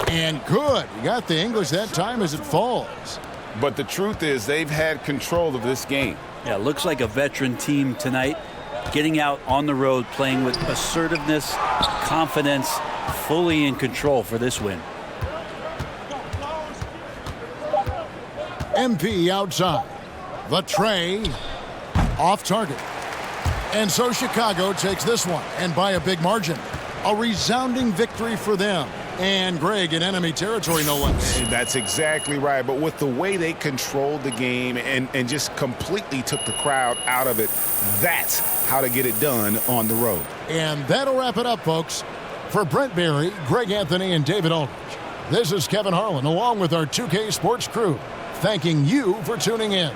S3: And good. You got the English that time as it falls.
S4: But the truth is they've had control of this game.
S13: Yeah, looks like a veteran team tonight. Getting out on the road, playing with assertiveness, confidence, fully in control for this win.
S3: MP outside. The tray off target. And so Chicago takes this one, and by a big margin. A resounding victory for them. And Greg in enemy territory, no less.
S4: That's exactly right. But with the way they controlled the game and just completely took the crowd out of it, that's how to get it done on the road.
S3: And that'll wrap it up, folks. For Brent Barry, Greg Anthony, and David Aldridge, this is Kevin Harlan, along with our 2K Sports crew, thanking you for tuning in.